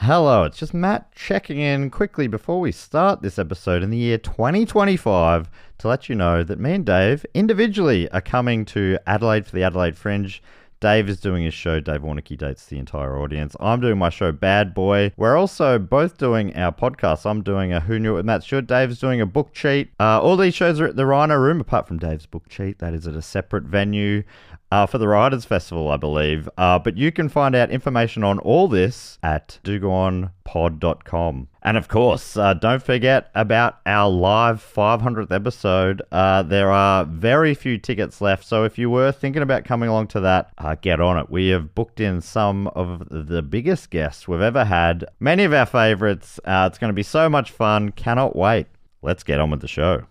Hello, it's just Matt checking in quickly before we start this episode in the year 2025 to let you know that me and Dave individually are coming to Adelaide for the Adelaide Fringe. Dave is doing his show, Dave Warnicky dates the entire audience. I'm doing my show, Bad Boy. We're also both doing our podcast. I'm doing a Who Knew It with Matt Stewart. Dave's doing a book cheat. All these shows are at the Rhino Room, apart from Dave's book cheat. That is at a separate venue for the Writers' Festival, I believe. But you can find out information on all this at dogoonpod.com. And of course, don't forget about our live 500th episode. There are very few tickets left, so if you were thinking about coming along to that, get on it. We have booked in some of the biggest guests we've ever had, many of our favourites. It's going to be so much fun. Cannot wait. Let's get on with the show.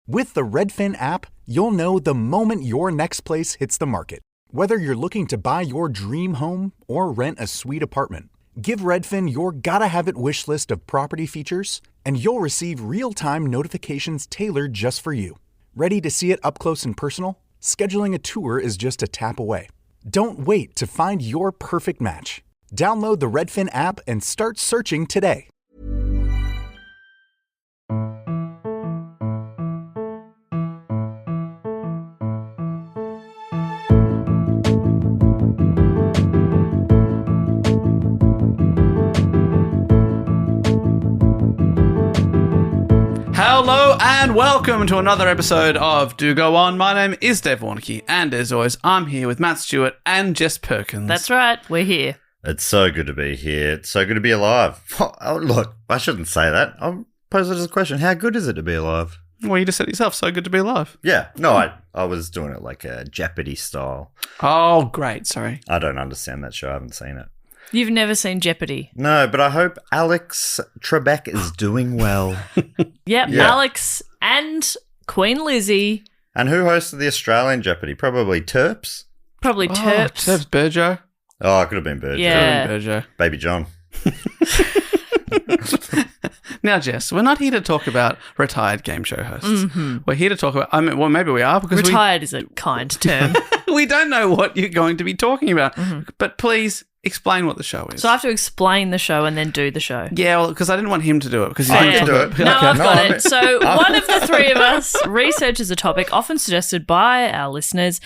With the Redfin app, you'll know the moment your next place hits the market. Whether you're looking to buy your dream home or rent a sweet apartment, give Redfin your gotta-have-it wish list of property features, and you'll receive real-time notifications tailored just for you. Ready to see it up close and personal? Scheduling a tour is just a tap away. Don't wait to find your perfect match. Download the Redfin app and start searching today. Hello and welcome to another episode of Do Go On. My name is Dave Warnicky, and as always, I'm here with Matt Stewart and Jess Perkins. That's right, we're here. It's so good to be here. It's so good to be alive. Oh, look, I shouldn't say that. I'll pose it as a question. How good is it to be alive? Well, you just said it yourself, so good to be alive. Yeah, no, I was doing it like a Jeopardy style. Oh, great, sorry. I don't understand that show. I haven't seen it. You've never seen Jeopardy? No, but I hope Alex Trebek is doing well. Yep, yeah. Alex and Queen Lizzie. And who hosted the Australian Jeopardy? Probably Terps? Probably Terps. Terps Burjo. Oh, it could have been Burjo. Yeah. Burjo. Baby John. Now, Jess, we're not here to talk about retired game show hosts. Mm-hmm. We're here to talk about, well, maybe we are because retired is a kind term. We don't know what you're going to be talking about, but please explain what the show is. So I have to explain the show and then do the show. Yeah, well, because I didn't want him to do it. Because I can do it. No, I've got it. So one of the three of us researches a topic often suggested by our listeners.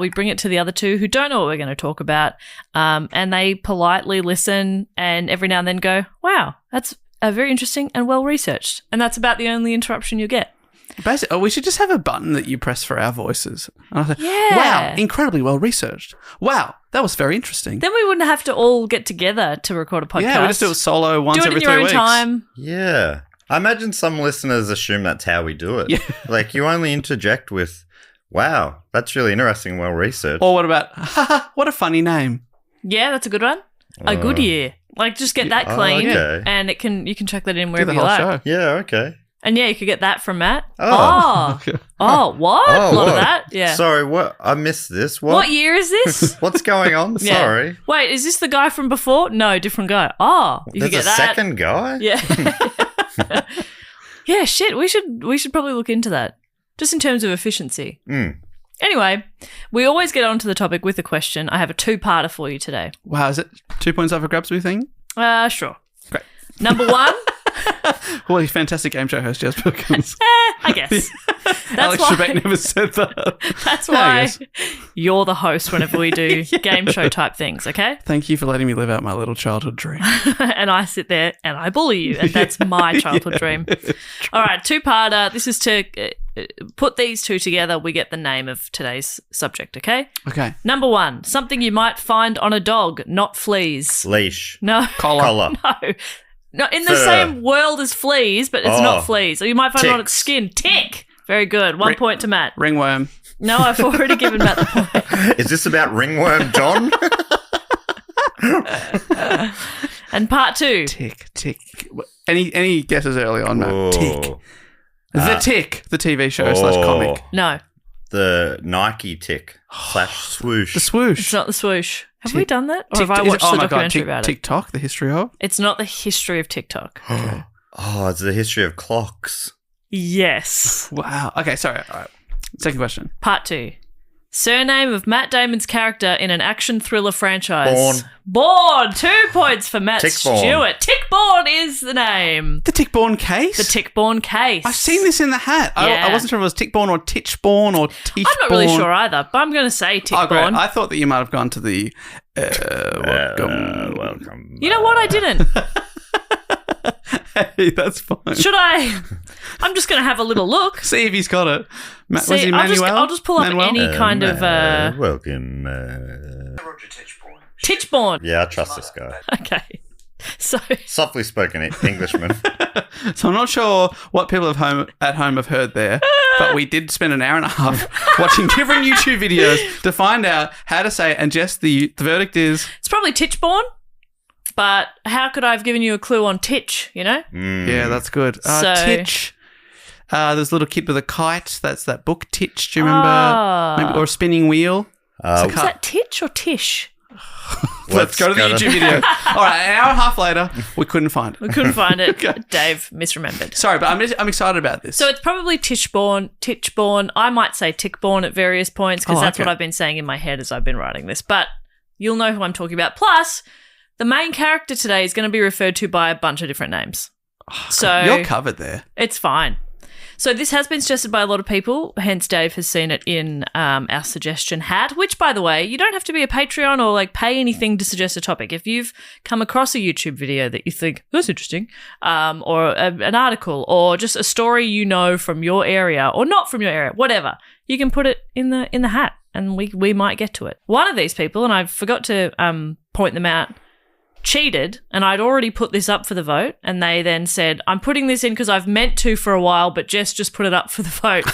We bring it to the other two who don't know what we're going to talk about, and they politely listen and every now and then go, wow, that's very interesting and well-researched. And that's about the only interruption you get. Basically, we should just have a button that you press for our voices. And I think, yeah. Wow, incredibly well-researched. Wow, that was very interesting. Then we wouldn't have to all get together to record a podcast. Yeah, we just do it solo once every 3 weeks. Do it in your own time. Yeah. I imagine some listeners assume that's how we do it. Yeah. Like, you only interject with, wow, that's really interesting, well-researched. Or what about, haha, what a funny name. Yeah, that's a good one. A good year. Like, just get that clean, and you can check that in wherever you like. Show. Yeah, okay. And yeah, you could get that from Matt. Oh, What? A lot of that? Yeah. Sorry, what? I missed this. What year is this? What's going on? Yeah. Sorry. Wait, is this the guy from before? No, different guy. Oh, you could get that. Second guy? Yeah. Yeah, shit. We should probably look into that, just in terms of efficiency. Anyway, we always get onto the topic with a question. I have a two-parter for you today. Wow, is it 2 points up for grabs, we think? Sure. Great. Number one. Well, you fantastic game show host, Jess Perkins. I guess. Alex Trebek never said that. That's why you're the host whenever we do game show type things, okay? Thank you for letting me live out my little childhood dream. And I sit there and I bully you, and that's my childhood dream. All right, two-parter. This is to put these two together. We get the name of today's subject, okay? Okay. Number one, something you might find on a dog, not fleas. Leash. No. Collar. No, in the same world as fleas, but it's not fleas. Or you might find it on its skin. Tick. Very good. 1 point to Matt. Ringworm. No, I've already given Matt the point. Is this about ringworm, John? And part two. Tick. Any guesses early on, Matt? Whoa. Tick. The Tick, the TV show / comic. No. The Nike tick / swoosh. The swoosh. It's not the swoosh. Have we done that? Or have I watched the documentary about it? TikTok, the history of? It's not the history of TikTok. Okay. Oh, it's the history of clocks. Yes. Wow. Okay, sorry. All right. Second question. Part two. Surname of Matt Damon's character in an action thriller franchise. Bourne. 2 points for Matt Tichborne. Stewart. Tichborne is the name. The Tichborne Case? The Tichborne Case. I've seen this in the hat. Yeah. I wasn't sure if it was Tichborne or Tichborne or Tichborne. I'm not really sure either, but I'm going to say Oh, great. Tichborne. I thought that you might have gone to the Welcome. You know what? I didn't. Hey, that's fine. Should I? I'm just going to have a little look. See if he's got it. Was See, he Manuel? I'll just pull up Manuel? any kind of Welcome. Tichborne. Yeah, I trust this guy. Okay. So Softly spoken Englishman. So I'm not sure what people at home have heard there, but we did spend an hour and a half watching different YouTube videos to find out how to say it. And Jess, the verdict is... it's probably Tichborne, but how could I have given you a clue on Titch, you know? Yeah, that's good. So- Titch. There's a little kid with a kite. That's that book, Titch. Do you remember? Maybe, or a spinning wheel. Is that Titch or Tish? Let's go to the YouTube video. All right, an hour and a half later, we couldn't find it. We couldn't find it. Dave misremembered. Sorry, but I'm excited about this. So it's probably Tichborne. I might say Tichborne at various points because that's okay. what I've been saying in my head as I've been writing this. But you'll know who I'm talking about. Plus, the main character today is going to be referred to by a bunch of different names. So you're covered there. it's fine. So this has been suggested by a lot of people, hence Dave has seen it in our suggestion hat, which, by the way, you don't have to be a Patreon or like pay anything to suggest a topic. If you've come across a YouTube video that you think, that's interesting, or an article or just a story you know from your area or not from your area, whatever, you can put it in the hat and we might get to it. One of these people, and I forgot to point them out, cheated, and I'd already put this up for the vote, and they then said, I'm putting this in because I've meant to for a while, but Jess just put it up for the vote.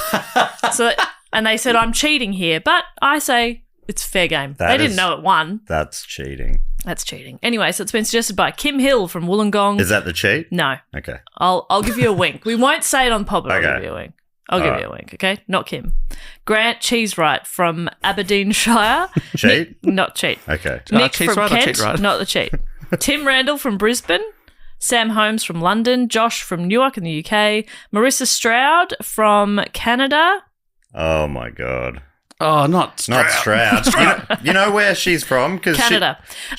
And they said, I'm cheating here, but I say it's fair game. They didn't know it won. That's cheating. That's cheating. Anyway, so it's been suggested by Kim Hill from Wollongong. Is that the cheat? No. Okay. I'll give you a wink. We won't say it on pod, but I'll Okay. give you a wink. I'll give you a wink, okay? Not Kim. Grant Cheesewright from Aberdeenshire. Cheat? Not cheat. Okay. Nick Cheese from right or Kent, cheat right? not the cheat. Tim Randall from Brisbane. Sam Holmes from London. Josh from Newark in the UK. Marissa Stroud from Canada. Oh, my God. Oh, not Stroud. Not Stroud. You know where she's from? Cause Canada.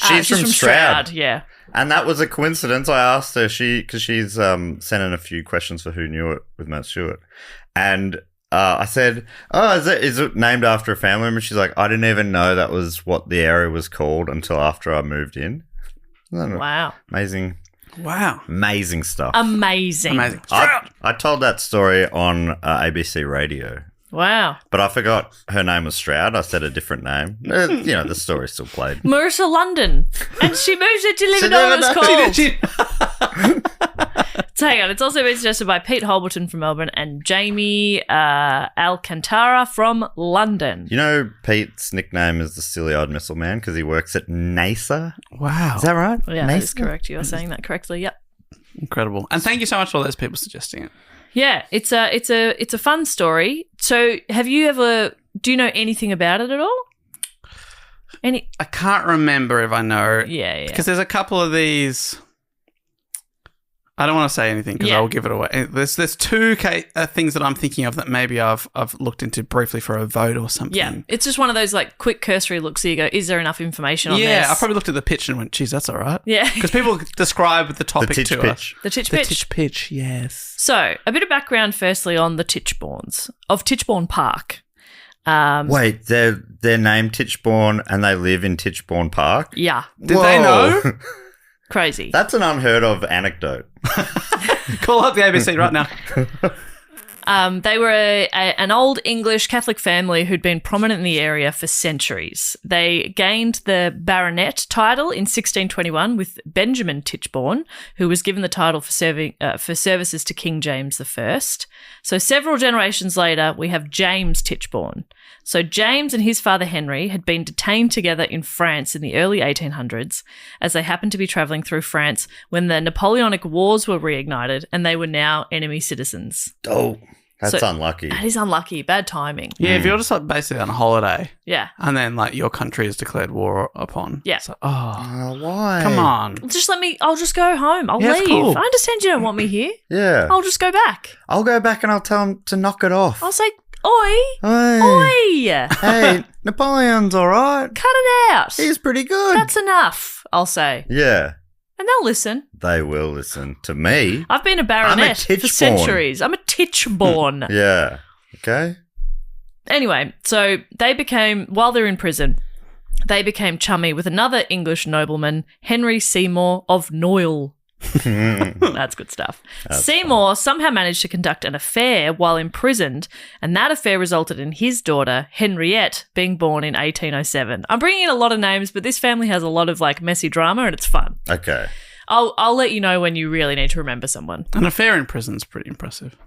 She's from Stroud. Yeah. And that was a coincidence. I asked her, because she's sent in a few questions for Who Knew It with Matt Stewart. And I said, oh, is it named after a family member? She's like, I didn't even know that was what the area was called until after I moved in. Wow. Amazing. Wow. Amazing stuff. Amazing. I told that story on ABC Radio. Wow. But I forgot her name was Stroud. I said a different name. The story still played. Marissa London. And she moved it to live in all it's called. So hang on. It's also been suggested by Pete Holberton from Melbourne and Jamie Alcantara from London. You know Pete's nickname is the Silly-Eyed Missile Man because he works at NASA? Wow. Is that right? Yeah, that is correct. You are saying that correctly. Yep. Incredible. And thank you so much for all those people suggesting it. Yeah, it's a fun story. So, do you know anything about it at all? I can't remember if I know. Yeah. Because there's a couple of these. I don't want to say anything because I will give it away. There's two things that I'm thinking of that maybe I've looked into briefly for a vote or something. Yeah, it's just one of those like quick cursory looks. So you go, is there enough information on this? Yeah, I probably looked at the pitch and went, geez, that's all right. Yeah. Because people describe the topic The to pitch. us. The Titch The Pitch. Titch Pitch, yes. So, a bit of background firstly on the Tichbornes of Tichborne Park. Wait, they're named Tichborne and they live in Tichborne Park? Yeah, Did they know? crazy. That's an unheard of anecdote. Call up the ABC right now. They were an old English Catholic family who'd been prominent in the area for centuries. They gained the baronet title in 1621 with Benjamin Tichborne, who was given the title for services to King James I. So several generations later, we have James Tichborne. So James and his father Henry had been detained together in France in the early 1800s as they happened to be travelling through France when the Napoleonic Wars were reignited and they were now enemy citizens. Oh, that's So- unlucky. That is unlucky. Bad timing. Yeah, if you're just like basically on holiday Yeah. and then like your country is declared war upon. Yeah. So, Why? come on. Just I'll just go home. I'll Yeah, it's leave. cool. I understand you don't want me here. Yeah. I'll just go back. I'll go back and I'll tell them to knock it off. I'll say, oi, Hey. oi. Hey, Napoleon's all right. Cut it out. He's pretty good. That's enough, I'll say. Yeah. And they'll listen. They will listen to me. I've been a baronet for Tichborne. centuries. I'm a Tichborne. Yeah. Okay. Anyway, so they became, while they're in prison, they became chummy with another English nobleman, Henry Seymour of Noyle. That's good stuff. Seymour somehow managed to conduct an affair while imprisoned, and that affair resulted in his daughter, Henriette, being born in 1807. I'm bringing in a lot of names, but this family has a lot of like messy drama, and it's fun. Okay. I'll let you know when you really need to remember someone. An affair in prison's pretty impressive.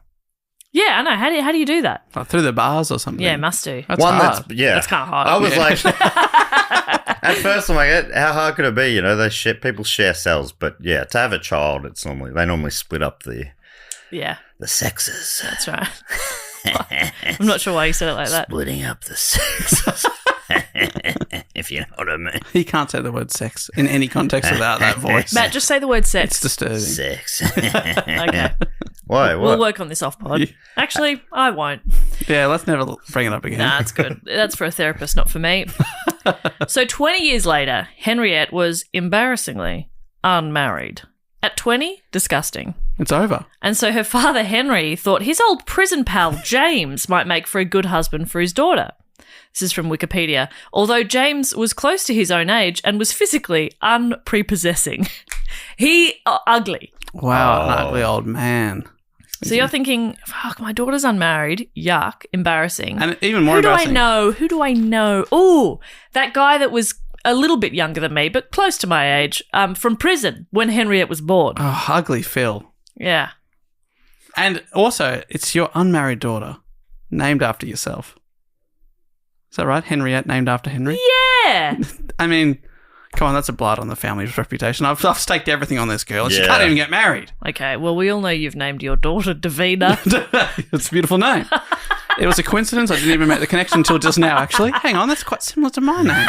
Yeah, I know. How do you do that? Like through the bars or something. Yeah, must do. That's hard. That's kind of hard. I was like, at first I'm like, how hard could it be? You know, people share cells, but yeah, to have a child, they normally split up the sexes. That's right. I'm not sure why you said it like that. Splitting up the sexes. If you know what I mean. He can't say the word sex in any context without that voice. Matt, just say the word sex. It's disturbing. Sex. Okay. Why? What? We'll work on this off pod. Actually, I won't. Yeah, let's never bring it up again. Nah, it's good. That's for a therapist, not for me. So 20 years later, Henriette was embarrassingly unmarried. At 20, disgusting. It's over. And so her father, Henry, thought his old prison pal, James, might make for a good husband for his daughter. This is from Wikipedia. Although James was close to his own age and was physically unprepossessing. Ugly. Wow, an ugly old man. So you're thinking, fuck, my daughter's unmarried. Yuck, embarrassing. And even more embarrassing. Who do I know? Ooh, that guy that was a little bit younger than me, but close to my age, from prison when Henriette was born. Oh, ugly Phil. Yeah. And also, it's your unmarried daughter, named after yourself. Is that right? Henriette, named after Henry? Yeah. I mean, come on, that's a blight on the family's reputation. I've staked everything on this girl, and she Yeah. can't even get married. Okay, well, we all know you've named your daughter Davina. It's a beautiful name. It was a coincidence. I didn't even make the connection until just now, actually. Hang on, that's quite similar to my name.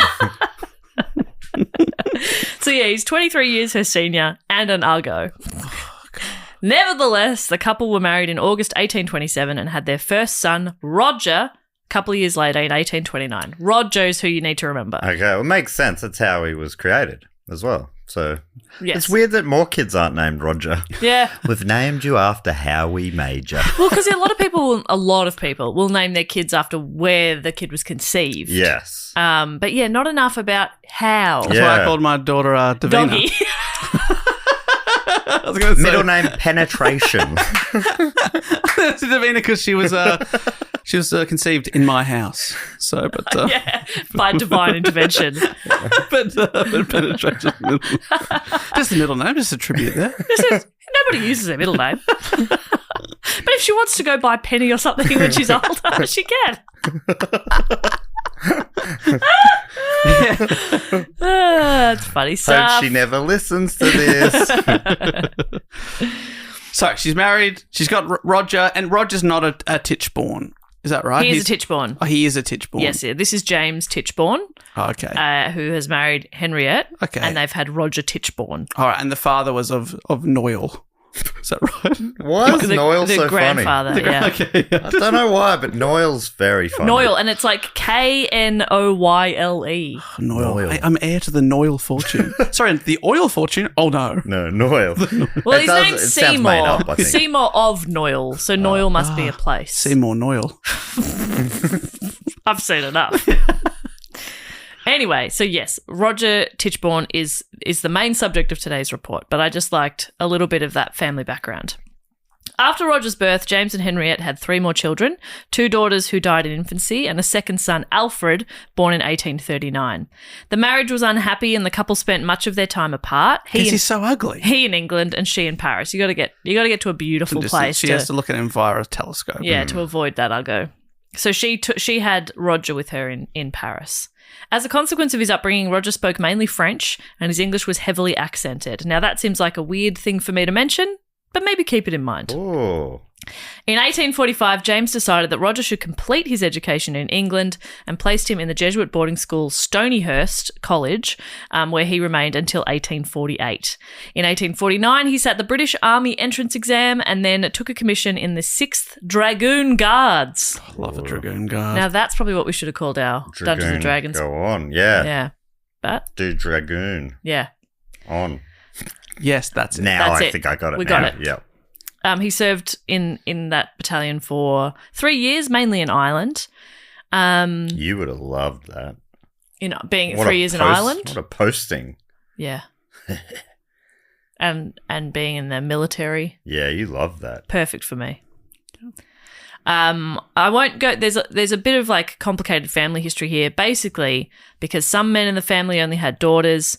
So, yeah, he's 23 years her senior and an Argo. Nevertheless, the couple were married in August 1827 and had their first son, Roger, a couple of years later in 1829. Roger's who you need to remember. Okay, well, it makes sense. That's how he was created as well. So Yes. it's weird that more kids aren't named Roger. Yeah. We've named you after Howie Major. Well, because a lot of people will name their kids after where the kid was conceived. Yes. But yeah, not enough about how. That's Yeah. why I called my daughter Davina. Doggy. I was going to say Middle name Penetration. Davina because she was conceived in my house. So, but Yeah, by divine intervention. but penetration. Just the middle name, just a tribute there. Nobody uses their middle name. But if she wants to go buy Penny or something when she's older, she can. That's funny Hope stuff. she never listens to this. So she's married. She's got Roger, and Roger's not a Tichborne. Is that right? He is a Tichborne. Oh, he is a Tichborne. Yes, yeah. This is James Tichborne, Oh, okay. who has married Henriette. Okay. And they've had Roger Tichborne. All right, and the father was of Noyle. Is that right? Why is Noyle the so funny? grandfather, yeah. Okay. I don't know why, but Noyle's very funny. Noyle, and it's like Knoyle. Noyle. I'm heir to the Noyle fortune. Sorry, the oil fortune? Oh, no. No, Noyle. Well, It his does- name's it sounds made Seymour. up, I think. Seymour of Noyle, so Noyle must be a place. Seymour Noyle. I've seen enough. Anyway, so yes, Roger Tichborne is the main subject of today's report, but I just liked a little bit of that family background. After Roger's birth, James and Henriette had 3 more children, 2 daughters who died in infancy, and a second son, Alfred, born in 1839. The marriage was unhappy, and the couple spent much of their time apart. Because he's so ugly. He in England and she in Paris. You got to get to a beautiful place. She has to look at him via a telescope. Yeah, to avoid that uggo. So she had Roger with her in Paris. As a consequence of his upbringing, Roger spoke mainly French, and his English was heavily accented. Now, that seems like a weird thing for me to mention, but maybe keep it in mind. Oh. In 1845, James decided that Roger should complete his education in England and placed him in the Jesuit boarding school Stonyhurst College, where he remained until 1848. In 1849, he sat the British Army entrance exam and then took a commission in the 6th Dragoon Guards. I love a Dragoon Guard. Now, that's probably what we should have called our Dungeons and Dragons. Go on, yeah. Yeah. But, Do Dragoon. yeah. On. Yes, that's it. Now That's I it. think I got it. We now. got it. Yep. He served in that battalion for 3 years, mainly in Ireland. You would have loved that. Being What 3 a years in post- Ireland. What a posting. Yeah. and being in the military. Yeah, you love that. Perfect for me. I won't go. There's a bit of like complicated family history here. Basically, because some men in the family only had daughters,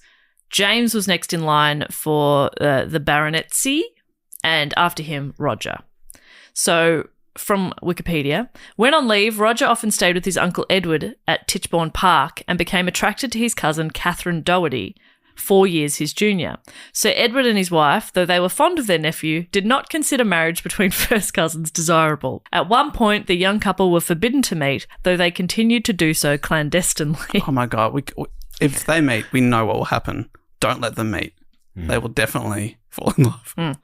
James was next in line for the baronetcy, and after him, Roger. So, from Wikipedia, when on leave, Roger often stayed with his uncle Edward at Tichborne Park and became attracted to his cousin Catherine Doherty, 4 years his junior. So Edward and his wife, though they were fond of their nephew, did not consider marriage between first cousins desirable. At one point, the young couple were forbidden to meet, though they continued to do so clandestinely. Oh my God. If they meet, we know what will happen. Don't let them meet. They will definitely fall in love.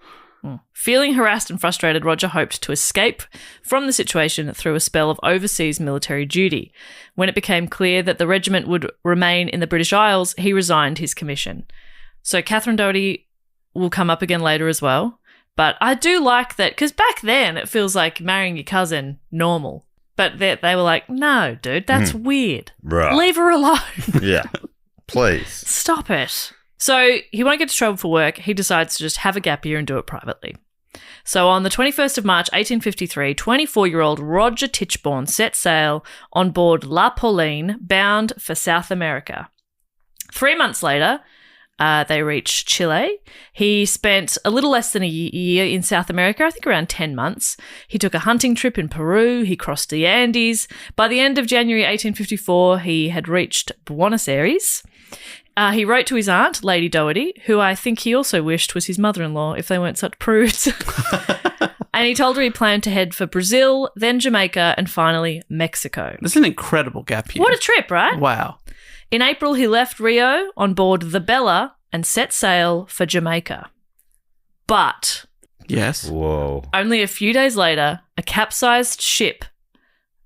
Feeling harassed and frustrated, Roger hoped to escape from the situation through a spell of overseas military duty. When it became clear that the regiment would remain in the British Isles, he resigned his commission. So Catherine Doherty will come up again later as well. But I do like that, because back then it feels like marrying your cousin normal. But they were like, no, dude, that's weird. Right. Leave her alone. Yeah. Please. Stop it. So he won't get to trouble for work. He decides to just have a gap year and do it privately. So on the 21st of March, 1853, 24-year-old Roger Tichborne set sail on board La Pauline, bound for South America. 3 months later, they reached Chile. He spent a little less than a year in South America, I think around 10 months. He took a hunting trip in Peru. He crossed the Andes. By the end of January 1854, he had reached Buenos Aires. He wrote to his aunt, Lady Doherty, who I think he also wished was his mother-in-law if they weren't such prudes. And he told her he planned to head for Brazil, then Jamaica, and finally Mexico. This is an incredible gap year. What a trip, right? Wow. In April, he left Rio on board the Bella and set sail for Jamaica. But Yes. Whoa. only a few days later, a capsized ship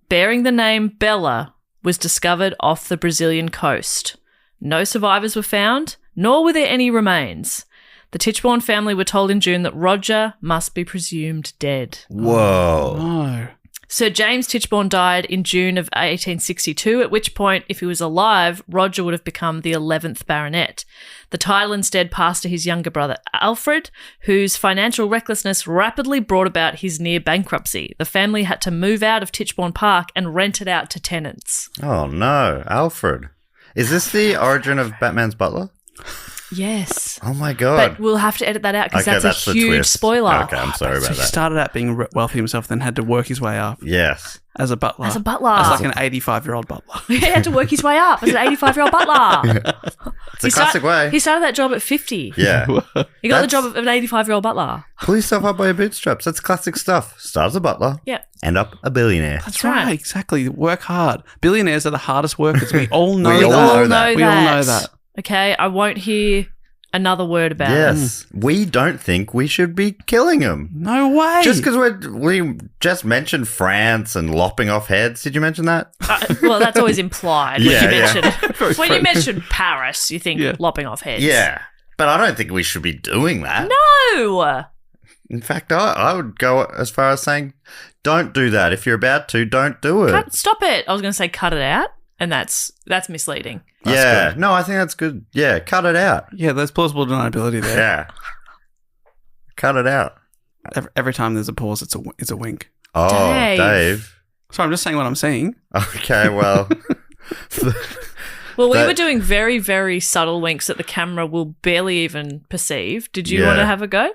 bearing the name Bella was discovered off the Brazilian coast. No survivors were found, nor were there any remains. The Tichborne family were told in June that Roger must be presumed dead. Whoa. No. Sir James Tichborne died in June of 1862, at which point, if he was alive, Roger would have become the 11th baronet. The title instead passed to his younger brother Alfred, whose financial recklessness rapidly brought about his near bankruptcy. The family had to move out of Tichborne Park and rent it out to tenants. Oh, no. Alfred. Is this the origin of Batman's butler? Yes. Oh, my God. But we'll have to edit that out because Okay, that's a the huge twist. spoiler. Okay, I'm sorry So about he that. started out being wealthy himself, then had to work his way up Yes. as a butler. As a butler. As like an 85-year-old butler. He had to work his way up as an 85-year-old butler. It's a classic way. He started that job at 50. Yeah. He got the That's- job of an 85-year-old butler. Pull yourself up by your bootstraps. That's classic stuff. Start as a butler. Yep. End up a billionaire. That's right. right. Exactly. Work hard. Billionaires are the hardest workers. We all know We that. all know that. We all know that. Okay, I won't hear another word about it. Yes. We don't think we should be killing them. No way. Just because we just mentioned France and lopping off heads. Did you mention that? Well, that's always implied when Yeah, you yeah. mention when you mention Paris, you think Yeah. lopping off heads. Yeah. But I don't think we should be doing that. No. In fact, I would go as far as saying, don't do that. If you're about to, don't do it. Stop it. I was going to say cut it out, and that's misleading. Yeah. good. No, I think that's good. Yeah, cut it out. Yeah, there's plausible deniability there. Yeah. Cut it out. Every time there's a pause, it's a wink. Oh, Dave. So I'm just saying what I'm saying. Okay, well. Well, we That- were doing very, very subtle winks that the camera will barely even perceive. Did you Yeah. want to have a go?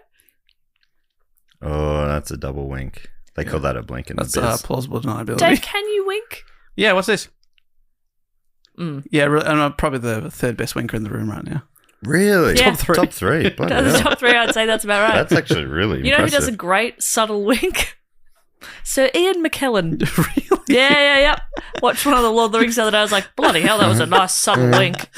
Oh, that's a double wink. They call that a blink in That's the biz. plausible deniability. Dave, can you wink? Yeah, what's this? Mm. Yeah, and I'm probably the third best winker in the room right now. Really? Yeah. Top three. Bloody The hell. top three, I'd say that's about right. That's actually really You know who impressive. does a great subtle wink? Sir Ian McKellen. Really? Yeah. Watched one of the Lord of the Rings the other day. I was like, bloody hell, that was a nice subtle wink.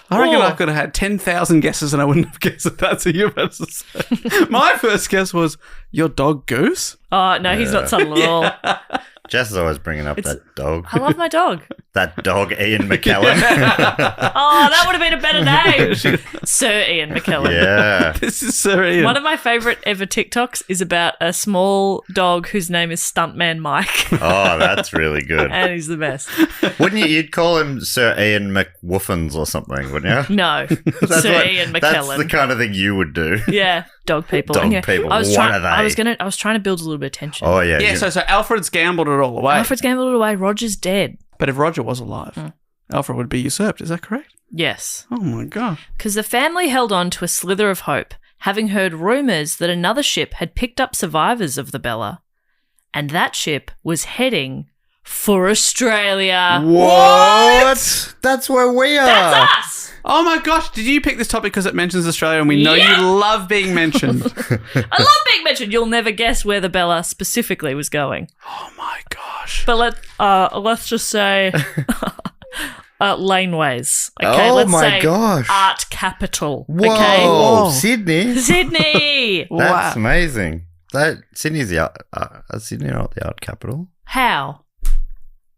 I reckon Oh. I could have had 10,000 guesses and I wouldn't have guessed that that's what you're about to say. My first guess was, your dog Goose? Oh, no, he's not subtle at all. Jess is always bringing up that dog. I love my dog. That dog, Ian McKellen. Oh, that would have been a better name. Sir Ian McKellen. Yeah. This is Sir Ian. One of my favourite ever TikToks is about a small dog whose name is Stuntman Mike. Oh, that's really good. And he's the best. Wouldn't you? You'd call him Sir Ian McWoofins or something, wouldn't you? No, That's Sir what- Ian That's McKellen. the kind of thing you would do. Yeah, dog people. Dog Anyway, people, I was what trying, are they? I was trying to build a little bit of tension. Oh, yeah. Yeah, so Alfred's gambled it all away. Alfred's gambled it away. Roger's dead. But if Roger was alive, Alfred would be usurped. Is that correct? Yes, Oh, my God. because the family held on to a slither of hope, having heard rumours that another ship had picked up survivors of the Bella, and that ship was heading for Australia. What? That's where we are. That's us. Oh, my gosh. Did you pick this topic because it mentions Australia and we know Yeah. you love being mentioned? I love being mentioned. You'll never guess where the Bella specifically was going. Oh, my gosh. But let's just say laneways. Okay, Oh let's my say gosh. art capital. Whoa. Okay, Whoa. Sydney. Sydney. That's Wow. amazing. Sydney's the Sydney not the art capital. How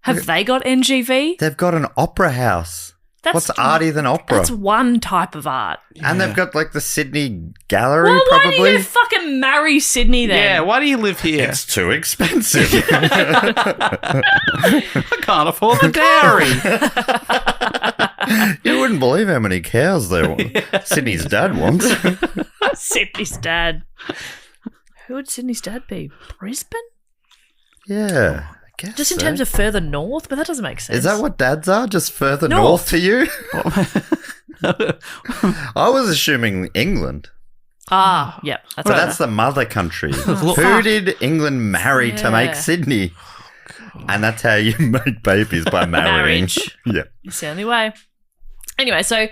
have they got NGV? They've got an opera house. That's What's arty than opera? That's one type of art. And they've got like the Sydney Gallery, Well, why probably. do you fucking marry Sydney then? Yeah, why do you live here? It's too expensive. I can't afford the dairy. You wouldn't believe how many cows Sydney's dad wants. Sydney's dad. Who would Sydney's dad be? Brisbane? Yeah, I guess Just in so. terms of further north, but that doesn't make sense. Is that what dads are? Just further North. north to you? I was assuming England. Ah, yeah. That's But right. that's the mother country. Who Fuck. did England marry to make Yeah. Sydney? And that's how you make babies, by marrying. Marriage. Yeah. It's the only way. Anyway, so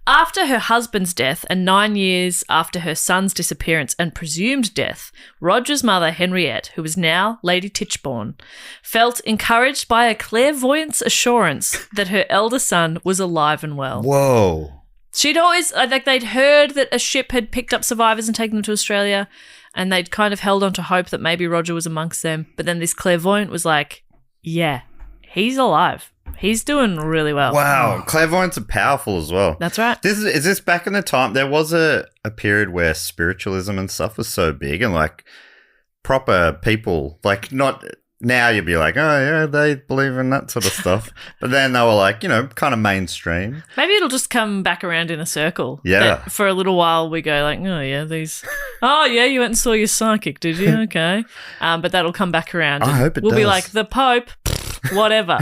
after her husband's death and 9 years after her son's disappearance and presumed death, Roger's mother, Henriette, who was now Lady Tichborne, felt encouraged by a clairvoyance assurance that her elder son was alive and well. Whoa. She'd always, like, they'd heard that a ship had picked up survivors and taken them to Australia, and they'd kind of held on to hope that maybe Roger was amongst them. But then this clairvoyant was like, yeah, he's alive. He's doing really well. Wow. Clairvoyants are powerful as well. That's right. Is this back in the time? There was a period where spiritualism and stuff was so big and like proper people, like not now you'd be like, oh yeah, they believe in that sort of stuff. But then they were like, kind of mainstream. Maybe it'll just come back around in a circle. Yeah. That for a little while we go like, oh yeah, oh yeah, you went and saw your psychic, did you? Okay. But that'll come back around. I hope it We'll be does. like, the Pope, whatever.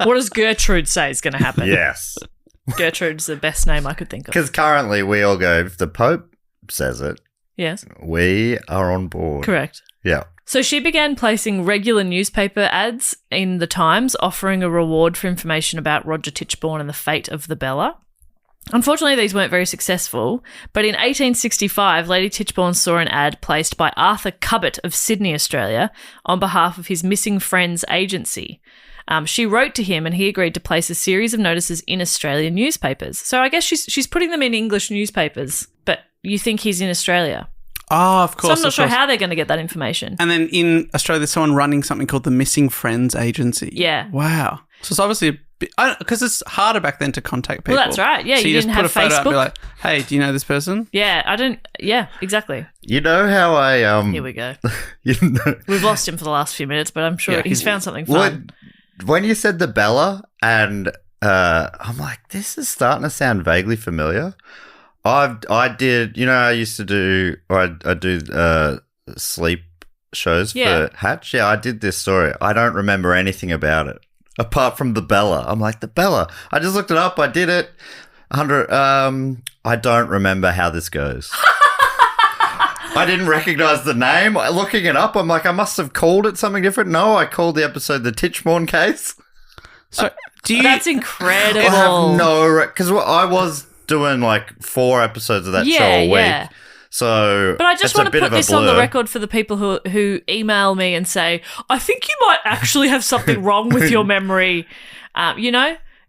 What does Gertrude say is going to happen? Yes. Gertrude's the best name I could think of. Because currently we all go, if the Pope says it, Yes, we are on board. correct. Yeah. So she began placing regular newspaper ads in the Times, offering a reward for information about Roger Tichborne and the fate of the Bella. Unfortunately, these weren't very successful, but in 1865, Lady Tichborne saw an ad placed by Arthur Cubbott of Sydney, Australia, on behalf of his Missing Friends agency. She wrote to him and he agreed to place a series of notices in Australian newspapers. So I guess she's putting them in English newspapers, but you think he's in Australia. Oh, of So course. I'm not of sure course. how they're going to get that information. And then in Australia, there's someone running something called the Missing Friends Agency. Yeah. Wow. So it's obviously a bit, because it's harder back then to contact people. Well, that's right. Yeah, so you just didn't put have a photo up and be Facebook. like, hey, do you know this person? Yeah, exactly. You know how I Here we go. you know, We've lost him for the last few minutes, but I'm sure Yeah, he's he's- found something fun. when you said the Bella and I'm like, this is starting to sound vaguely familiar. I did, I used to do, or I do sleep shows Yeah. for Hatch. Yeah, I did this story. I don't remember anything about it apart from the Bella. I'm like, the Bella. I just looked it up. I did it. 100. I don't remember how this goes. I didn't recognize the name. Looking it up, I'm like, I must have called it something different. No, I called the episode the Tichborne Case. So That's incredible. I have no... Because I was doing like 4 episodes of that show a week. Yeah. So, but I just it's want a to bit put of a this on the blur. record for the people who email me and say, I think you might actually have something wrong with your memory.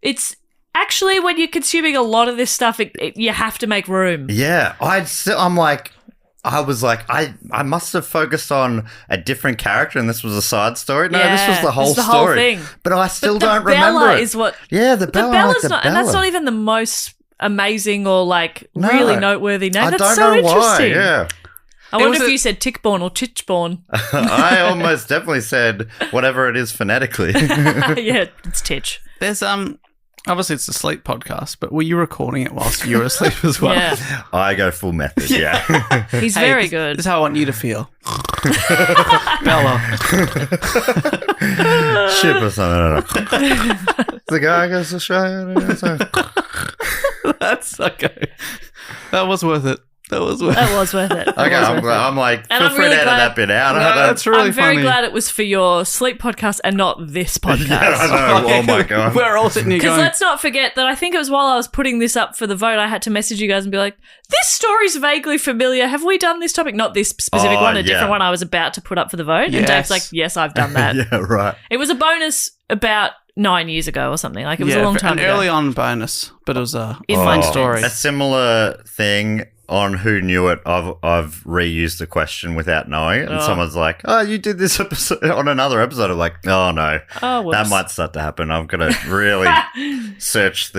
It's actually when you're consuming a lot of this stuff, you have to make room. Yeah. I was like, I must have focused on a different character and this was a side story. No, this was the whole whole story. thing. But I still But the don't remember Bella it. is what... Yeah, the Bella. Bella's the not... Bella. And that's not even the most amazing or, like, No. really noteworthy name. I That's don't so know interesting. why, yeah. I wonder if you said Tichborne or Tichborne. I almost definitely said whatever it is phonetically. Yeah, it's Titch. There's obviously it's a sleep podcast, but were you recording it whilst you were asleep as well? Yeah. I go full method, yeah. He's Hey, very this- good. This is how I want you to feel. Bella. Ship or something. I don't know. The guy goes to show. That's okay. That was worth it. That was worth it. Okay, I'm like, And feel I'm free really to edit glad- that bit out. No, I don't- that's really I'm very funny. glad it was for your sleep podcast and not this podcast. Yeah, I know. Oh my god. We're all sitting here Because going, let's not forget that I think it was while I was putting this up for the vote, I had to message you guys and be like, this story's vaguely familiar. Have we done this topic? Not this specific Oh, one, a yeah. different one I was about to put up for the vote. And Yes. Dave's like, yes, I've done that. Yeah, right. It was a bonus about 9 years ago or something. Like, it was a long time an ago. early on bonus, but it was a In fun my story. A similar thing on Who Knew It. I've reused the question without knowing it, and someone's like, "Oh, you did this episode on another episode." I'm like, "Oh no, Oh, whoops. that might start to happen." I'm gonna really search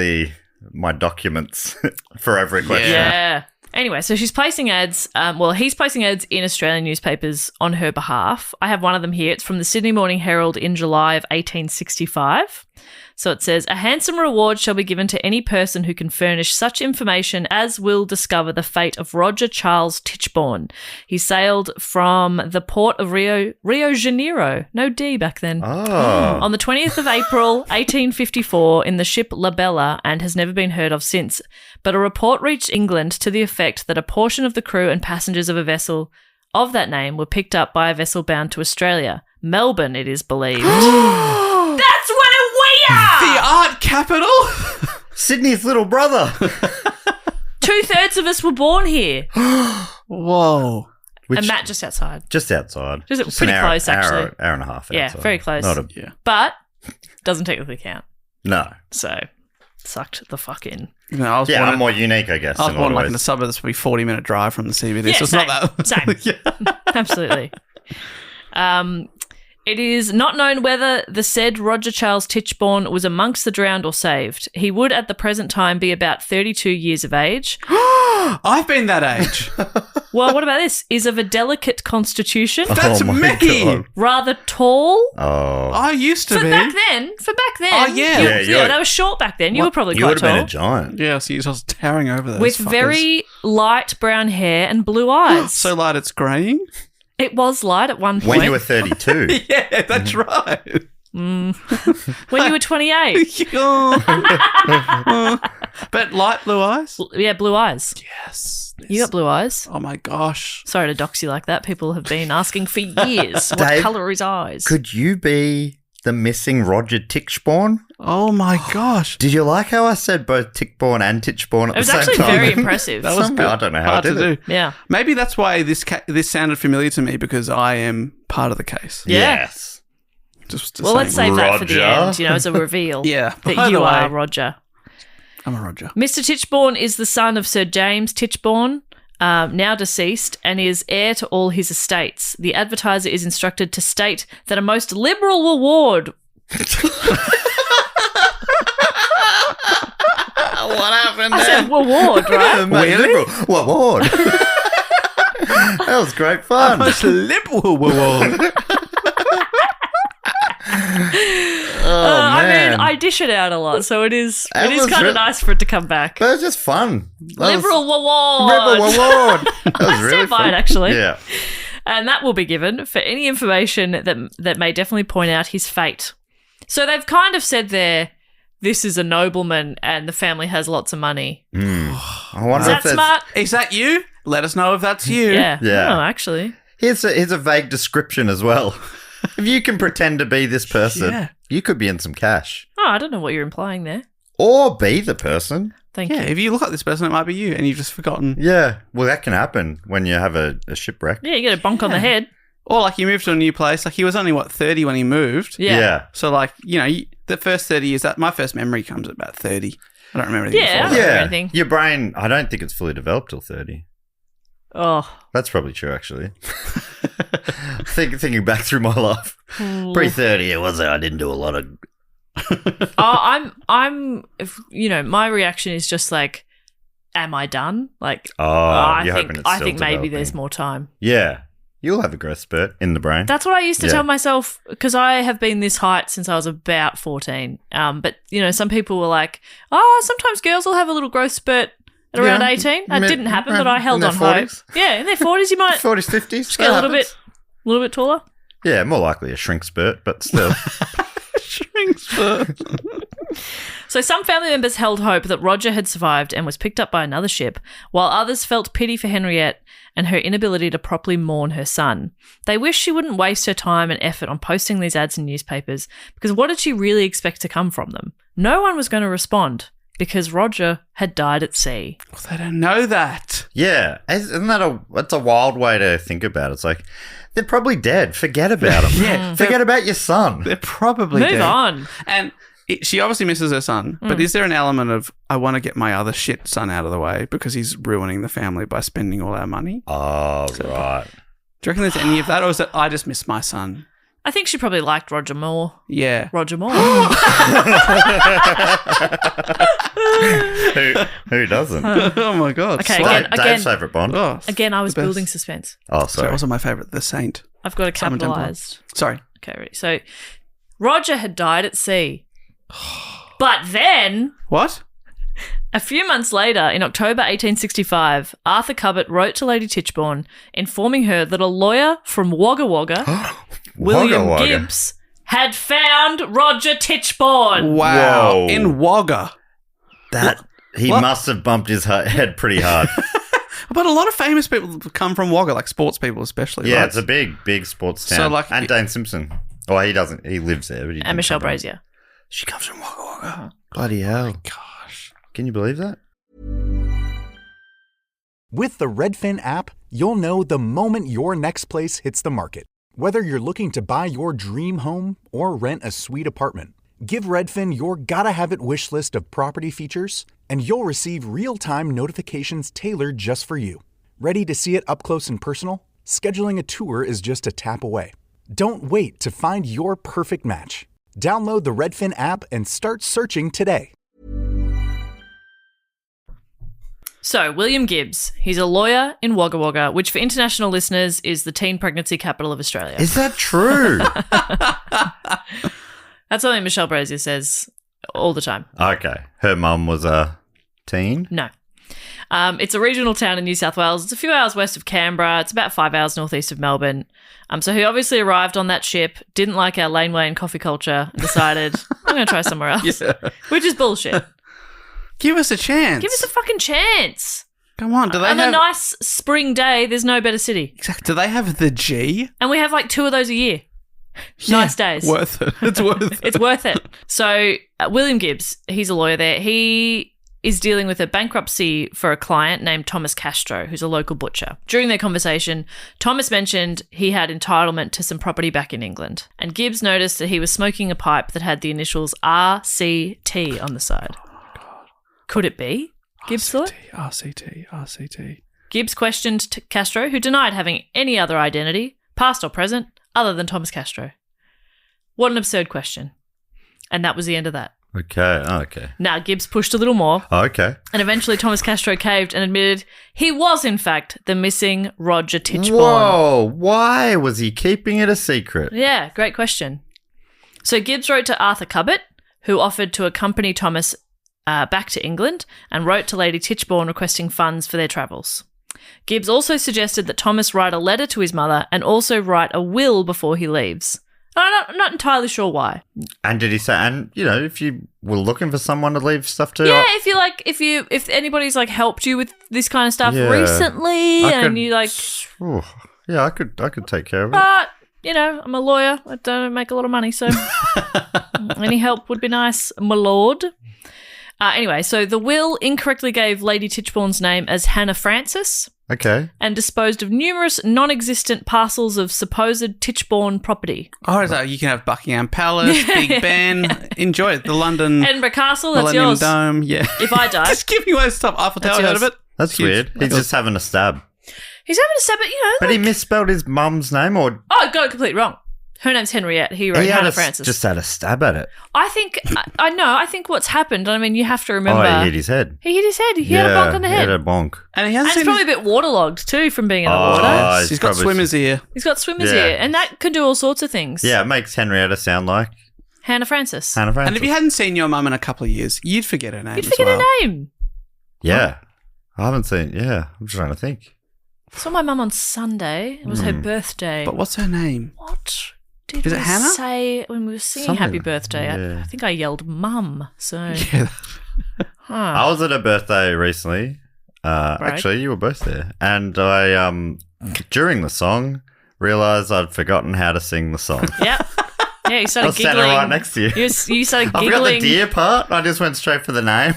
my documents for every question. Yeah. Anyway, so she's placing ads. He's placing ads in Australian newspapers on her behalf. I have one of them here. It's from the Sydney Morning Herald in July of 1865. So it says, a handsome reward shall be given to any person who can furnish such information as will discover the fate of Roger Charles Tichborne. He sailed from the port of Rio Janeiro, no D back then, Oh, on the 20th of April, 1854, in the ship La Bella, and has never been heard of since. But a report reached England to the effect that a portion of the crew and passengers of a vessel of that name were picked up by a vessel bound to Australia. Melbourne, it is believed. That's where we are! The art capital? Sydney's little brother. 2/3 of us were born here. Whoa. Which, And Matt just outside. just outside. Just pretty an hour, close, actually. Hour and a half. Yeah, outside. very close. Not a Yeah. But doesn't technically count. no. So, sucked the fuck in. You know, I was Yeah, born, I'm more unique, I guess. I was in a lot born of like in the ways. suburbs, probably 40-minute drive from the CBD. Yeah, so it's same. not that. Same. Yeah. Absolutely. It is not known whether the said Roger Charles Tichborne was amongst the drowned or saved. He would at the present time be about 32 years of age. I've been that age. Well, what about this? Is of a delicate constitution, That's Oh my me. God. rather tall. Oh. I used to For be. back then. Oh, yeah. Yeah, you're- they were short back then. You were probably You quite would have been a tall. giant. Yeah, so you're just towering over those With fuckers. very light brown hair and blue eyes. So light it's greying? It was light at one point. When you were 32. Yeah, that's right. When you were 28. But light blue eyes? Yeah, blue eyes. Yes. You got blue eyes. Oh my gosh. Sorry to dox you like that. People have been asking for years what Dave, colour are his eyes. Could you be the missing Roger Tichborne? Oh my gosh. Did you like how I said both Tichborne and Tichborne at It was the same actually time? very impressive. That was Somehow, good. I don't know how I Hard did to it. do. Yeah. Maybe that's why this sounded familiar to me, because I am part of the case. Yeah. Yes. Just Well, let's save that for the Roger. end, as a reveal. Yeah. By That the you are way, Roger. I'm a Roger. Mr. Tichborne is the son of Sir James Tichborne, now deceased, and is heir to all his estates. The advertiser is instructed to state that a most liberal reward. What happened I said there? reward, right? Really? What ward? That was great fun. Most liberal reward. I man. mean, I dish it out a lot, so it is That was kind of real- nice for it to come back. That was just fun. Liberal reward. Liberal award. That was I really stand by fun. it, actually. Yeah. And that will be given for any information that may definitely point out his fate. So they've kind of said there, this is a nobleman and the family has lots of money. I Is wonder that if there's... smart? Is that you? Let us know if that's you. Yeah. Yeah. No, actually. Here's a vague description as well. If you can pretend to be this person, Yeah. You could be in some cash. Oh, I don't know what you're implying there. Or be the person. Thank Yeah, you. if you look like this person, it might be you, and you've just forgotten. Yeah. Well, that can happen when you have a shipwreck. Yeah, you get a bonk on the head. Or like you moved to a new place. Like he was only 30 when he moved. Yeah. So like the first 30 years. My first memory comes at about 30. I don't remember anything. Yeah. before that. Or anything. Your brain, I don't think it's fully developed till 30. Oh. That's probably true, actually. Thinking back through my life. Pre-30, it was I didn't do a lot of... My reaction is just like, am I done? Like, you're hoping it's I still think maybe developing. there's more time. Yeah. You'll have a growth spurt in the brain. That's what I used to Yeah. tell myself, because I have been this height since I was about 14. But, some people were like, sometimes girls will have a little growth spurt at around 18. That didn't happen, but I held in on their hope. 40s? Yeah, in their 40s you might 40s, 50s. get a little bit taller. Yeah, more likely a shrink spurt, but still. So some family members held hope that Roger had survived and was picked up by another ship, while others felt pity for Henriette and her inability to properly mourn her son. They wished she wouldn't waste her time and effort on posting these ads in newspapers, because what did she really expect to come from them? No one was going to respond, because Roger had died at sea. Well, they don't know that. Yeah. Isn't that that's a wild way to think about it? It's like, they're probably dead. Forget about them. Yeah. Forget about your son. They're probably Move dead. on. And she obviously misses her son, but is there an element of, I want to get my other shit son out of the way because he's ruining the family by spending all our money? Oh, right. Do you reckon there's any of that, or is it, I just miss my son? I think she probably liked Roger more. Yeah. Roger Moore. Who doesn't? Oh my God. Okay, Sorry. Dave's favourite Bond. Oh, Again, I was the best. building suspense. Oh, Sorry, sorry. also my favourite, The Saint. I've got it Simon Temple. capitalised. Sorry. Okay, ready. So, Roger had died at sea. But then, What? a few months later, in October 1865, Arthur Cubbott wrote to Lady Tichborne, informing her that a lawyer from Wagga Wagga, William Wagga Wagga. Gibbs, had found Roger Tichborne. Wow. Whoa. In Wagga. He What? must have bumped his head pretty hard. But a lot of famous people come from Wagga, like sports people especially. Yeah, right? it's a big sports town. So, like- and Dane Simpson. Oh, he doesn't. He lives there. But he And didn't Michelle come from- Brazier. She comes from Wagga Wagga. Bloody hell. Gosh. Can you believe that? With the Redfin app, you'll know the moment your next place hits the market. Whether you're looking to buy your dream home or rent a sweet apartment, give Redfin your gotta-have-it wish list of property features, and you'll receive real-time notifications tailored just for you. Ready to see it up close and personal? Scheduling a tour is just a tap away. Don't wait to find your perfect match. Download the Redfin app and start searching today. So, William Gibbs, he's a lawyer in Wagga Wagga, which for international listeners is the teen pregnancy capital of Australia. Is that true? That's something Michelle Brazier says all the time. Okay. Her mum was a teen? No. It's a regional town in New South Wales. It's a few hours west of Canberra. It's about 5 hours northeast of Melbourne. So he obviously arrived on that ship, didn't like our laneway and coffee culture, and decided, I'm going to try somewhere else. Yeah. Which is bullshit. Give us a chance. Give us a fucking chance. Come on. Do they On have... a nice spring day, there's no better city. Exactly. Do they have the G? And we have like 2 of those a year. Nice days. Worth it. It's worth it. It's worth it. So, William Gibbs, he's a lawyer there. He is dealing with a bankruptcy for a client named Thomas Castro, who's a local butcher. During their conversation, Thomas mentioned he had entitlement to some property back in England, and Gibbs noticed that he was smoking a pipe that had the initials RCT on the side. Could it be? Gibbs thought. RCT. Gibbs questioned Castro, who denied having any other identity, past or present, other than Thomas Castro. What an absurd question. And that was the end of that. Okay. Now, Gibbs pushed a little more, Okay. and eventually Thomas Castro caved and admitted he was, in fact, the missing Roger Tichborne. Whoa. Why was he keeping it a secret? Yeah, great question. So Gibbs wrote to Arthur Cubbott, who offered to accompany Thomas back to England, and wrote to Lady Tichborne requesting funds for their travels. Gibbs also suggested that Thomas write a letter to his mother and also write a will before he leaves. I'm not entirely sure why. And did he say, and, if you were looking for someone to leave stuff to? Yeah, if anybody's like helped you with this kind of stuff Yeah. recently, I and could- you like, Ooh, yeah, I could take care of it. but I'm a lawyer. I don't make a lot of money, so any help would be nice, my lord. Anyway, so the will incorrectly gave Lady Tichborne's name as Hannah Frances. Okay. And disposed of numerous non-existent parcels of supposed Tichborne property. Oh, so you can have Buckingham Palace, Big Ben. Enjoy it. The London Edinburgh Castle, that's Millennium yours. Dome. Yeah. If I die. Just giving away stuff. Eiffel Tower, heard of it? That's weird. He's just having a stab. He's having a stab at, But he misspelled his mum's name, or Oh, got it completely wrong. Her name's Henriette. He wrote Hannah Frances. just had a stab at it. I think what's happened, I mean, you have to remember. Oh, he hit his head. He hit his head. He had a bonk on the He head. had a bonk. And he And hasn't it's seen probably a bit waterlogged too from being in the water. Oh, He's got swimmer's ear. He's got swimmer's Yeah. ear, and that can do all sorts of things. Yeah, it makes Henrietta sound like Hannah Frances. Hannah Frances. And if you hadn't seen your mum in a couple of years, you'd forget her name You'd as forget well. her name. Yeah. I haven't seen, I'm trying to think. Saw my mum on Sunday. It was her birthday. But what's her name? What did Is it we Hannah? say when we were singing Something- Happy Birthday? yeah. I think I yelled Mum. So, Yeah. I was at her birthday recently. Actually, you were both there. And I, during the song, realised I'd forgotten how to sing the song. Yep. Yeah, you I started was standing giggling. right next to you. You started I forgot the giggling. deer part. I just went straight for the name.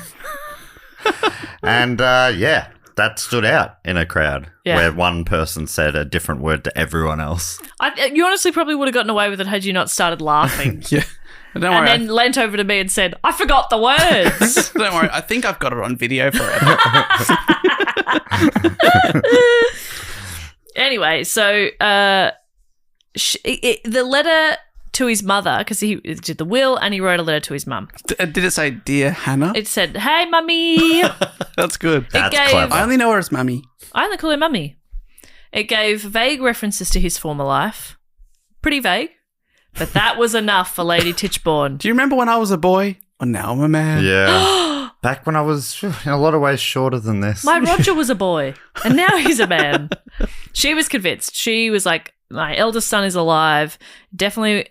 And, that stood out in a crowd Yeah. where one person said a different word to everyone else. You honestly probably would have gotten away with it had you not started laughing. Yeah. But don't And worry. then leant over to me and said, I forgot the words. Don't worry. I think I've got it on video forever. Anyway, so the letter to his mother, because he did the will and he wrote a letter to his mum. Did it say, Dear Hannah? It said, hey, mummy. That's good. That's gave- clever. I only know her as Mummy. I only call her mummy. It gave vague references to his former life. Pretty vague. But that was enough for Lady Tichborne. Do you remember when I was a boy? Well, now I'm a man. Yeah. Back when I was, in a lot of ways, shorter than this. My Roger was a boy, and now he's a man. She was convinced. She was like, my eldest son is alive. Definitely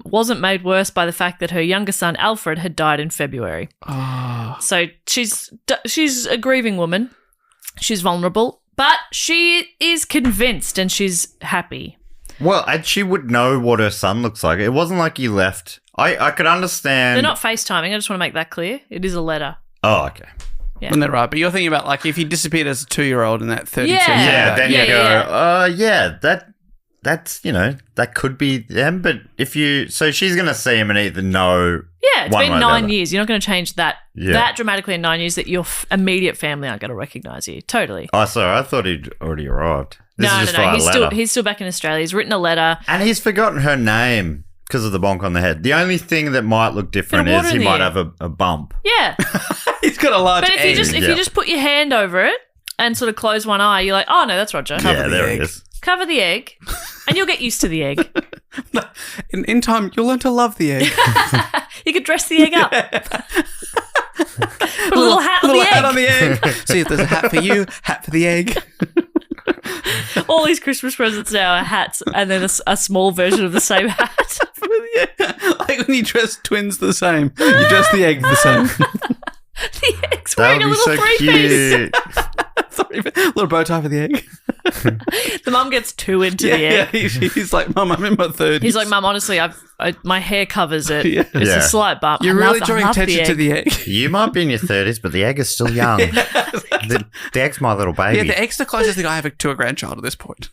wasn't made worse by the fact that her younger son, Alfred, had died in February. Oh. So she's a grieving woman. She's vulnerable, but she is convinced and she's happy. Well, and she would know what her son looks like. It wasn't like he left. I could understand. They're not FaceTiming. I just want to make that clear. It is a letter. Oh, okay. Yeah. Isn't that right? But you're thinking about, like, if he disappeared as a 2-year-old and that 32 Yeah. Yeah, then Yeah, you go, yeah. that's, that could be them. But so she's going to see him and either know. Yeah, it's one way been or the 9 other. years. You're not going to change that dramatically in 9 years that your immediate family aren't going to recognise you. Totally. Oh, sorry. I thought he'd already arrived. This No. is just via letter. He's still back in Australia. He's written a letter. And he's forgotten her name because of the bonk on the head. The only thing that might look different Bit of is water he in might the have a bump. Yeah. He's got a large But if egg. you just put your hand over it and sort of close one eye, you're like, oh no, that's Roger. Yeah, the there egg. it is. Cover the egg, and you'll get used to the egg. In time, you'll learn to love the egg. You could dress the egg up. Put a little hat on Little the hat egg. on the egg. See if there's a hat for you, hat for the egg. All these Christmas presents now are hats, and then a small version of the same hat. Like when you dress twins the same, you dress the egg the same. The egg's That wearing would a be little so three-piece. cute. Sorry, little bow tie for the egg. The mum gets 2 into the egg. He's like, Mum, I'm in my 30s. He's like, Mum, honestly, my hair covers it. Yeah. It's Yeah. a slight bump. You're I really love drawing attention to the egg. You might be in your 30s, but the egg is still young. The egg's my little baby. Yeah, the egg's the closest thing I have to a grandchild at this point.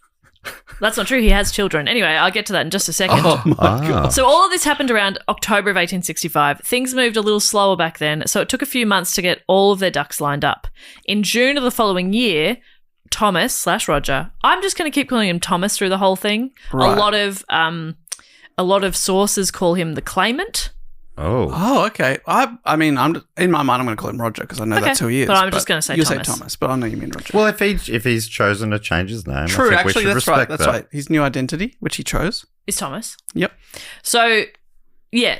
That's not true. He has children. Anyway, I'll get to that in just a second. Oh my God. So all of this happened around October of 1865. Things moved a little slower back then, so it took a few months to get all of their ducks lined up. In June of the following year, Thomas/Roger, I'm just going to keep calling him Thomas through the whole thing. Right. A lot of sources call him the Claimant. Oh. Oh, okay. I mean, I'm in my mind, I'm going to call him Roger because I know Okay, that's who he is. but I'm just gonna say you Thomas. say Thomas, but I know you mean Roger. Well, if he's chosen to change his name, True, I think we actually, should that's right. respect That's that. right. His new identity, which he chose. Is Thomas. Yep. So, yeah,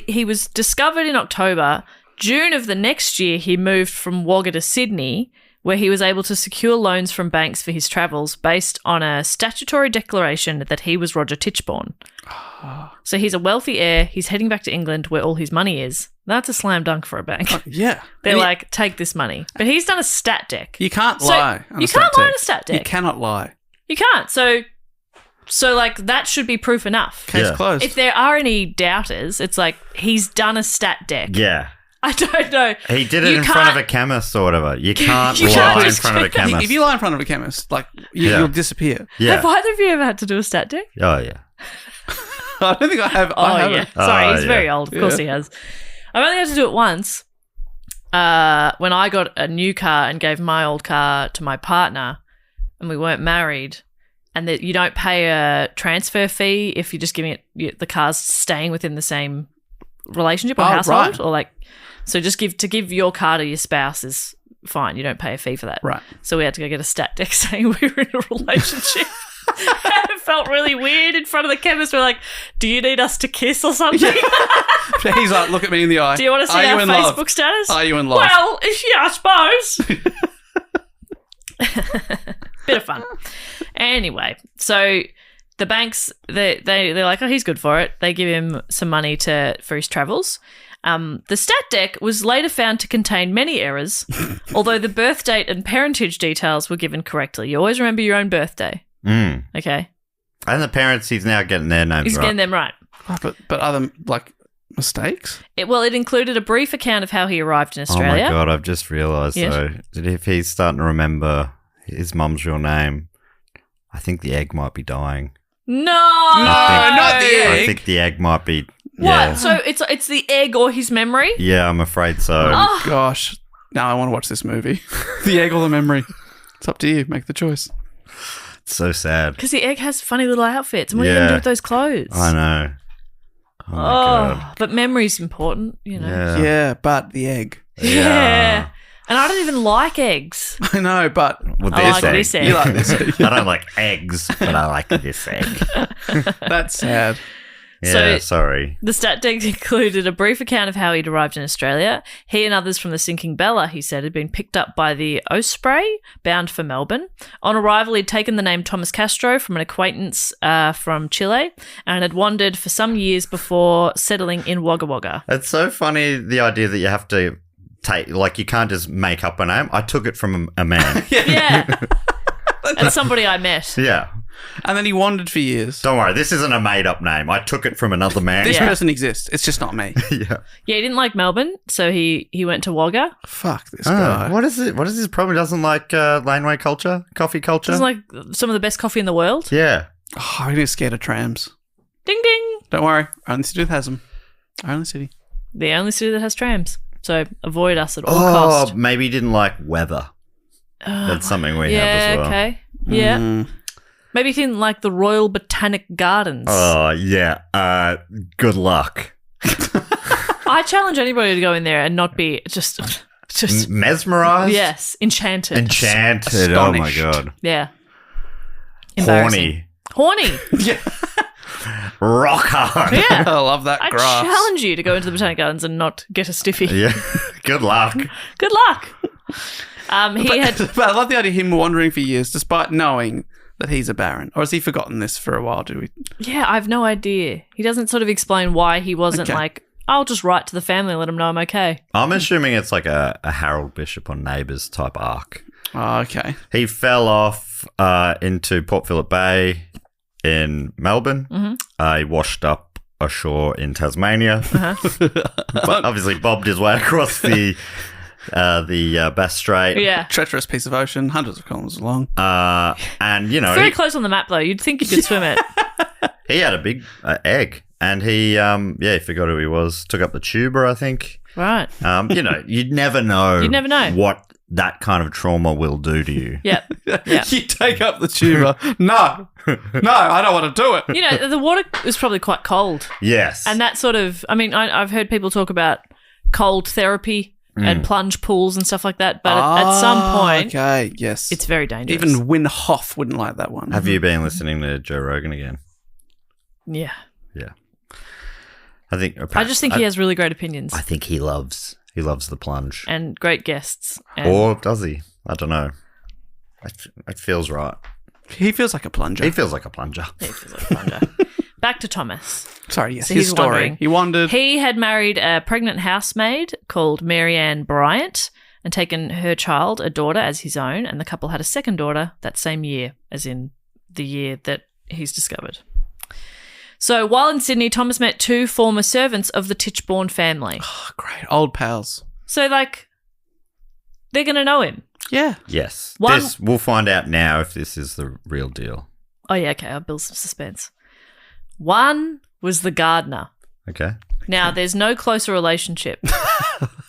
he was discovered in October. June of the next year, he moved from Wagga to Sydney, where he was able to secure loans from banks for his travels based on a statutory declaration that he was Roger Tichborne. So he's a wealthy heir. He's heading back to England where all his money is. That's a slam dunk for a bank. Yeah. They're And like, take this money. But he's done a stat deck. you can't So lie. on you a stat can't lie on deck. a stat deck. You cannot lie. You can't. So So, like, that should be proof enough. Case closed. If there are any doubters, it's like he's done a stat deck. Yeah. I don't know. He did it in front of a chemist or whatever. You can't You can't lie in just front of a do that. chemist. If you lie in front of a chemist, like, you'll disappear. Yeah. Have either of you ever had to do a stat deck? Oh, yeah. I don't think I have. I haven't. Yeah. Sorry, he's yeah. very old. Of course he has. I've only had to do it once when I got a new car and gave my old car to my partner and we weren't married, and that you don't pay a transfer fee if you're just giving it, the car's staying within the same relationship or household. Right. Or like, so just give your car to your spouse is fine. You don't pay a fee for that. Right. So we had to go get a stat deck saying we were in a relationship. And it felt really weird in front of the chemist. We're like, do you need us to kiss or something? He's like, look at me in the eye. Do you want to see Are our you in Facebook love? status? Are you in love? Well, yeah, I suppose. Bit of fun. Anyway, so the banks, they're like, oh, he's good for it. They give him some money for his travels. The stat deck was later found to contain many errors, although the birth date and parentage details were given correctly. You always remember your own birthday. Okay. And the parents, he's now getting their names He's right. getting them right. Oh, but other, like, mistakes? It included a brief account of how he arrived in Australia. Oh, my God. I've just realised, Yes. though, that if he's starting to remember his mum's real name, I think the egg might be dying. No, not the egg. I think the egg might be... What? Yeah. So it's the egg or his memory? Yeah, I'm afraid so. Oh, gosh. Now I want to watch this movie. The egg or the memory. It's up to you. Make the choice. It's so sad. Because the egg has funny little outfits. And what are you going to do with those clothes? I know. Oh, my God. But memory's important, you know. Yeah. Yeah, but the egg. Yeah. And I don't even like eggs. I know, but Well, I like this egg. you like this egg. I don't like eggs, but I like this egg. That's sad. Yeah, So- sorry. The stat deck included a brief account of how he'd arrived in Australia. He and others from the sinking Bella, he said, had been picked up by the Osprey, bound for Melbourne. On arrival, he'd taken the name Thomas Castro from an acquaintance from Chile and had wandered for some years before settling in Wagga Wagga. It's so funny, the idea that you have to take, like, you can't just make up a name. I took it from a man. Yeah. And somebody I met. Yeah. And then he wandered for years. Don't worry, this isn't a made-up name. I took it from another man. This Yeah. person exists. It's just not me. Yeah. Yeah, he didn't like Melbourne, so he went to Wagga. Fuck this guy. What is it? What is his problem? He doesn't like laneway culture? Coffee culture? Doesn't like some of the best coffee in the world. Yeah. Oh, I'm really scared of trams. Ding ding. Don't worry. Only city that has them. Only city. The only city that has trams. So avoid us at all Oh, cost. maybe he didn't like weather. That's something we have as well. Okay. Yeah. Mm. Maybe he didn't like the Royal Botanic Gardens. Oh, yeah. Good luck. I challenge anybody to go in there and not be just Mesmerized? yes, enchanted. Enchanted. Oh, my Astonished. God. Yeah. Embarrassing. Horny. Horny. Yeah. Rock hard. Yeah. I love that I grass. challenge you to go into the Botanic Gardens and not get a stiffy. Yeah. Good luck. Good luck. He had But I love the idea of him wandering for years despite knowing that he's a baron. Or has he forgotten this for a while? Did we? yeah, I have no idea. He doesn't sort of explain why he wasn't Okay. like, I'll just write to the family and let them know I'm okay. I'm assuming it's like a Harold Bishop on Neighbours type arc. Oh, okay. He fell off into Port Phillip Bay in Melbourne. Mm-hmm. He washed up ashore in Tasmania. Uh-huh. But obviously bobbed his way across the Bass Strait. Yeah. Treacherous piece of ocean, hundreds of kilometres long. And, you know, Very close on the map, though. You'd think you could swim it. he had a big egg. And he forgot who he was. Took up the tuba, I think. Right. You know, you'd never know. You'd never know. What that kind of trauma will do to you. Yep. Yeah. You take up the tuba. No, I don't want to do it. You know, the water was probably quite cold. Yes. And that sort of, I mean, I've heard people talk about cold therapy and plunge pools and stuff like that. But at some point, Okay, yes. it's very dangerous. Even Win Hoff wouldn't like that one. Have you been listening to Joe Rogan again? Yeah. Yeah. I I just think he has really great opinions I think he loves the plunge. and great guests. And Or does he? I don't know. It feels right. He feels like a plunger. He feels like a plunger. he feels like a plunger. Back to Thomas. Sorry, yes, So his he's story. wondering. He wandered. He had married a pregnant housemaid called Marianne Bryant and taken her child, a daughter, as his own, and the couple had a second daughter that same year, as in the year that he's discovered. So while in Sydney, Thomas met 2 former servants of the Tichborne family. Oh, great. Old pals. So, like, they're going to know him. Yeah. Yes. One- We'll find out now if this is the real deal. Oh, yeah, okay. I'll build some suspense. One was the gardener. Okay. Now, there's no closer relationship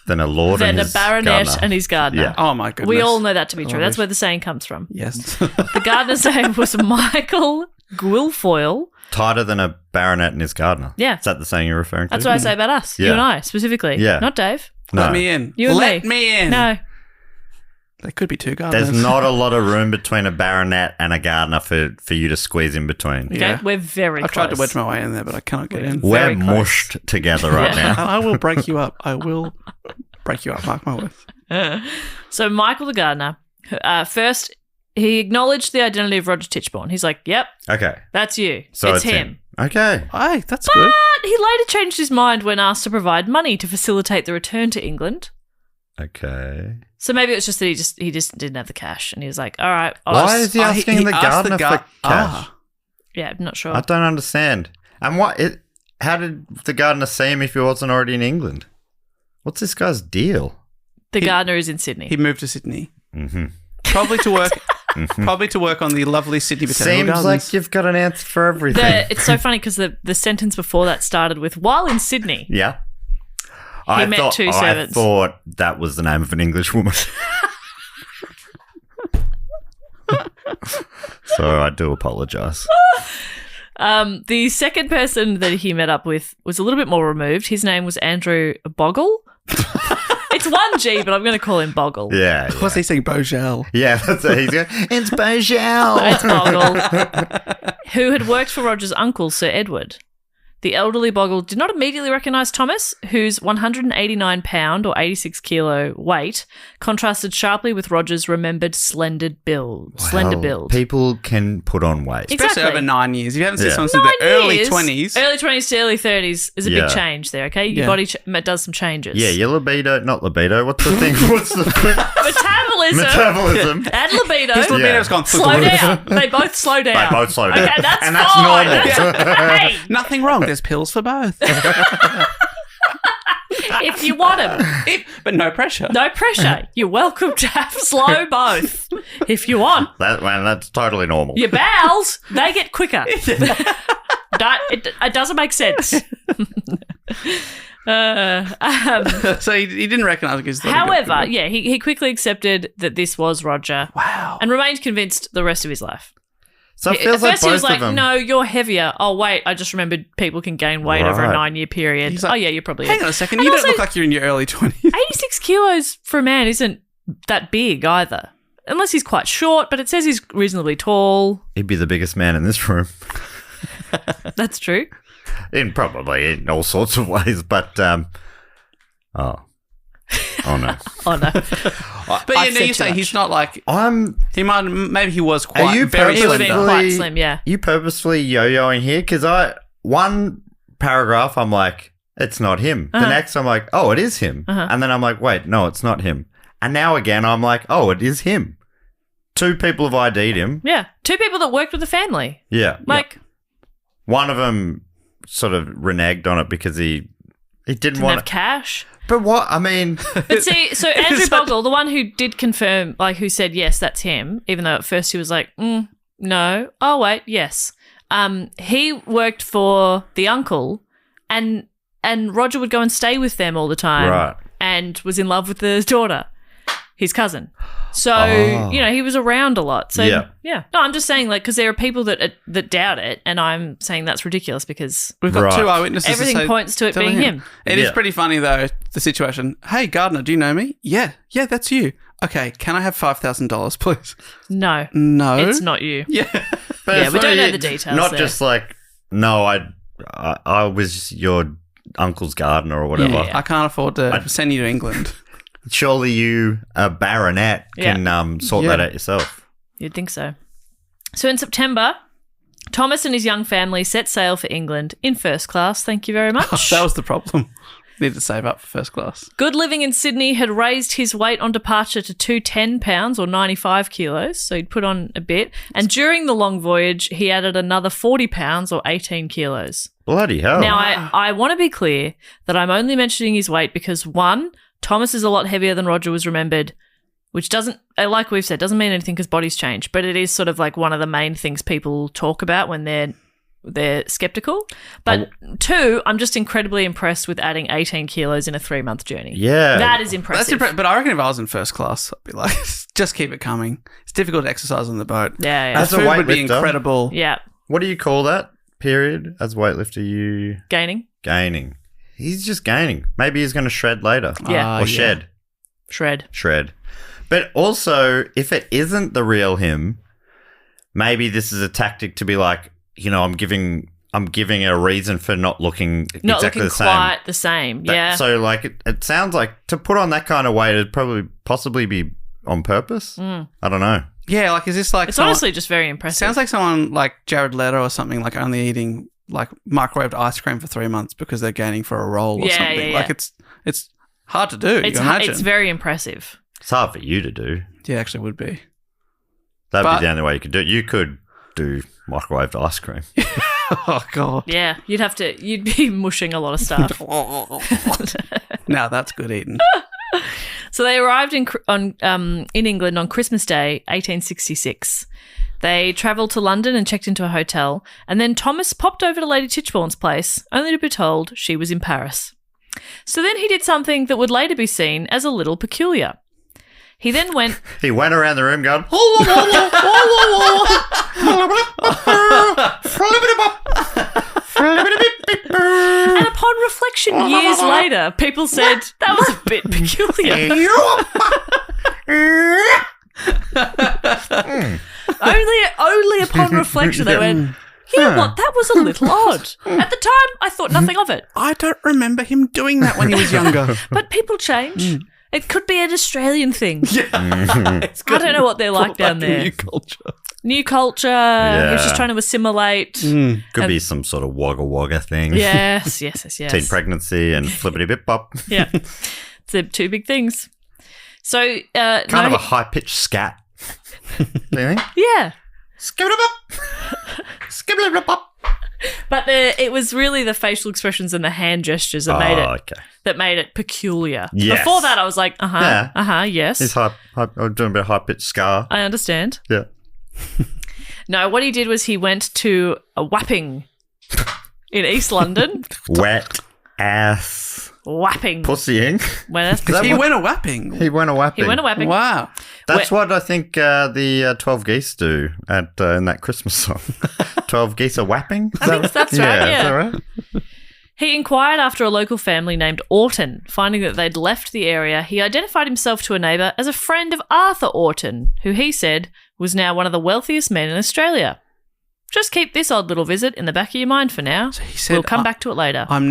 Then a lord than and a his baronet gardener. and his gardener. Yeah. Oh, my goodness. We all know that to be true. Oh, That's wish- where the saying comes from. Yes. The gardener's name was Michael Guilfoyle. Tighter than a baronet and his gardener. Yeah. Is that the saying you're referring to? That's what I say about us. You Yeah. and I, specifically. Yeah. Not Dave. No. Let me in. You and Let me. me in. No. There could be 2 gardeners. There's not a lot of room between a baronet and a gardener for you to squeeze in between. Okay, Yeah. we're very I've close. tried to wedge my way in there, but I cannot get in. We're Very close. mushed together right Yeah. now. I will break you up. I will break you up. Mark my words. So Michael the gardener, first, he acknowledged the identity of Roger Tichborne. He's like, yep, Okay. that's you. So it's him. Okay. Hey, that's good. But he later changed his mind when asked to provide money to facilitate the return to England. Okay. So maybe it was just that he just didn't have the cash, and he was like, all right, Why is he Oh, asking the asked gardener for cash? Ah. yeah, I'm not sure. I don't understand. And how did the gardener see him if he wasn't already in England? What's this guy's deal? The gardener is in Sydney. He moved to Sydney. Mm-hmm. Probably to work. Probably to work on the lovely Sydney Botanical Seems Gardens. like you've got an answer for everything. It's so funny because the sentence before that started with, while in Sydney. Yeah. met 2 servants. I thought that was the name of an English woman. So I do apologise. The second person that he met up with was a little bit more removed. His name was Andrew Bogle. It's 1G, but I'm going to call him Bogle. Yeah. What's he saying? Bojel. Yeah, that's what he's going. It's Bojel. It's Bogle, who had worked for Roger's uncle, Sir Edward. The elderly Bogle did not immediately recognise Thomas, whose 189 pound or 86 kilo weight contrasted sharply with Roger's remembered slender build. Well, people can put on weight. Especially Exactly. over 9 years. If you haven't seen Yeah. someone since the 9 early years, 20s. Early 20s to early 30s is a Yeah. big change there, okay? Your Yeah. body does some changes. Yeah, your libido, not libido. What's the thing? What's the Metabolism metabolism? and libido His libido's Yeah. gone through slow the roof. down. They both slow down. They both slow down. Okay, that's And that's fine. normal. Hey, Nothing wrong. There's pills for both. if you want them. But no pressure. No pressure. You're welcome to have slow both if you want. That's totally normal. Your bowels, they get quicker. It doesn't make sense. So he didn't recognise it because he thought he'd However, got- yeah, he quickly accepted that this was Roger. Wow. And remained convinced the rest of his life. So it At feels like first he was both like, of them. no, you're heavier. Oh, wait, I just remembered people can gain weight over a Right. 9-year period. He's like, Oh, yeah, you're probably Hang on a second. And You also- don't look like you're in your early 20s. 86 kilos for a man isn't that big either. Unless he's quite short, but it says he's reasonably tall. He'd be the biggest man in this room. That's true. Probably in all sorts of ways, but oh no. Oh, no. But I've you said too say much. he's not like maybe he was Are quite you very He would've been slender. quite slim, yeah. You purposefully yo-yoing here because one paragraph I'm like, it's not him. The next I'm like, oh, it is him, and then I'm like, wait, no, it's not him. And now again I'm like, oh, it is him. 2 people have ID'd him. Yeah. 2 people that worked with the family. Yeah, Like, one of them sort of reneged on it because he didn't didn't want have cash. But what I mean, But see, so Andrew Bogle, the one who did confirm, like who said, yes, that's him, even though at first he was like, no. Oh, wait, yes. He worked for the uncle and Roger would go and stay with them all the time. Right. And was in love with the daughter, his cousin. So, Oh. he was around a lot. So, Yeah. No, I'm just saying, like, because there are people that doubt it, and I'm saying that's ridiculous because We've got Right. 2 eyewitnesses. everything to say, points to it tell being him. It is Yeah. pretty funny though, the situation. Hey, gardener, do you know me? Yeah, that's you. Okay, can I have $5,000, please? No, No, it's not you. Yeah, but Yeah, it's we don't not- know the details Not there. just like, no, I was your uncle's gardener or whatever. Yeah. I can't afford to send you to England. Surely you, a baronet, can sort that out yourself. You'd think so. So in September, Thomas and his young family set sail for England in first class. Thank you very much. That was the problem. Need to save up for first class. Good living in Sydney had raised his weight on departure to 210 pounds or 95 kilos, so he'd put on a bit. And during the long voyage, he added another 40 pounds or 18 kilos. Bloody hell. Now, I want to be clear that I'm only mentioning his weight because, one, Thomas is a lot heavier than Roger was remembered, which doesn't, like we've said, doesn't mean anything because bodies change, but it is sort of like one of the main things people talk about when they're skeptical. But two, I'm just incredibly impressed with adding 18 kilos in a 3-month journey. Yeah. That is impressive. But I reckon if I was in first class, I'd be like, just keep it coming. It's difficult to exercise on the boat. Yeah. As a Food would be weightlifter. incredible. Yeah. What do you call that period as a weightlifter? You Gaining. He's just gaining. Maybe he's going to shred later. Yeah. Or shed. Shred. But also, if it isn't the real him, maybe this is a tactic to be like, you know, I'm giving a reason for not looking Not exactly looking the same. quite the same. Yeah. So, like, it sounds like to put on that kind of weight, it'd probably possibly be on purpose. I don't know. Yeah, like, is this like... It's honestly just very impressive. Sounds like someone like Jared Leto or something, like only eating like microwaved ice cream for 3 months because they're gaining for a role or something. Yeah. Like, it's hard to do. It's you can imagine. It's very impressive. It's hard for you to do. Yeah, actually would be. That'd be the only way you could do it. You could do microwaved ice cream. Oh, God. Yeah, you'd be mushing a lot of stuff. Now that's good eating. So they arrived in England on Christmas Day, 1866. They travelled to London and checked into a hotel, and then Thomas popped over to Lady Tichborne's place, only to be told she was in Paris. So then he did something that would later be seen as a little peculiar. He then went... He went around the room going... And upon reflection years later, people said that was a bit peculiar. Only upon reflection they went, you know what, that was a little odd. At the time, I thought nothing of it. I don't remember him doing that when he was younger. But people change. It could be an Australian thing. Yeah. I don't know what they're like down there. New culture. He was just trying to assimilate. Could be some sort of wagga thing. Yes. Teen pregnancy and flippity-bip-bop. Yeah. It's the two big things. So, Kind of a high-pitched scat. Do you think? Yeah. Skibidi-bop. Skibidi-bop. But it was really the facial expressions and the hand gestures that made it peculiar. Yes. Before that, I was like, yes. He's doing a bit of high-pitched scar. I understand. Yeah. No, what he did was he went to a Wapping in East London. Wet ass Wapping. pussying. He went a whapping. He went a whapping. He went a Wapping. Wow. That's what I think the 12 geese do in that Christmas song. 12 geese are whapping? I think that's right, yeah. Is that right? He inquired after a local family named Orton. Finding that they'd left the area, he identified himself to a neighbour as a friend of Arthur Orton, who he said was now one of the wealthiest men in Australia. Just keep this odd little visit in the back of your mind for now. So he said, we'll come back to it later. No,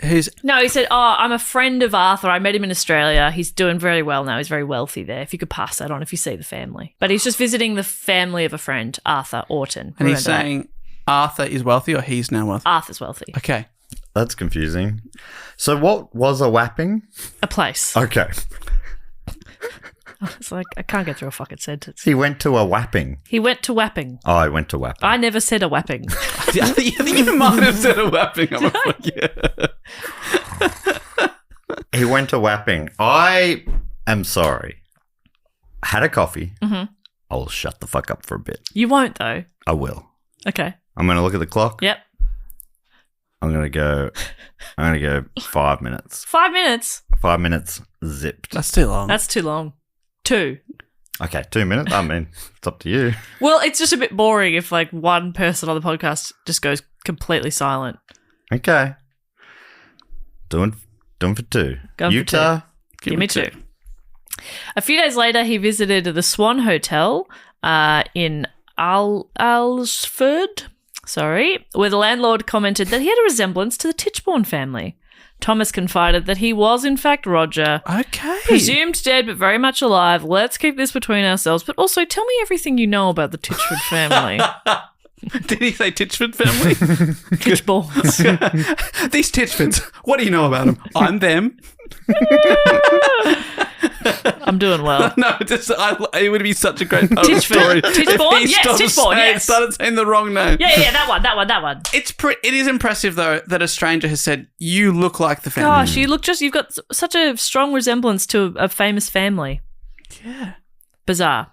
he said, I'm a friend of Arthur. I met him in Australia. He's doing very well now. He's very wealthy there. If you could pass that on if you see the family. But he's just visiting the family of a friend, Arthur Orton. And he's saying Arthur is wealthy or he's now wealthy? Arthur's wealthy. Okay. That's confusing. So what was a whapping? A place. Okay. It's like, I can't get through a fucking sentence. He went to a whapping. He went to Wapping. Oh, I went to whapping. I never said a Wapping. I think you might have said a whapping. He went to whapping. I am sorry. Had a coffee. Mm-hmm. I'll shut the fuck up for a bit. You won't, though. I will. Okay. I'm going to look at the clock. Yep. I'm going to go 5 minutes. 5 minutes? 5 minutes zipped. That's too long. That's too long. 2. Okay, 2 minutes. I mean, it's up to you. Well, it's just a bit boring if like one person on the podcast just goes completely silent. Okay. Doing for 2. Going for Utah. 2. Give me 2. A few days later, he visited the Swan Hotel in Alresford, where the landlord commented that he had a resemblance to the Tichborne family. Thomas confided that he was, in fact, Roger. Okay. Presumed dead, but very much alive. Let's keep this between ourselves, but also tell me everything you know about the Tichford family. Did he say Tichford family? Tichbornes. These Tichfords, what do you know about them? I'm them. I'm doing well. No, it would be such a great poem story. Tichborne? If he Yes, stopped Tichborne, saying- yes. started saying the wrong name. Yeah, that one. It is impressive, though, that a stranger has said, you look like the family. Gosh, you've got such a strong resemblance to a famous family. Yeah. Bizarre.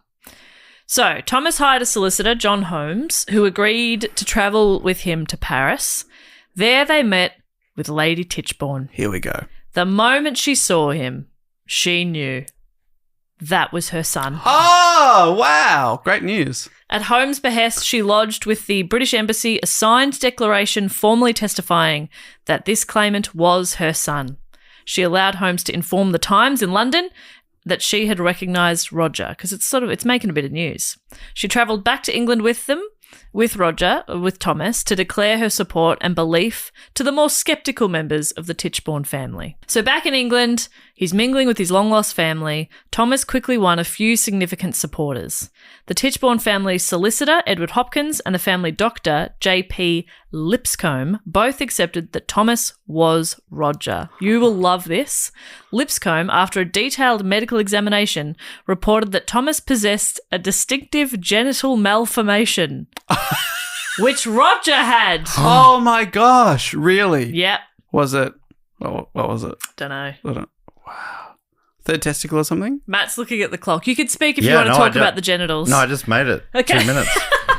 So, Thomas hired a solicitor, John Holmes, who agreed to travel with him to Paris. There they met with Lady Tichborne. Here we go. The moment she saw him, she knew that was her son. Oh, wow. Great news. At Holmes' behest, she lodged with the British Embassy a signed declaration formally testifying that this claimant was her son. She allowed Holmes to inform the Times in London that she had recognised Roger, because it's making a bit of news. She travelled back to England with Thomas, to declare her support and belief to the more sceptical members of the Tichborne family. So back in England, he's mingling with his long-lost family. Thomas quickly won a few significant supporters. The Tichborne family solicitor, Edward Hopkins, and the family doctor, J.P. Lipscombe, both accepted that Thomas was Roger. You will love this. Lipscombe, after a detailed medical examination, reported that Thomas possessed a distinctive genital malformation, which Roger had. Oh, my gosh. Really? Yep. Was it? What was it? Don't know. Wow. Third testicle or something? Matt's looking at the clock. You could speak if you Yeah, want to no, talk about the genitals. No, I just made it. Okay. 2 minutes.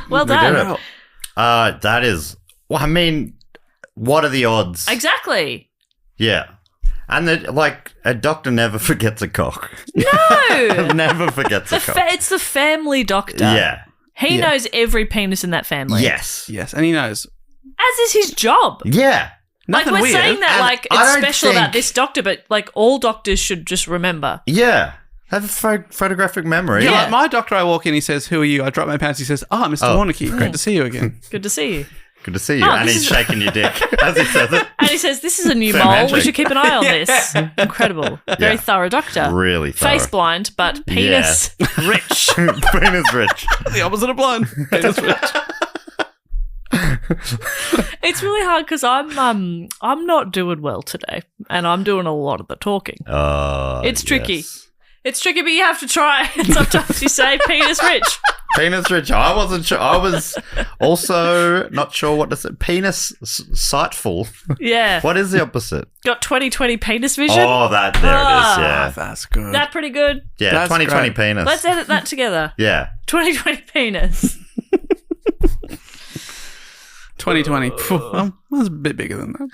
Well We done. did it. That is... Well, I mean, what are the odds? Exactly. Yeah. And a doctor never forgets a cock. No. Never forgets a cock. It's the family doctor. Yeah. He knows every penis in that family. Yes. Yes, and he knows. As is his job. Yeah. Nothing we're weird. saying that And like I it's don't special about think- this doctor, but like all doctors should just remember. Yeah. Have a photographic memory. Yeah, Yeah. like my doctor, I walk in, he says, who are you? I drop my pants, he says, Mr. Warnicky, great to see you again. Good to see you. Good to see you. Oh, and this he's is- shaking your dick as he says it. And he says, "This is a new Firm mole. handshake. We should keep an eye on this." Incredible. Very thorough doctor. Really thorough. Face blind, but penis rich. Penis rich. The opposite of blind. Penis rich. It's really hard because I'm not doing well today, and I'm doing a lot of the talking. It's tricky. Yes. It's tricky, but you have to try. And sometimes you say penis rich. Penis rich. I wasn't sure. I was also not sure what to say. Penis sightful. Yeah. What is the opposite? Got 20/20 penis vision. Oh, there it is. Yeah. That's good. That pretty good. Yeah, That's 2020 great. penis. Let's edit that together. Yeah. 20/20 penis. 2020. Well, that's a bit bigger than that.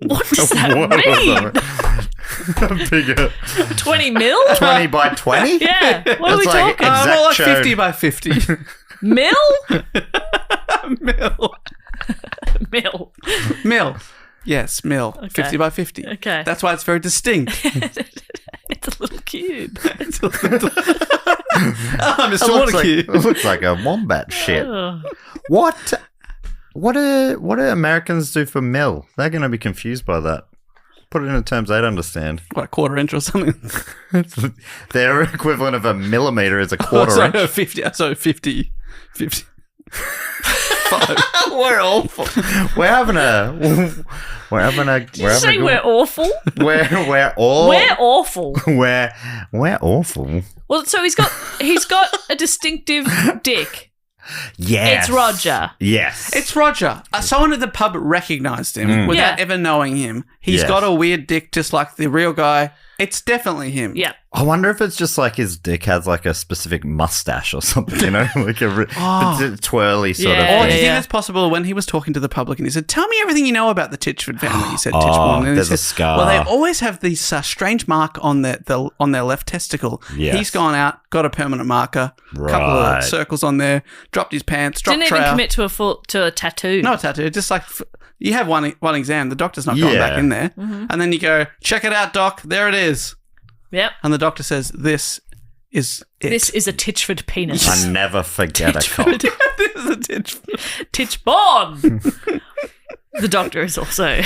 What does that What mean? was that? Bigger. 20 mil? 20 by 20? Yeah. What are we That's like talking? exact More like show. 50 by 50. Mil? Mil. Mil. Mil. Yes, mil. Okay. 50 by 50. Okay. That's why it's very distinct. It's a little cube. Mr. It looks, like, Warnicky. it looks like a wombat shit. Oh. What do Americans do for mil? They're going to be confused by that. Put it into terms they'd understand. What, a quarter inch or something? Their equivalent of a millimeter is a quarter inch. 50. So 50. 50. We're awful. We're having a. Did you say we're awful? We're all. We're awful. We're awful. Well, so he's got a distinctive dick. Yes. It's Roger. Yes. It's Roger. Someone at the pub recognised him without Yeah. ever knowing him. He's Yes. got a weird dick just like the real guy. It's definitely him. Yeah. I wonder if it's just like his dick has like a specific mustache or something, you know, like a twirly sort Yeah. Or of do you thing. think it's possible when he was talking to the public and he said, "Tell me everything you know about the Tichford family," he said, Tichborne. And he there's a said, scar. Well, they always have this strange mark on their left testicle. Yes. He's gone out, got a permanent marker, couple Right. of circles on there, dropped his pants, dropped Didn't trowel. even commit to a tattoo. No tattoo, just like you have one exam, the doctor's not going Yeah. back in there, Mm-hmm. and then you go, "Check it out, doc, there it is," Yep. and the doctor says, "This is it." This is a Tichford penis. I never forget a cock. This is a Tichford. Tichborne. The doctor is also. Are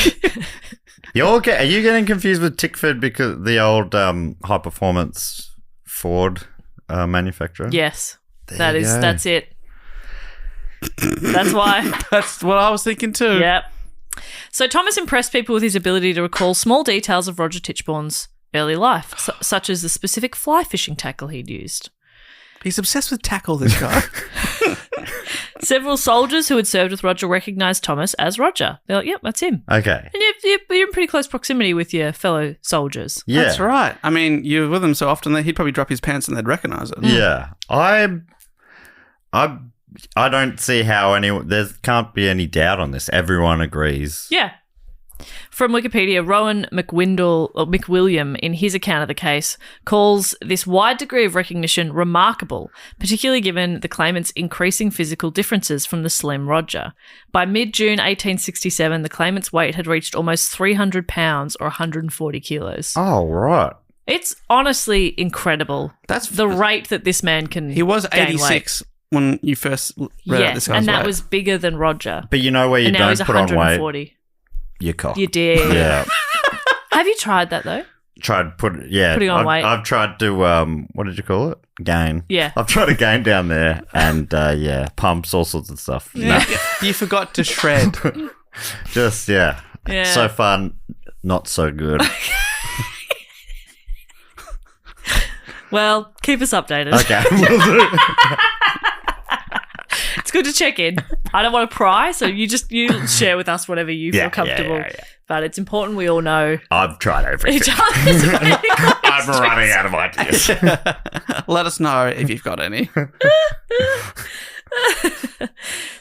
you getting confused with Tichford because the old high performance Ford manufacturer? Yes. There you go. That's it. That's why. That's what I was thinking too. Yep. So Thomas impressed people with his ability to recall small details of Roger Tichborne's early life, such as the specific fly fishing tackle he'd used. He's obsessed with tackle, this guy. Several soldiers who had served with Roger recognised Thomas as Roger. They're like, yep, that's him. Okay. And you're in pretty close proximity with your fellow soldiers. Yeah. That's right. I mean, you're with him so often that he'd probably drop his pants and they'd recognise it. Yeah. I don't see how there can't be any doubt on this. Everyone agrees. Yeah. From Wikipedia, Rohan McWilliam, in his account of the case, calls this wide degree of recognition remarkable, particularly given the claimant's increasing physical differences from the slim Roger. By mid-June 1867, the claimant's weight had reached almost 300 pounds or 140 kilos. Oh, right. It's honestly incredible. That's the rate that this man can He was gain 86 when you first read out this guy's and that weight. was bigger than Roger. But you know where you And now don't he's put on 140. weight? Your cock. You did. Yeah. Have you tried that though? Putting on weight. I've tried to, what did you call it? Gain. Yeah. I've tried to gain down there and, pumps, all sorts of stuff. Yeah. You forgot to shred. Just, yeah. Yeah. So far, not so good. Well, keep us updated. Okay. Will do. It's good to check in. I don't want to pry, so you share with us whatever you feel comfortable. Yeah. But it's important we all know. I've tried everything. I'm running out of ideas. Let us know if you've got any.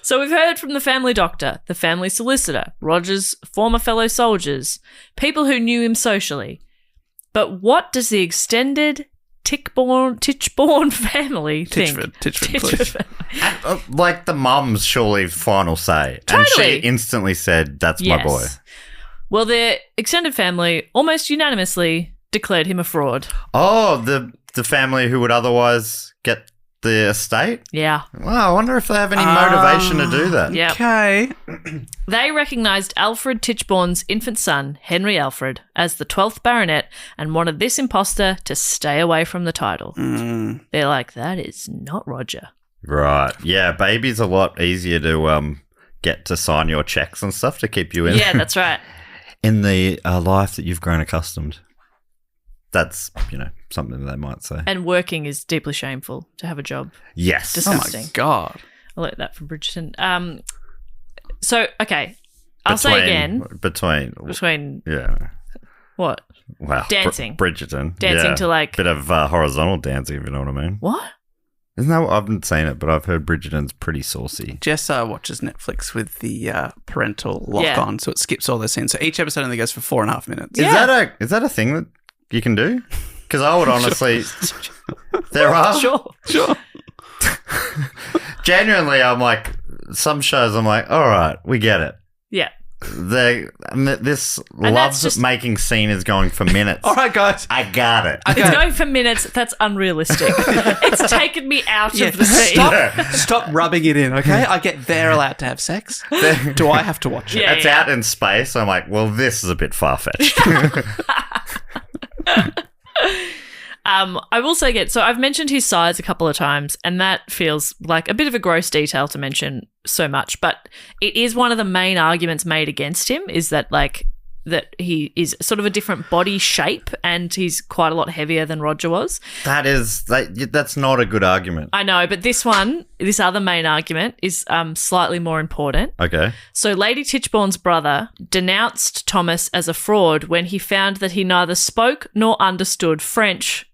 So we've heard from the family doctor, the family solicitor, Roger's former fellow soldiers, people who knew him socially. But what does the extended Tichborne family think? Tichford, please. Like the mum's surely final say. Totally. And she instantly said, that's my boy. Well, their extended family almost unanimously declared him a fraud. Oh, the family who would otherwise get the estate? Yeah. Wow, I wonder if they have any motivation to do that. Yeah. Okay. They recognised Alfred Tichborne's infant son, Henry Alfred, as the 12th Baronet and wanted this imposter to stay away from the title. They're like, that is not Roger. Right. Yeah, baby's a lot easier to get to sign your checks and stuff to keep you in. Yeah, that's right. In the life that you've grown accustomed. That's, something they might say. And working is deeply shameful to have a job. Yes. Disgusting. Oh, my God. I learned that from Bridgerton. So, okay. I'll say again. Between Yeah. what? Wow. Dancing. Bridgerton. Dancing to like... Bit of horizontal dancing, if you know what I mean. What? Isn't that what, I haven't seen it, but I've heard Bridgerton's pretty saucy. Jess watches Netflix with the parental lock on, so it skips all those scenes. So each episode only goes for 4.5 minutes. Yeah. Is that a thing that you can do? Because I would honestly... There are? Sure. Genuinely, I'm like... Some shows, I'm like, all right, we get it. Yeah. This love-making scene is going for minutes. All right, guys. I got it. It's going for minutes. That's unrealistic. It's taken me out of the scene. Stop rubbing it in, okay? I get they're allowed to have sex. Do I have to watch it? Yeah, It's out in space. I'm like, well, this is a bit far-fetched. I will say again, so I've mentioned his size a couple of times, and that feels like a bit of a gross detail to mention so much, but it is one of the main arguments made against him, is that that he is sort of a different body shape and he's quite a lot heavier than Roger was. That's not a good argument. I know, but this other main argument is slightly more important. Okay. So Lady Tichborne's brother denounced Thomas as a fraud when he found that he neither spoke nor understood French,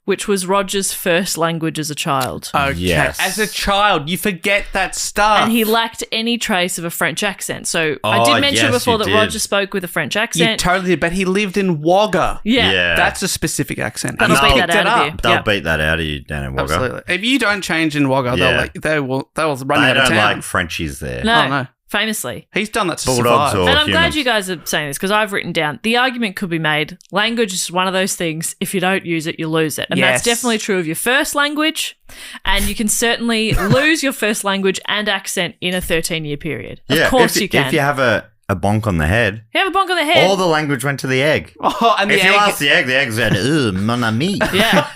which was Roger's first language as a child. Okay. Yes. As a child, you forget that stuff. And he lacked any trace of a French accent. So I did mention before that Roger spoke with a French accent. You totally did, but he lived in Wagga. Yeah. That's a specific accent. That'll He's beat picked that it out of up. you. They'll Yeah. beat that out of you down in Wagga. Absolutely. If you don't change in Wagga, they will run They out of don't town. like Frenchies there. No, Oh, no. famously. He's done that to Bulldogs survive. or And I'm glad humans. you guys are saying this because I've written down the argument could be made. Language is one of those things. If you don't use it, you lose it. And that's Yes. definitely true of your first language. And you can certainly lose your first language and accent in a 13-year period. Of course you can. If you have a a bonk on the head. You have a bonk on the head. All the language went to the egg. Oh, and If you ask the egg said, "Ooh, mon ami." Yeah.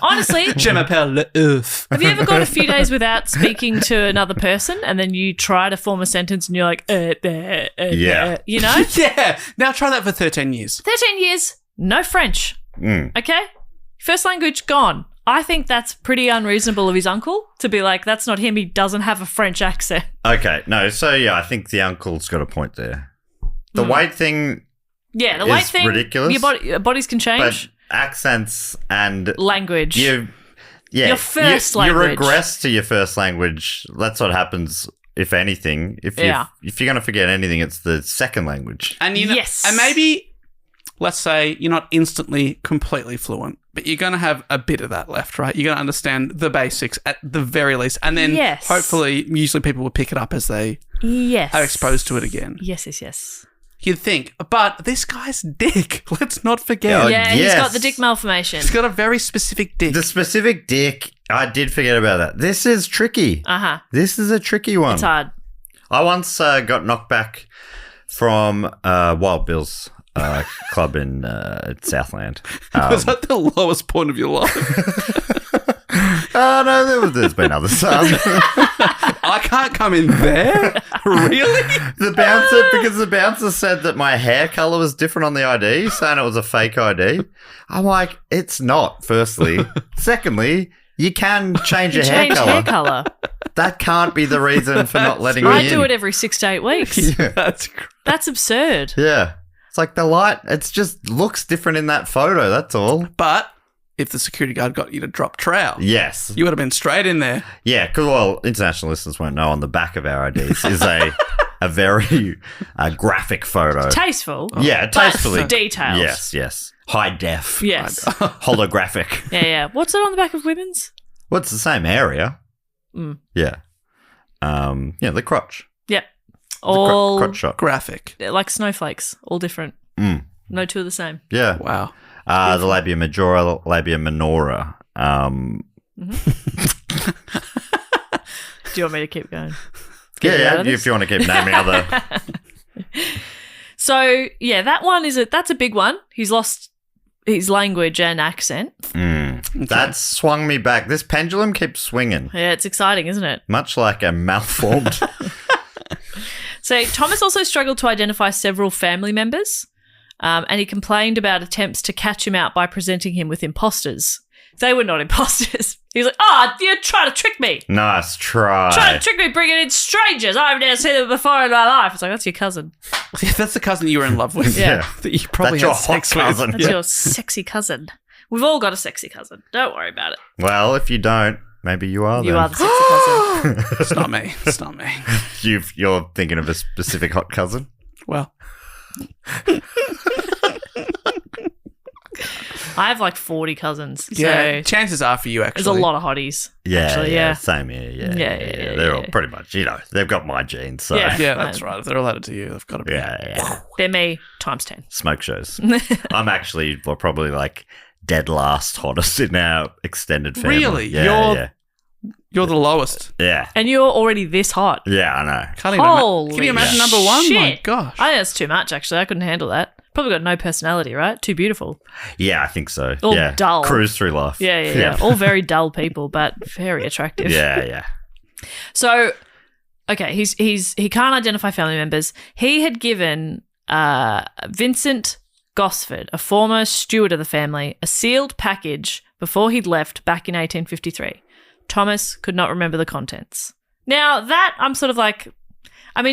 Honestly, Je m'appelle le œuf. have you ever gone a few days without speaking to another person and then you try to form a sentence and you're like, Yeah. you know? Yeah. Now try that for 13 years. 13 years, no French. Mm. Okay? First language gone. I think that's pretty unreasonable of his uncle to be like, that's not him. He doesn't have a French accent. Okay, no, so yeah, I think the uncle's got a point there. The weight thing, Yeah, the weight It's thing. ridiculous, Your bodies can but change. accents and Language. your first you language. regress to your first language. That's what happens. If anything, if you're going to forget anything, it's the second language. And you know, Yes. and maybe, let's say you're not instantly completely fluent, but you're going to have a bit of that left, right? You're going to understand the basics at the very least. And then Yes. hopefully, usually people will pick it up as they Yes. are exposed to it again. Yes. You'd think, but this guy's dick, let's not forget. Oh, Yeah, he's yes. got the dick malformation. He's got a very specific dick. The specific dick, I did forget about that. This is tricky. Uh-huh. This is a tricky one. It's hard. I once got knocked back from Wild Bill's club in Southland. Was that the lowest point of your life? Oh, no, there's been others. I can't come in there? Really? Because the bouncer said that my hair colour was different on the ID, saying it was a fake ID. I'm like, it's not, firstly. Secondly, you can change your hair Change colour. hair colour. That can't be the reason for not letting me in. I do it every 6 to 8 weeks. That's great. That's absurd. Yeah. It's like the light, it just looks different in that photo, that's all. But if the security guard got you to drop trowel, Yes. you would have been straight in there. Yeah, because, well, international listeners won't know on the back of our IDs is a very graphic photo. Tasteful. Yeah, tastefully. Detailed. Yes. High def. Yes. Holographic. Yeah. What's it on the back of women's? Well, it's the same area. Mm. Yeah. The crotch. Yeah. The All crotch shot. Graphic. like snowflakes, all different. Mm. No two are the same. Yeah. Wow. The labia majora, labia minora. Do you want me to keep going? Yeah, if you want to keep naming other. So, yeah, that one that's a big one. He's lost his language and accent. That swung me back. This pendulum keeps swinging, Yeah, it's exciting, isn't it? much like a malformed. So, Thomas also struggled to identify several family members, and he complained about attempts to catch him out by presenting him with imposters. They were not imposters. He was like, you're trying to trick me. Nice try. Trying to trick me bringing in strangers. I've never seen them before in my life. It's like, that's your cousin. Yeah, that's the cousin you were in love with. Yeah. That you probably That's had your hot sex with. cousin. That's your sexy cousin. We've all got a sexy cousin. Don't worry about it. Well, if you don't, maybe you are. You then. are the sexy cousin. It's not me. It's not me. You're thinking of a specific hot cousin. Well, I have like 40 cousins. yeah. So Chances are for you, actually. there's a lot of hotties. Yeah, Actually, yeah, yeah. same here. Yeah, Yeah, They're all yeah. pretty much, they've got my genes. So Yeah. Yeah, that's right. If they're related to you, they've got to be. yeah. They're me times 10. Smoke shows. I'm actually probably like dead last hottest in our extended family. Really? Yeah, You're the lowest. yeah. And you're already this hot. Yeah, I know. Can't even Holy can you imagine number one? shit. My gosh. I think that's too much, actually. I couldn't handle that. Probably got no personality, right? Too beautiful. Yeah, I think so. All yeah. dull. Cruise through life. Yeah. All very dull people, but very attractive. Yeah. So, okay, he can't identify family members. He had given Vincent Gosford, a former steward of the family, a sealed package before he'd left back in 1853. Thomas could not remember the contents. Now, that I'm sort of like,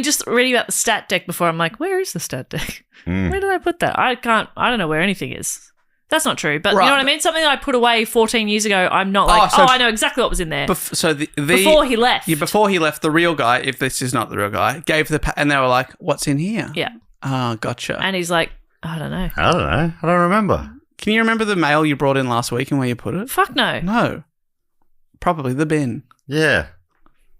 just reading about the stat deck before, I'm like, where is the stat deck? Where did I put that? I don't know where anything is. That's not true, but you know what I mean? Something that I put away 14 years ago, I'm not like, I know exactly what was in there. Before he left. Yeah, before he left, the real guy, if this is not the real guy, gave and they were like, what's in here? Yeah. Oh, gotcha. And he's like, I don't know. I don't know. I don't remember. Can you remember the mail you brought in last week and where you put it? Fuck no. No. Probably the bin. Yeah.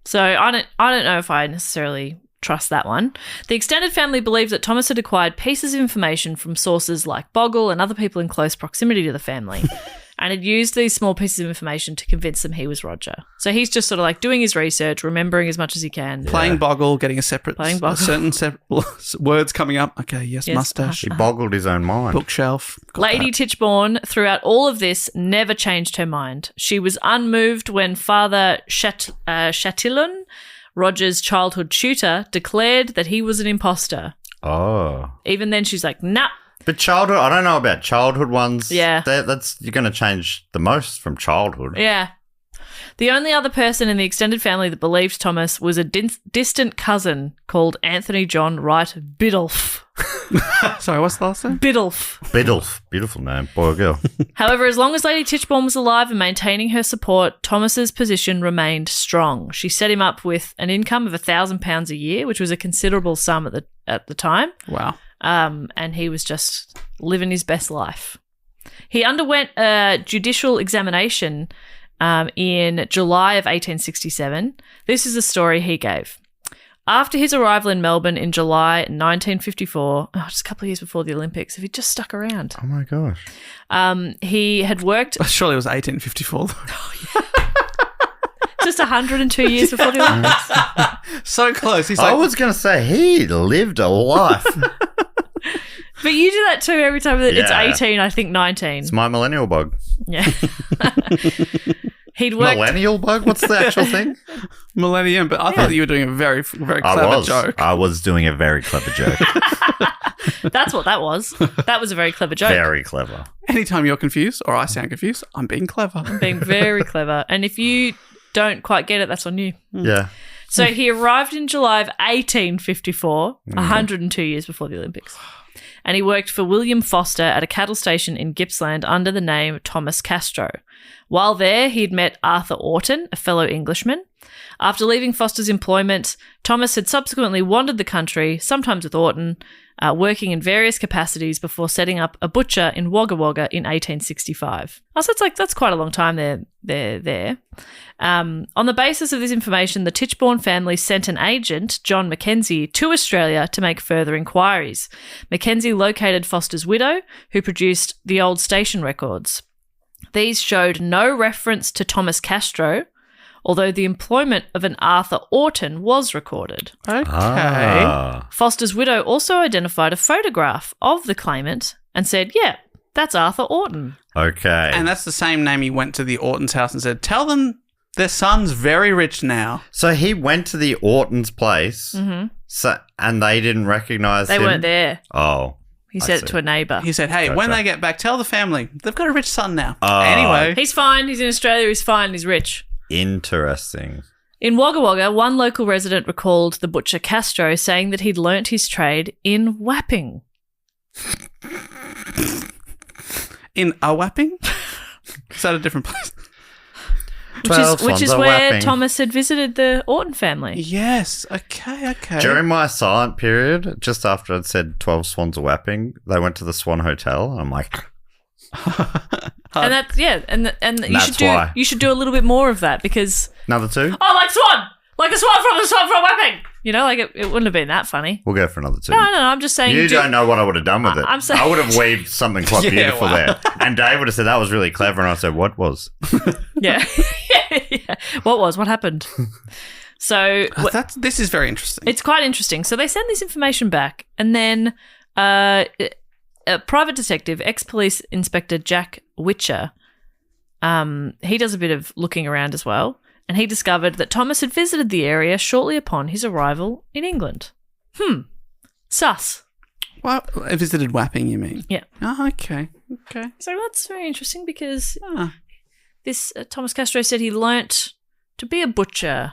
So I don't know if I necessarily trust that one. The extended family believed that Thomas had acquired pieces of information from sources like Bogle and other people in close proximity to the family. and had used these small pieces of information to convince them he was Roger. So he's just sort of like doing his research, remembering as much as he can. Playing Boggle, getting a certain words coming up. Okay, yes. Mustache. He boggled his own mind. Bookshelf. Got Lady Tichborne, throughout all of this, never changed her mind. She was unmoved when Father Chatillon, Roger's childhood tutor, declared that he was an imposter. Oh. Even then, she's like, nah. But childhood, I don't know about childhood ones. Yeah. That's you're going to change the most from childhood. Yeah. The only other person in the extended family that believed Thomas was a distant cousin called Anthony John Wright Biddulph. Sorry, what's the last name? Biddulph. Biddulph. Beautiful name. Boy or girl. However, as long as Lady Tichborne was alive and maintaining her support, Thomas's position remained strong. She set him up with an income of £1,000 a year, which was a considerable sum at the time. Wow. And he was just living his best life. He underwent a judicial examination in July of 1867. This is a story he gave. After his arrival in Melbourne in July 1954, just a couple of years before the Olympics, if he'd just stuck around. Oh, my gosh. He had worked... Surely it was 1854. Just 102 years before the Olympics. So close. He's I like, was going to say, he lived a life. But you do that too every time that it's Yeah. 18, I think 19. It's my millennial bug. Yeah. He'd worked... Millennial bug? What's the actual thing? millennium, but I thought you were doing a very, very clever joke. I was doing a very clever joke. That's what that was. That was a very clever joke. Very clever. Anytime you're confused or I sound confused, I'm being clever. Being very clever. And if you don't quite get it, that's on you. Yeah. So he arrived in July of 1854, 102 years before the Olympics. And he worked for William Foster at a cattle station in Gippsland under the name Thomas Castro. While there, he'd met Arthur Orton, a fellow Englishman. After leaving Foster's employment, Thomas had subsequently wandered the country, sometimes with Orton, working in various capacities before setting up a butcher in Wagga Wagga in 1865. So that's quite a long time there. On the basis of this information, the Tichborne family sent an agent, John Mackenzie, to Australia to make further inquiries. Mackenzie located Foster's widow, who produced the old station records. These showed no reference to Thomas Castro, although the employment of an Arthur Orton was recorded. Okay. Foster's widow also identified a photograph of the claimant and said, yeah, that's Arthur Orton. Okay. And that's the same name he went to the Orton's house and said, tell them their son's very rich now. So he went to the Orton's place, and they didn't recognise him? They weren't there. Oh. He said it to a neighbour. He said, hey, when they get back, tell the family. They've got a rich son now. Oh. Anyway. He's fine. He's in Australia. He's fine. He's rich. Interesting. In Wagga Wagga, one local resident recalled the butcher Castro saying that he'd learnt his trade in whapping. In a whapping? Is that a different place? Which is where Thomas had visited the Orton family. Yes. Okay. During my silent period, just after I'd said 12 swans a whapping, they went to the Swan Hotel. I'm like... And that's, yeah, and you should do a little bit more of that because... Another two? Oh, like Swan! Like the Swan from Whapping! You know, like it wouldn't have been that funny. We'll go for another two. No, I'm just saying... You don't know what I would have done with it. I'm saying... I would have weaved something quite beautiful there. And Dave would have said, that was really clever. And I said, what was? Yeah. Yeah. What happened? So... This is very interesting. It's quite interesting. So they send this information back and then a private detective, ex-police inspector Jack Witcher, he does a bit of looking around as well. And he discovered that Thomas had visited the area shortly upon his arrival in England. Sus. Well, I visited Wapping, you mean? Yeah. Oh, okay. So that's very interesting because this Thomas Castro said he learnt to be a butcher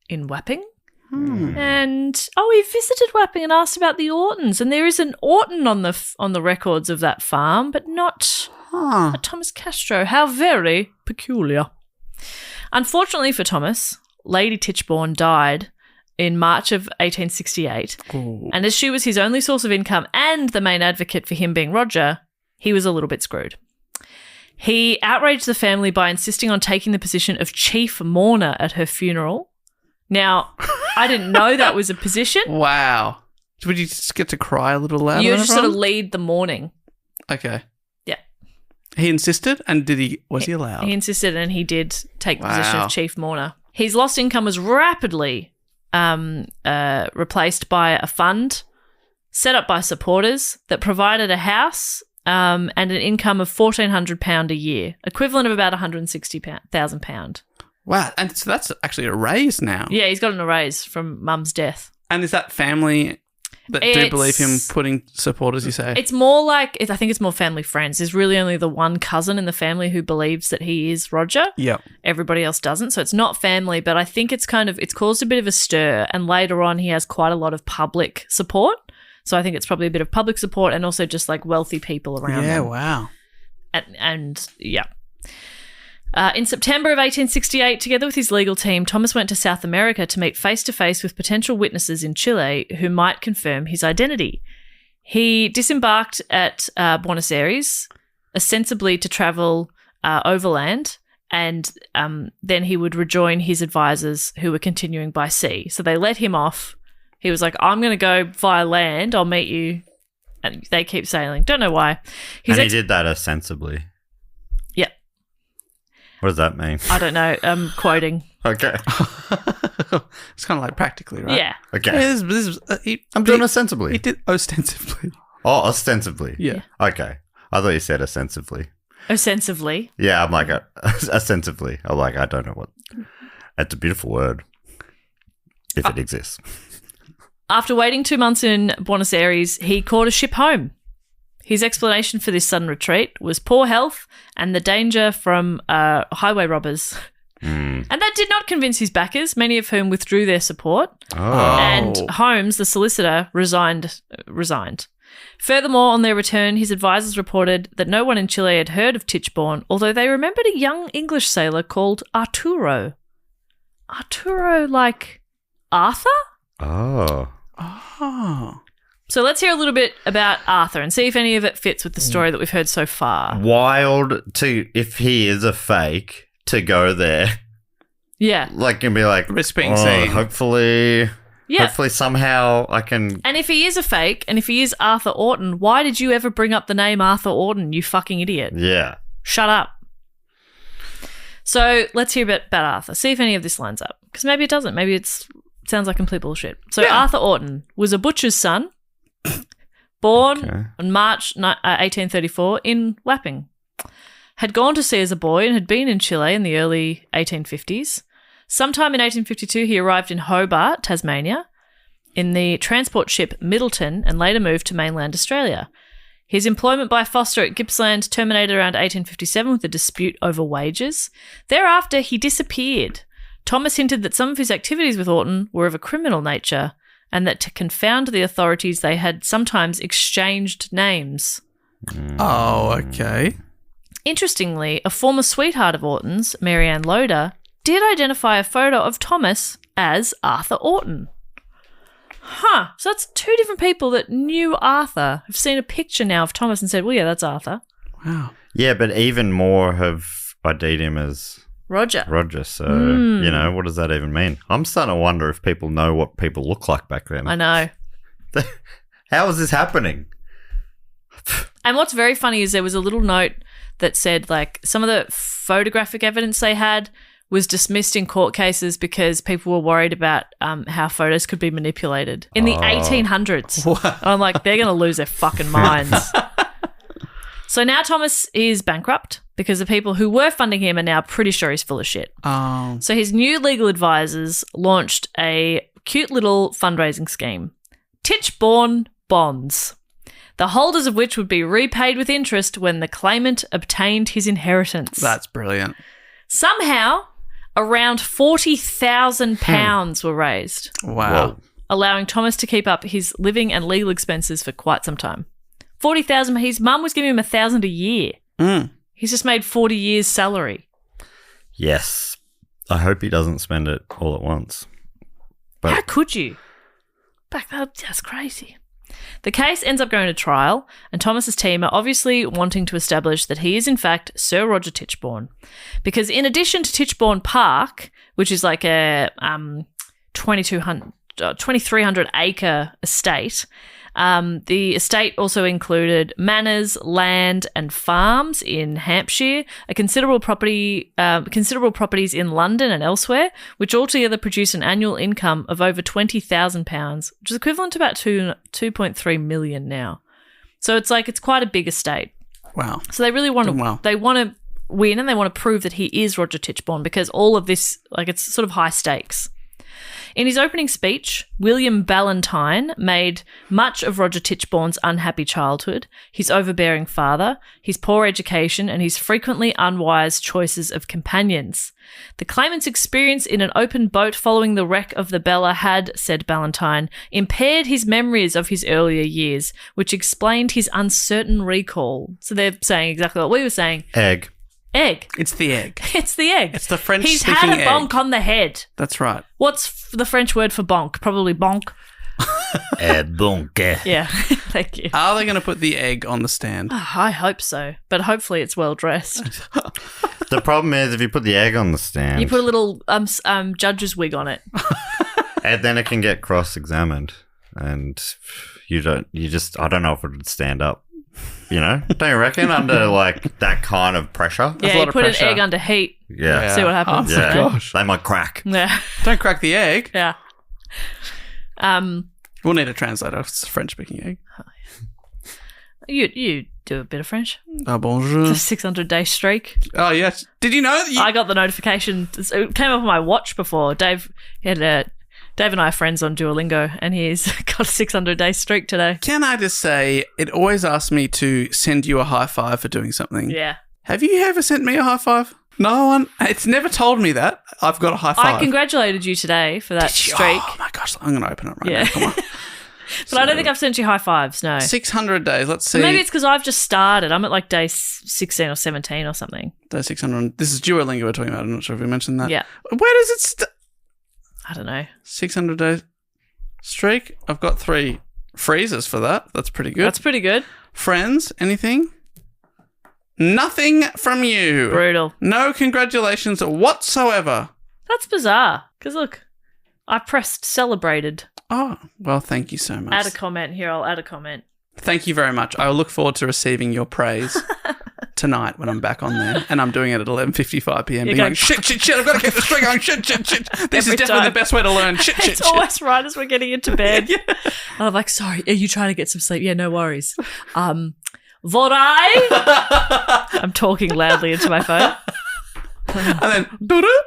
in Wapping. And, he visited Wapping and asked about the Ortons. And there is an Orton on the records of that farm, but not a Thomas Castro. How very peculiar. Unfortunately for Thomas, Lady Tichborne died in March of 1868. Ooh. And as she was his only source of income and the main advocate for him being Roger, he was a little bit screwed. He outraged the family by insisting on taking the position of chief mourner at her funeral. Now, I didn't know that was a position. Wow. Would you just get to cry a little louder? You just sort of lead the mourning. Okay. Yeah. He insisted, and was he allowed? He insisted, and he did take the position Wow. of chief mourner. His lost income was rapidly replaced by a fund set up by supporters that provided a house and an income of £1,400 a year, equivalent of about £160,000. Wow, and so that's actually a raise now. Yeah, he's gotten a raise from mum's death. And is that family that do believe him putting supporters, you say? It's more like, I think it's more family friends. There's really only the one cousin in the family who believes that he is Roger. Yep. Everybody else doesn't. So it's not family, but I think it's caused a bit of a stir. And later on, he has quite a lot of public support. So I think it's probably a bit of public support and also just like wealthy people around him. Yeah, wow. And yeah. In September of 1868, together with his legal team, Thomas went to South America to meet face-to-face with potential witnesses in Chile who might confirm his identity. He disembarked at Buenos Aires, ostensibly to travel overland, and then he would rejoin his advisors who were continuing by sea. So they let him off. He was like, I'm going to go via land. I'll meet you. And they keep sailing. Don't know why. And he did that ostensibly. Yeah. What does that mean? I don't know. I'm quoting. Okay. It's kind of like practically, right? Yeah. Okay. Yeah, this is, I'm doing ostensibly. He did ostensibly. Oh, ostensibly. Yeah. Okay. I thought you said ostensibly. Ostensibly. Yeah, I'm like, ostensibly. I'm like, I don't know what. It's a beautiful word. If it exists. After waiting 2 months in Buenos Aires, he caught a ship home. His explanation for this sudden retreat was poor health and the danger from highway robbers. And that did not convince his backers, many of whom withdrew their support. Oh. And Holmes, the solicitor, resigned. Furthermore, on their return, his advisors reported that no one in Chile had heard of Tichborne, although they remembered a young English sailor called Arturo. Arturo, like Arthur? Oh. Oh. So let's hear a little bit about Arthur and see if any of it fits with the story that we've heard so far. Wild if he is a fake, to go there. Yeah. Like, and be like, Risk being seen. hopefully somehow I can. And if he is a fake, and if he is Arthur Orton, why did you ever bring up the name Arthur Orton, you fucking idiot? Yeah. Shut up. So let's hear a bit about Arthur. See if any of this lines up. Because maybe it doesn't. Maybe it sounds like complete bullshit. So Arthur Orton was a butcher's son, born on March 1834 in Wapping. Had gone to sea as a boy and had been in Chile in the early 1850s. Sometime in 1852, he arrived in Hobart, Tasmania, in the transport ship Middleton and later moved to mainland Australia. His employment by Foster at Gippsland terminated around 1857 with a dispute over wages. Thereafter, he disappeared. Thomas hinted that some of his activities with Orton were of a criminal nature and that to confound the authorities, they had sometimes exchanged names. Oh, okay. Interestingly, a former sweetheart of Orton's, Mary Ann Loder, did identify a photo of Thomas as Arthur Orton. Huh. So that's two different people that knew Arthur have seen a picture now of Thomas and said, well, yeah, that's Arthur. Wow. Yeah, but even more have ID'd him as Roger. So, you know, what does that even mean? I'm starting to wonder if people know what people look like back then. I know. How is this happening? And what's very funny is there was a little note that said, like, some of the photographic evidence they had was dismissed in court cases because people were worried about how photos could be manipulated in the 1800s. What? I'm like, they're going to lose their fucking minds. So now Thomas is bankrupt because the people who were funding him are now pretty sure he's full of shit. Oh. So his new legal advisors launched a cute little fundraising scheme, Tichborne bonds, the holders of which would be repaid with interest when the claimant obtained his inheritance. That's brilliant. Somehow, around £40,000 were raised, Wow. allowing Thomas to keep up his living and legal expenses for quite some time. 40,000. His mum was giving him 1,000 a year. He's just made 40 years' salary. Yes. I hope he doesn't spend it all at once. How could you? That's crazy. The case ends up going to trial, and Thomas's team are obviously wanting to establish that he is in fact Sir Roger Tichborne, because in addition to Tichborne Park, which is like a 2,300 acre estate, The estate also included manors, land, and farms in Hampshire, considerable properties in London and elsewhere, which altogether produced an annual income of over £20,000, which is equivalent to about 2.3 million now. So it's quite a big estate. Wow. So they really want to. Wow. They want to win, and they want to prove that he is Roger Tichborne, because all of this, it's sort of high stakes. In his opening speech, William Ballantyne made much of Roger Tichborne's unhappy childhood, his overbearing father, his poor education, and his frequently unwise choices of companions. The claimant's experience in an open boat following the wreck of the Bella had, said Ballantyne, impaired his memories of his earlier years, which explained his uncertain recall. So they're saying exactly what we were saying. Egg. It's the egg. It's the egg. It's the French He's speaking had a egg. bonk on the head. That's right. What's the French word for bonk? Probably bonk. Bonk. Yeah, thank you. Are they going to put the egg on the stand? I hope so, but hopefully it's well dressed. The problem is if you put the egg on the stand, You put a little judge's wig on it. and then it can get cross-examined, and I don't know if it would stand up. Don't you reckon under that kind of pressure? There's a Yeah, lot you of put pressure. an egg under heat. Yeah. See what happens. Oh, Yeah. gosh. They might crack. Yeah. Don't crack the egg. Yeah. We'll need a translator. It's a French-speaking egg. You do a bit of French. Ah, bonjour. It's a 600-day streak. Oh, yes. Did you know that I got the notification. It came up on my watch before. Dave and I are friends on Duolingo, and he's got a 600-day streak today. Can I just say, it always asks me to send you a high five for doing something. Yeah. Have you ever sent me a high five? No one. It's never told me that. I've got a high five. I congratulated you today for that Did you? streak. Oh, my gosh. I'm going to open it right Yeah. now. Come on. But I don't think I've sent you high fives, no. 600 days. Let's see. Maybe it's because I've just started. I'm at day 16 or 17 or something. Day 600. This is Duolingo we're talking about. I'm not sure if we mentioned that. Yeah. Where does it I don't know. 600 days streak. I've got 3 freezers for that. That's pretty good. That's pretty good. Friends, anything? Nothing from you. Brutal. No congratulations whatsoever. That's bizarre. Because look, I pressed celebrated. Oh, well, thank you so much. Add a comment here. I'll add a comment. Thank you very much. I look forward to receiving your praise tonight when I'm back on there. And I'm doing it at 11:55 p.m. being going, like, shit, I've got to keep the streak going. Shit. This is Every definitely time. the best way to learn. Shit. It's always right as we're getting into bed. And I'm like, sorry, are you trying to get some sleep? Yeah, no worries. Vorai? I'm talking loudly into my phone. And then, doo-doo.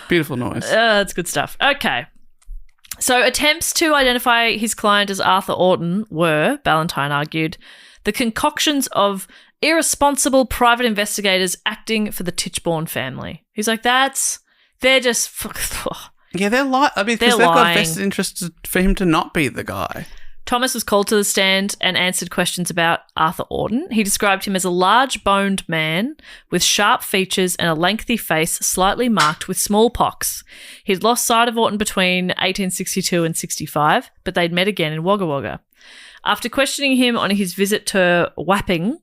Beautiful noise. That's good stuff. Okay. So attempts to identify his client as Arthur Orton were, Ballantyne argued, the concoctions of irresponsible private investigators acting for the Tichborne family. He's like, they're just... Yeah, they're lying. I mean, because They're they've got lying. vested interest for him to not be the guy. Thomas was called to the stand and answered questions about Arthur Orton. He described him as a large-boned man with sharp features and a lengthy face slightly marked with smallpox. He'd lost sight of Orton between 1862 and 65, but they'd met again in Wagga Wagga. After questioning him on his visit to Wapping,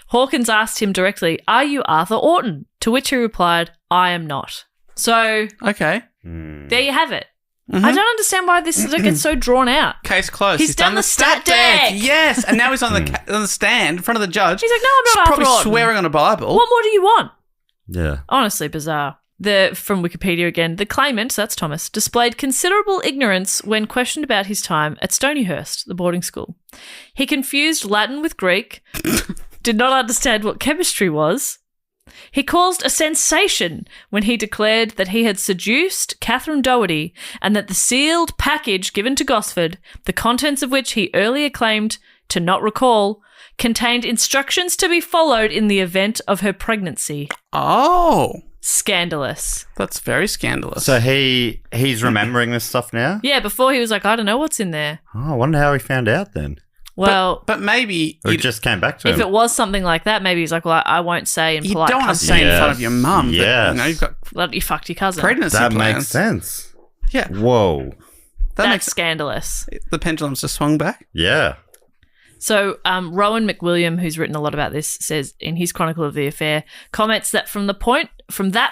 Hawkins asked him directly, "Are you Arthur Orton?" To which he replied, "I am not." So, Okay. there you have it. Mm-hmm. I don't understand why this gets so drawn out. Case closed. He's done the stat deck. Yes, and now he's on the stand in front of the judge. He's like, "No, I'm not Arthur probably Orton." swearing on a Bible. What more do you want? Yeah. Honestly, bizarre. From Wikipedia again, the claimant, so that's Thomas, displayed considerable ignorance when questioned about his time at Stonyhurst, the boarding school. He confused Latin with Greek, did not understand what chemistry was. He caused a sensation when he declared that he had seduced Catherine Doherty and that the sealed package given to Gosford, the contents of which he earlier claimed to not recall, contained instructions to be followed in the event of her pregnancy. Oh, Scandalous. that's very scandalous. So he's remembering this stuff now? Yeah, before he was like, I don't know what's in there. Oh, I wonder how he found out then. Well, but maybe Or you it just came back to if him. it was something like that, maybe he's like, well, I won't say in polite don't want to company say in front Yes. of your mum that Yes. you've got that you fucked your cousin. pregnancy That plans. makes sense. Yeah, Whoa. that That's makes scandalous. the pendulum's just swung back. Yeah. So Rohan McWilliam, who's written a lot about this, says in his Chronicle of the Affair, comments that from that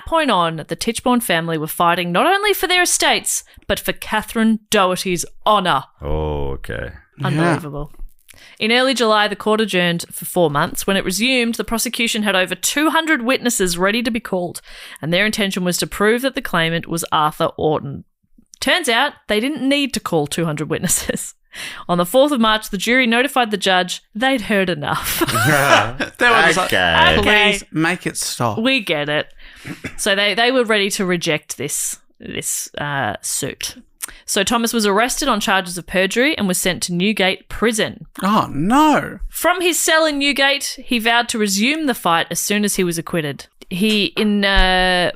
point on, the Tichborne family were fighting not only for their estates, but for Catherine Doherty's honour. Oh, okay. Unbelievable. In early July, the court adjourned for 4 months. When it resumed, the prosecution had over 200 witnesses ready to be called, and their intention was to prove that the claimant was Arthur Orton. Turns out they didn't need to call 200 witnesses. On the 4th of March, the jury notified the judge they'd heard enough. They were just Okay. like, please make it stop. We get it. So they were ready to reject this suit. So Thomas was arrested on charges of perjury and was sent to Newgate Prison. Oh, no. From his cell in Newgate, he vowed to resume the fight as soon as he was acquitted. In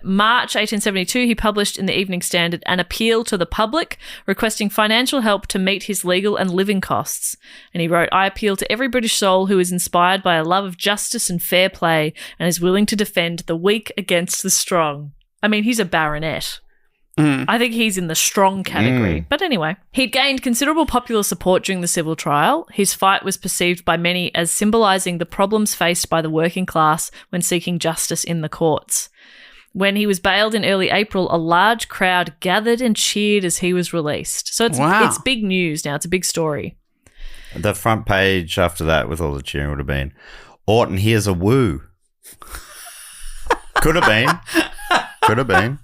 March 1872, he published in the Evening Standard an appeal to the public requesting financial help to meet his legal and living costs. And he wrote, "I appeal to every British soul who is inspired by a love of justice and fair play and is willing to defend the weak against the strong." I mean, he's a baronet. I think he's in the strong category. But anyway, he'd gained considerable popular support during the civil trial. His fight was perceived by many as symbolising the problems faced by the working class when seeking justice in the courts. When he was bailed in early April, a large crowd gathered and cheered as he was released. So it's big news now. It's a big story. The front page after that with all the cheering would have been, Orton hears a woo. Could have been. Could have been.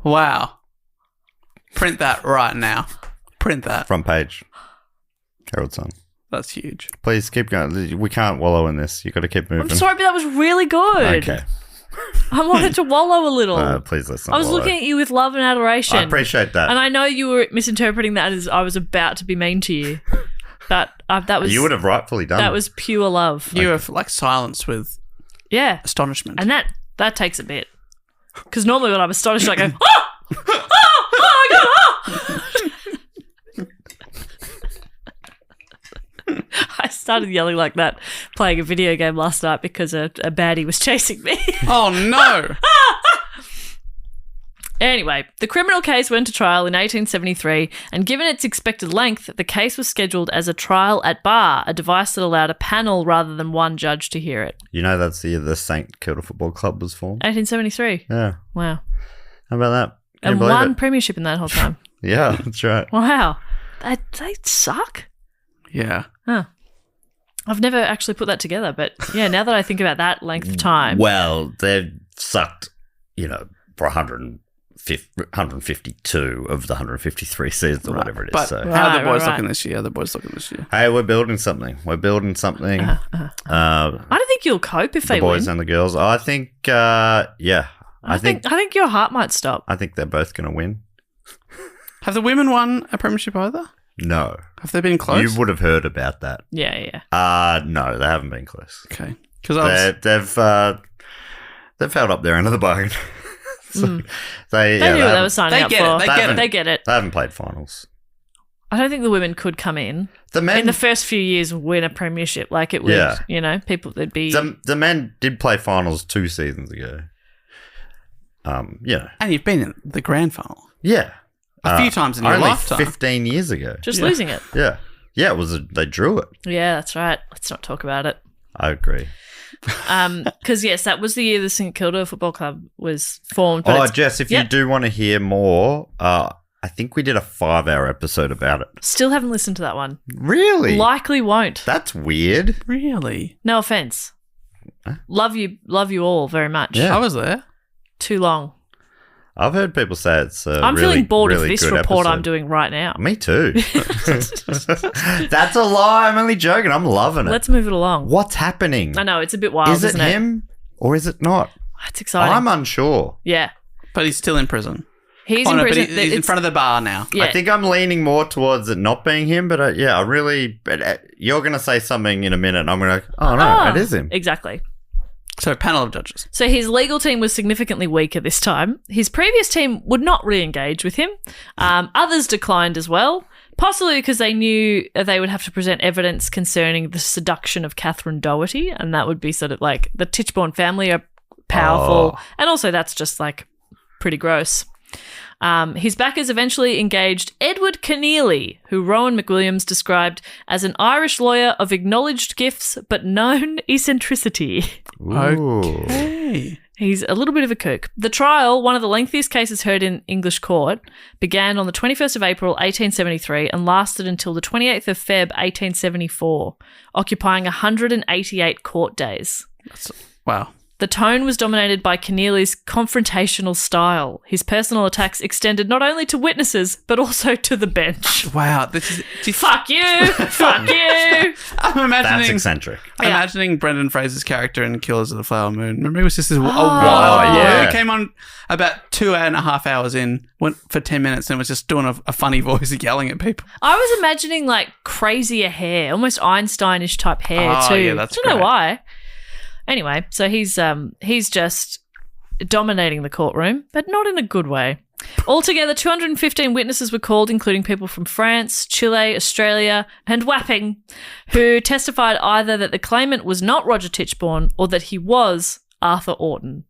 Wow. Print that right now. Print that. Front page. Herald Sun. That's huge. Please keep going. We can't wallow in this. You've got to keep moving. I'm sorry, but that was really good. Okay. I wanted to wallow a little. Please let's not I was wallow. looking at you with love and adoration. I appreciate that. And I know you were misinterpreting that as I was about to be mean to you. But that was... You would have rightfully done That it. was pure love. You were like silenced with astonishment. And that takes a bit. Because normally when I'm astonished, I go, oh! Oh my God! Oh! I started yelling like that playing a video game last night because a baddie was chasing me. Oh, no. Anyway, the criminal case went to trial in 1873, and given its expected length, the case was scheduled as a trial at bar, a device that allowed a panel rather than one judge to hear it. You know that's the year the St Kilda Football Club was formed? 1873. Yeah. Wow. How about that? Can And you believe one it? premiership in that whole time. Yeah, that's right. Wow. They suck. Yeah. Huh. I've never actually put that together, but yeah, now that I think about that length of time. Well, they've sucked, for 152 of the 153 seasons or whatever it is. But So. how are the boys Right. looking this year? How are the boys looking this year? Hey, we're building something. I don't think you'll cope if The they boys win. and the girls. I think, yeah. I think your heart might stop. I think they're both going to win. Have the women won a premiership either? No. Have they been close? You would have heard about that. Yeah. No, they haven't been close. Okay. Because They've held up their end of the bargain. So They knew what they were signing up get for. it. They get it. They haven't played finals. I don't think the women could come in. The men In the first few years, win a premiership. Like it would, people, they'd be... The men did play finals 2 seasons ago. And you've been in the grand final. Yeah. A few times in your only lifetime. 15 years ago. just losing it. Yeah. Yeah, they drew it. Yeah, that's right. Let's not talk about it. I agree. Because, yes, that was the year the St Kilda Football Club was formed. But Jess, if you do want to hear more, I think we did a 5-hour episode about it. still haven't listened to that one. Really? Likely won't. That's weird. Really? No offense. Love you all very much. Yeah. I was there. Too long. I've heard people say it's I'm really, feeling bored really of this good report episode. I'm doing right now. Me too. That's a lie. I'm only joking. I'm loving it. Let's move it along. What's happening? I know, it's a bit wild, Is it isn't him or is it not? It's exciting. I'm unsure. Yeah. But he's still in prison. He's Oh, in no, prison. but he's in front of the bar now. Yeah. I think I'm leaning more towards it not being him, but I really... But, you're going to say something in a minute and I'm going to go, oh, no, it is him. Exactly. So, panel of judges. So his legal team was significantly weaker this time. His previous team would not re-engage with him. Others declined as well, possibly because they knew they would have to present evidence concerning the seduction of Catherine Doherty, and that would be sort of like the Tichborne family are powerful, and also that's just like pretty gross. His backers eventually engaged Edward Keneally, who Rohan McWilliams described as an Irish lawyer of acknowledged gifts but known eccentricity. Okay. He's a little bit of a kook. The trial, one of the lengthiest cases heard in English court, began on the 21st of April 1873 and lasted until the 28th of Feb 1874, occupying 188 court days. Wow. The tone was dominated by Keneally's confrontational style. His personal attacks extended not only to witnesses, but also to the bench. Wow. This is Fuck you! Fuck you! I'm imagining. That's eccentric. I'm imagining Brendan Fraser's character in Killers of the Flower Moon. Remember, it was just this wild. yeah. It came on about 2.5 hours in, went for 10 minutes, and was just doing a funny voice yelling at people. I was imagining like crazier hair, almost Einsteinish type hair Oh, too. yeah, that's I don't know great. why. Anyway, so he's just dominating the courtroom, but not in a good way. Altogether, 215 witnesses were called, including people from France, Chile, Australia, and Wapping, who testified either that the claimant was not Roger Tichborne or that he was Arthur Orton.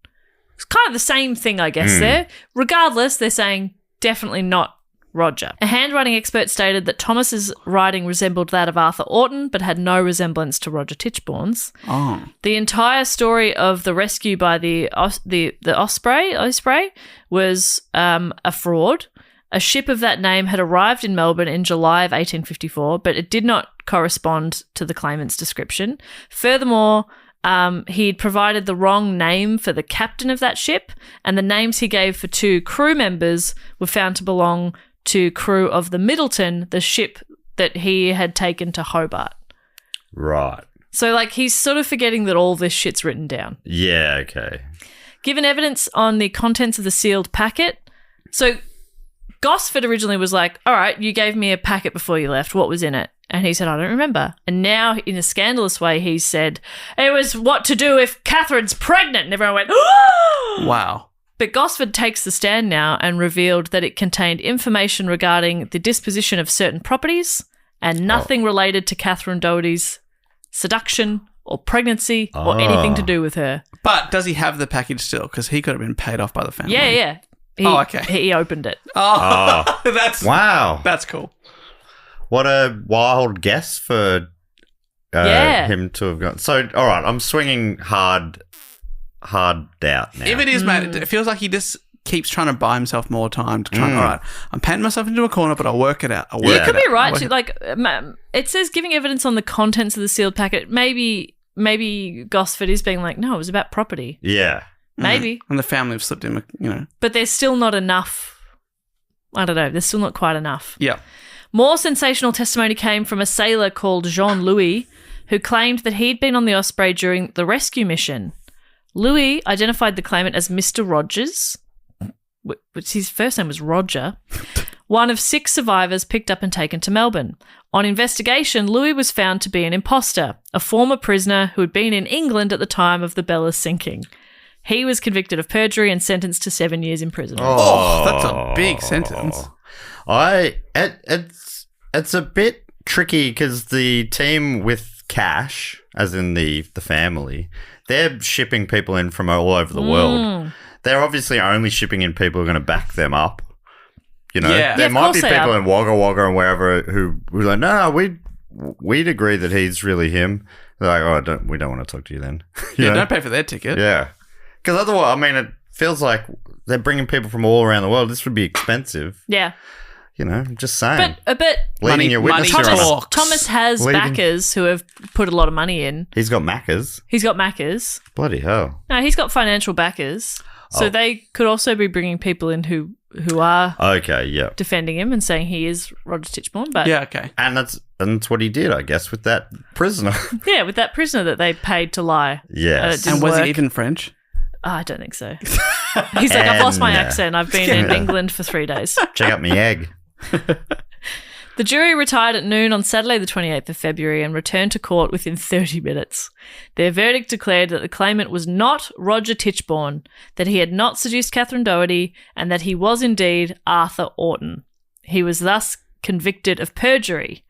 It's kind of the same thing, I guess, there. Regardless, they're saying definitely not Roger. A handwriting expert stated that Thomas's writing resembled that of Arthur Orton, but had no resemblance to Roger Tichborne's. Oh. The entire story of the rescue by the Osprey was a fraud. A ship of that name had arrived in Melbourne in July of 1854, but it did not correspond to the claimant's description. Furthermore, he'd provided the wrong name for the captain of that ship, and the names he gave for 2 crew members were found to belong to crew of the Middleton, the ship that he had taken to Hobart. Right. So, like, he's sort of forgetting that all this shit's written down. Yeah, okay. Given evidence on the contents of the sealed packet, so Gosford originally was like, all right, you gave me a packet before you left. What was in it? And he said, I don't remember. And now, in a scandalous way, he said, it was what to do if Catherine's pregnant. And everyone went, oh! Wow. But Gosford takes the stand now and revealed that it contained information regarding the disposition of certain properties and nothing related to Catherine Doherty's seduction or pregnancy or anything to do with her. But does he have the package still? Because he could have been paid off by the family. Yeah. Okay. He opened it. Oh. That's Wow. That's cool. What a wild guess for him to have gone. So, all right, I'm swinging hard doubt now. If it is, mate, it feels like he just keeps trying to buy himself more time to try. All right, I'm painting myself into a corner, but I'll work it out. You could be right. It says giving evidence on the contents of the sealed packet. Maybe Gosford is being like, no, it was about property. Yeah. Maybe. And the family have slipped him, But there's still not enough. I don't know. There's still not quite enough. Yeah. More sensational testimony came from a sailor called Jean-Louis, who claimed that he'd been on the Osprey during the rescue mission. Louis identified the claimant as Mr. Rogers, which his first name was Roger, one of 6 survivors picked up and taken to Melbourne. On investigation, Louis was found to be an imposter, a former prisoner who had been in England at the time of the Bella's sinking. He was convicted of perjury and sentenced to 7 years imprisonment. Oh, that's a big sentence. It's a bit tricky because the team with cash, as in the family, they're shipping people in from all over the world. They're obviously only shipping in people who are going to back them up. Yeah. There of might be course they people are. in Wagga Wagga and wherever who were like, no, we'd agree that he's really him. They're like, oh, we don't want to talk to you then. Don't pay for their ticket. Yeah. Because otherwise, I mean, it feels like they're bringing people from all around the world. This would be expensive. Yeah. I'm just saying. But Leading your witness money to talks. Thomas has Leading- backers who have put a lot of money in. He's got Maccas. He's got backers. Bloody hell. No, he's got financial backers. So they could also be bringing people in who are Okay, yeah. defending him and saying he is Roger Tichborne. But Yeah, okay. And that's what he did, I guess, with that prisoner. yeah, with that prisoner that they paid to lie. Yes. Didn't And was work. he even French? Oh, I don't think so. He's like, I've lost my And, accent. I've been in England for 3 days. Check out my egg. The jury retired at noon on Saturday the 28th of February and returned to court within 30 minutes. Their verdict declared that the claimant was not Roger Tichborne, that he had not seduced Catherine Doherty, and that he was indeed Arthur Orton. He was thus convicted of perjury.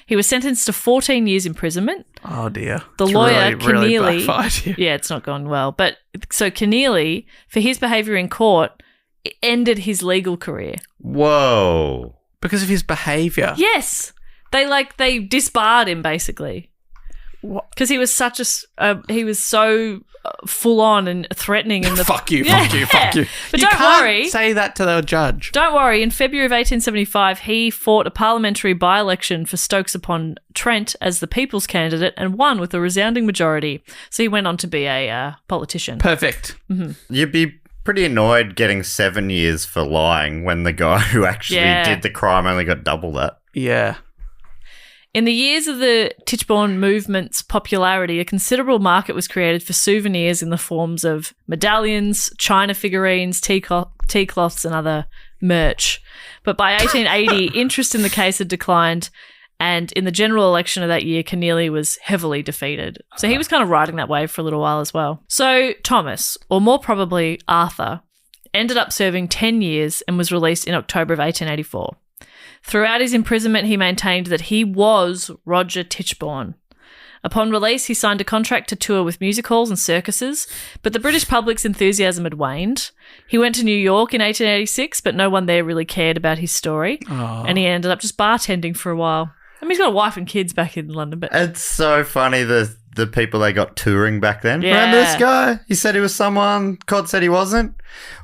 He was sentenced to 14 years imprisonment. Oh, dear. The It's lawyer, really Keneally, backfired here. yeah, it's not gone well. But so Keneally, for his behaviour in court, ended his legal career. Whoa. Because of his behaviour. Yes. They disbarred him, basically. Because he was he was so full on and threatening in the fuck you. But you don't don't worry. Say that to the judge. Don't worry. In February of 1875, he fought a parliamentary by-election for Stokes-upon-Trent as the People's candidate and won with a resounding majority. So he went on to be a politician. Perfect. Mm-hmm. You'd be pretty annoyed getting 7 years for lying when the guy who actually did the crime only got double that. Yeah. In the years of the Tichborne movement's popularity, a considerable market was created for souvenirs in the forms of medallions, china figurines, tea cloths, and other merch. But by 1880, interest in the case had declined, and in the general election of that year, Keneally was heavily defeated. So he was kind of riding that wave for a little while as well. So Thomas, or more probably Arthur, ended up serving 10 years and was released in October of 1884. Throughout his imprisonment, he maintained that he was Roger Tichborne. Upon release, he signed a contract to tour with music halls and circuses, but the British public's enthusiasm had waned. He went to New York in 1886, but no one there really cared about his story, and he ended up just bartending for a while. I mean, he's got a wife and kids back in London, but It's so funny, the people they got touring back then. Yeah. Remember this guy? He said he was someone. Cod said he wasn't.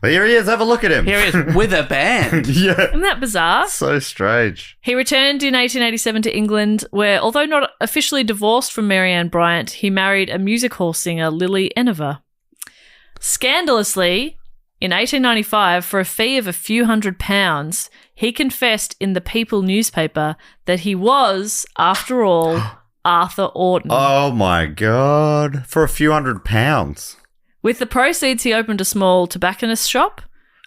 Well, here he is. Have a look at him. Here he is with a band. Yeah. isn't that bizarre? So strange. He returned in 1887 to England, where, although not officially divorced from Mary Ann Bryant, he married a music hall singer, Lily Enever. Scandalously, in 1895, for a fee of a few £100s, he confessed in the People newspaper that he was, after all, Arthur Orton. Oh, my God. For a few £100s. With the proceeds, he opened a small tobacconist's shop.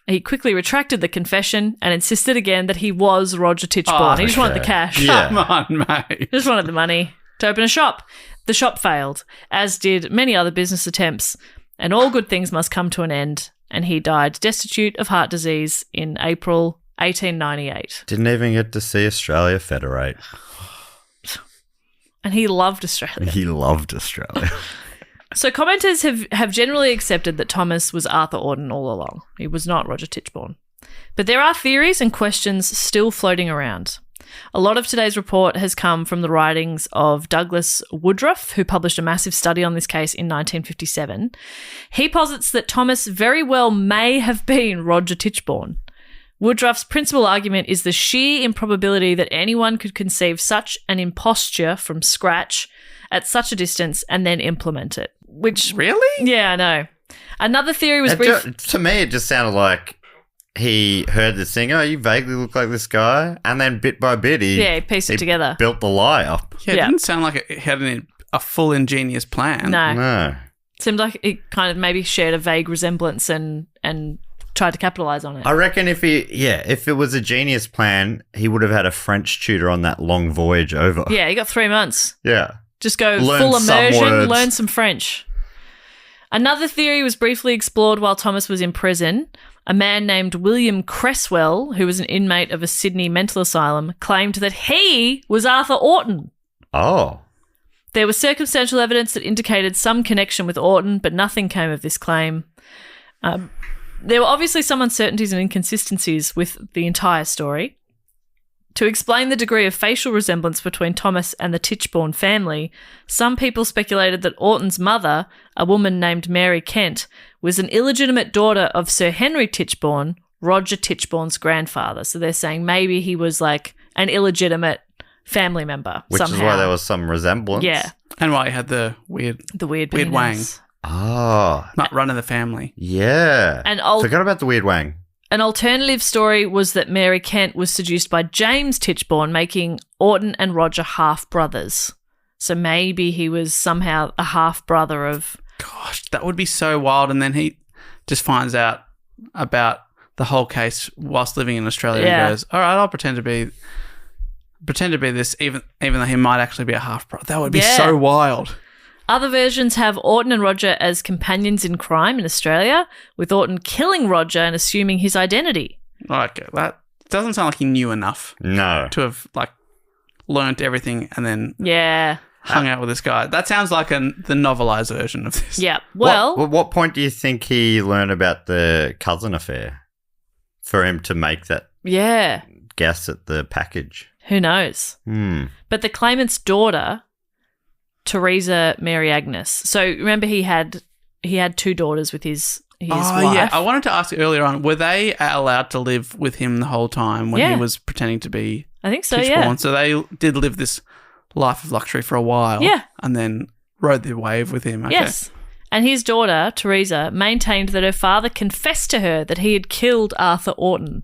He quickly retracted the confession and insisted again that he was Roger Tichborne. He just wanted the cash. Yeah. Come on, mate. Just wanted the money to open a shop. The shop failed, as did many other business attempts, and all good things must come to an end, and he died destitute of heart disease in April 1898. Didn't even get to see Australia federate. And he loved Australia. He loved Australia. So commenters have generally accepted that Thomas was Arthur Orton all along. He was not Roger Tichborne. But there are theories and questions still floating around. A lot of today's report has come from the writings of Douglas Woodruff, who published a massive study on this case in 1957. He posits that Thomas very well may have been Roger Tichborne. Woodruff's principal argument is the sheer improbability that anyone could conceive such an imposture from scratch at such a distance and then implement it. Which, Really? yeah, I know. Another theory was To me, it just sounded like he heard the singer. You vaguely look like this guy. And then bit by bit, he pieced it together. Built the lie up. Yeah, it Yeah. didn't sound like it had a full ingenious plan. No. No. Seemed like it kind of maybe shared a vague resemblance and tried to capitalize on it. I reckon if it was a genius plan, he would have had a French tutor on that long voyage over. Yeah, he got 3 months. Yeah. Just go Learn full some immersion, words. learn some French. Another theory was briefly explored while Thomas was in prison. A man named William Cresswell, who was an inmate of a Sydney mental asylum, claimed that he was Arthur Orton. Oh. There was circumstantial evidence that indicated some connection with Orton, but nothing came of this claim. There were obviously some uncertainties and inconsistencies with the entire story. To explain the degree of facial resemblance between Thomas and the Tichborne family, some people speculated that Orton's mother, a woman named Mary Kent, was an illegitimate daughter of Sir Henry Tichborne, Roger Tichborne's grandfather. So they're saying maybe he was like an illegitimate family member Which somehow. is why there was some resemblance. Yeah, And why he had the weird weird wang. penis. Oh. not running the family. Yeah. And Forgot about the weird wang. An alternative story was that Mary Kent was seduced by James Tichborne, making Orton and Roger half-brothers. So maybe he was somehow a half-brother of... Gosh, that would be so wild. And then he just finds out about the whole case whilst living in Australia Yeah. and goes, all right, I'll pretend to be this, even though he might actually be a half-brother. That would be Yeah. so wild. Other versions have Orton and Roger as companions in crime in Australia, with Orton killing Roger and assuming his identity. Like, that doesn't sound like he knew enough No. to have, like, learnt everything and then Yeah. hung out with this guy. That sounds like the novelised version of this. Yeah. Well, What point do you think he learned about the cousin affair? for him to make that Yeah. guess at the package. Who knows? But the claimant's daughter, Teresa Mary Agnes. So remember he had 2 daughters with his wife. Yeah. I wanted to ask earlier on, were they allowed to live with him the whole time when he was pretending to be I think so, Tichborne? yeah. So they did live this life of luxury for a while. Yeah. And then rode the wave with him. Okay. Yes. And his daughter, Teresa, maintained that her father confessed to her that he had killed Arthur Orton.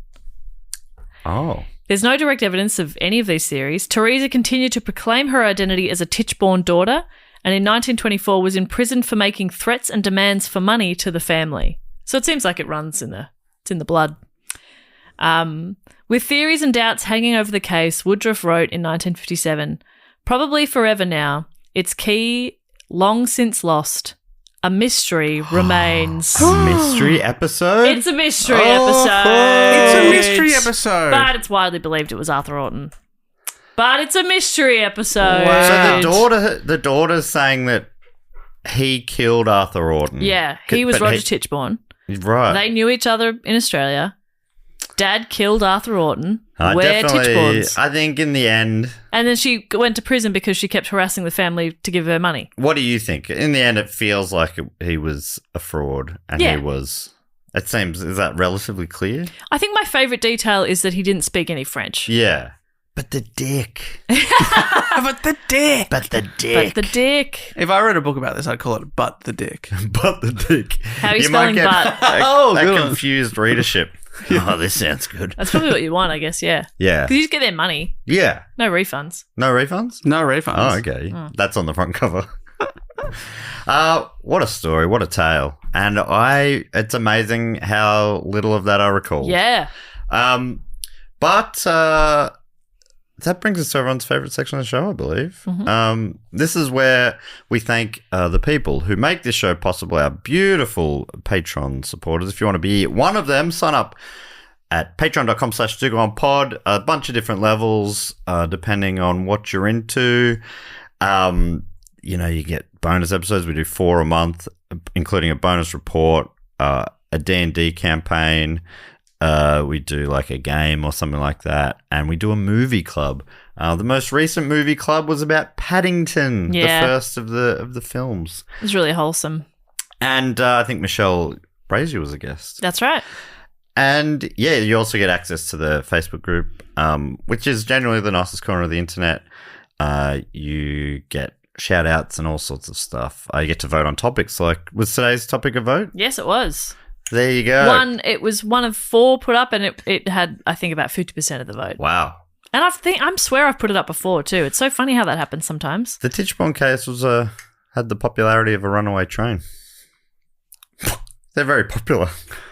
Oh. There's no direct evidence of any of these theories. Teresa continued to proclaim her identity as a Tichborne daughter, and in 1924 was imprisoned for making threats and demands for money to the family. So it seems like it's in the blood. With theories and doubts hanging over the case, Woodruff wrote in 1957, "Probably forever now, its key long since lost, a mystery remains." Mystery episode? It's a mystery episode. It's a mystery episode. But it's widely believed it was Arthur Orton. But it's a mystery episode. Wow. So the daughter's saying that he killed Arthur Orton. Yeah, he was Roger Tichborne. Right. They knew each other in Australia. Dad killed Arthur Orton. We're Definitely, Tichbornes. I think in the end... And then she went to prison because she kept harassing the family to give her money. What do you think? In the end, it feels like he was a fraud and Yeah. he was... It seems... Is that relatively clear? I think my favourite detail is that he didn't speak any French. Yeah. But the dick. But the dick. But the dick. But the dick. If I wrote a book about this, I'd call it But the Dick. But the dick. How are you spelling butt? Oh, that good one. confused readership. Oh, this sounds good. That's probably what you want, I guess, yeah. Yeah. Because you just get their money. Yeah. No refunds. No refunds? No refunds. Oh, okay. That's on the front cover. What a story. What a tale. And it's amazing how little of that I recall. Yeah. But that brings us to everyone's favourite section of the show, I believe. This is where we thank the people who make this show possible, our beautiful Patreon supporters. If you want to be one of them, sign up at patreon.com/DoGoOnPod. A bunch of different levels, depending on what you're into. You get bonus episodes. We do 4 a month, including a bonus report, a D&D campaign. We do like a game or something like that, and we do a movie club. The most recent movie club was about Paddington, the first of the films. It was really wholesome. And I think Michelle Brazier was a guest. That's right. And yeah, you also get access to the Facebook group, which is generally the nicest corner of the internet. You get shout outs and all sorts of stuff. You get to vote on topics. Like, was today's topic a vote? Yes, it was. There you go. It was one of 4 put up, and it had, I think, about 50% of the vote. Wow. And I swear I've put it up before too. It's so funny how that happens sometimes. The Tichborne Case was had the popularity of a runaway train. They're very popular,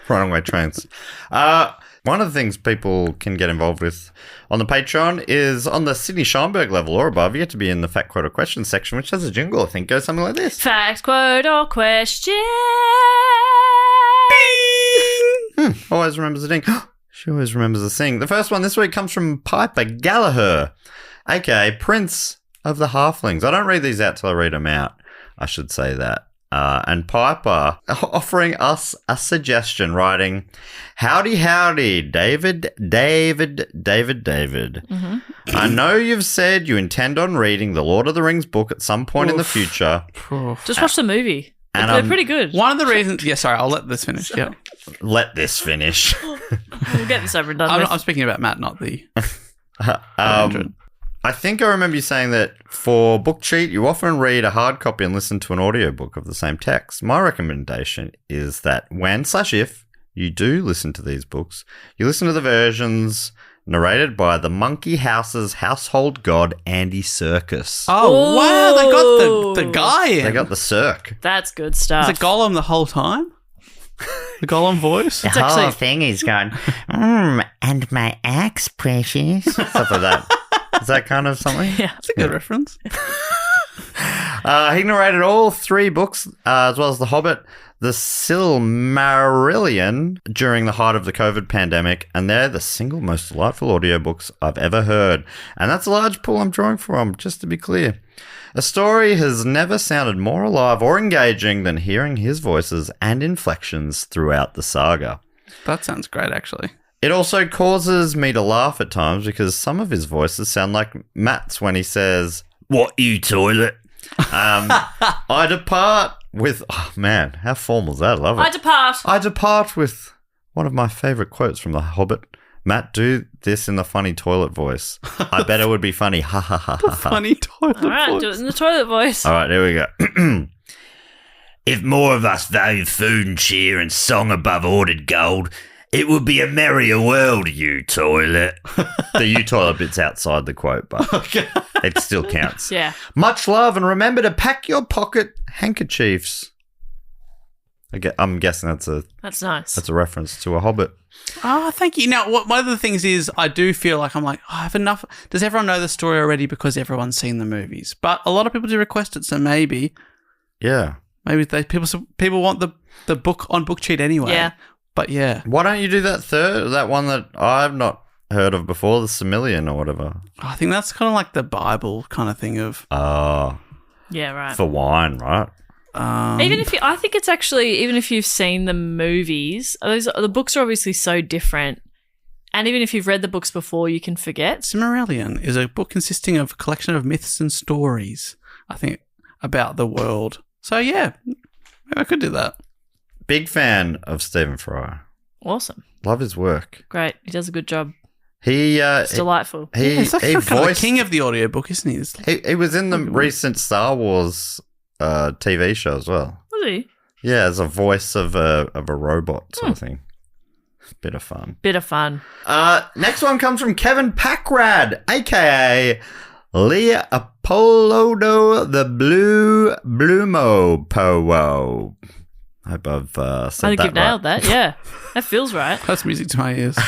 runaway trains. One of the things people can get involved with on the Patreon is on the Sydney Scheinberg level or above, you get to be in the Fact, Quote or Question section, which has a jingle, I think, goes something like this. Fact, quote, or question. Always remembers the ding. She always remembers the sing. The first one this week comes from Piper Gallagher, aka Prince of the Halflings. I don't read these out till I read them out. I should say that. And Piper offering us a suggestion, writing, "Howdy, David. Mm-hmm. I know you've said you intend on reading the Lord of the Rings book at some point in the future. Just watch the movie. And They're pretty good. One of the reasons... Yeah, sorry, I'll let this finish. Yeah. Let this finish. We'll get this over and done with. I'm speaking about Matt, not the... I think I remember you saying that for Book Cheat, you often read a hard copy and listen to an audiobook of the same text. My recommendation is that when/if you do listen to these books, you listen to the versions narrated by the Monkey House's household god, Andy Serkis. Oh, wow, they got the guy in. They got the Cirque. That's good stuff. Is it Gollum the whole time? The Gollum voice? It's actually thing he's going, and my axe, precious. Stuff like that. Is that kind of something? Yeah. That's a good reference. He narrated all 3 books, as well as The Hobbit, The Silmarillion, during the height of the COVID pandemic, and they're the single most delightful audiobooks I've ever heard. And that's a large pool I'm drawing from, just to be clear. A story has never sounded more alive or engaging than hearing his voices and inflections throughout the saga. That sounds great, actually. It also causes me to laugh at times because some of his voices sound like Matt's when he says, "What, you toilet?" I depart with, oh man, how formal is that? I love it. I depart with one of my favourite quotes from The Hobbit. Matt, do this in the funny toilet voice. I bet it would be funny. Ha ha ha ha. Funny toilet All right, voice. do it in the toilet voice. All right, here we go. If more of us valued food and cheer and song above ordered gold, it would be a merrier world, you toilet. The you toilet bit's outside the quote, but it still counts. Yeah. Much love, and remember to pack your pocket handkerchiefs. I'm guessing That's nice. that's a reference to a Hobbit. Oh, thank you. Now, one of the things is I do feel like I'm like, oh, I have enough. Does everyone know the story already because everyone's seen the movies? But a lot of people do request it, so maybe Yeah. people want the book on book cheat anyway. Yeah. But yeah. Why don't you do that one that I've not heard of before, the Similian or whatever? I think that's kind of like the Bible kind of thing of. Yeah, right. For wine, right? I think it's actually, even if you've seen the movies, the books are obviously so different. And even if you've read the books before, you can forget. Silmarillion is a book consisting of a collection of myths and stories, I think, about the world. So yeah, maybe I could do that. Big fan of Stephen Fry. Awesome. Love his work. Great. He does a good job. It's delightful. He's like kind of the king of the audiobook, isn't he? He was in the recent Star Wars TV show as well. Was he? Yeah, as a voice of a robot sort of thing. Bit of fun. Next one comes from Kevin Packrad, a.k.a. Leah Apollodo the Blue Blumo Powo. I hope I've said I that think you've nailed right. that. Yeah, that feels right. That's music to my ears.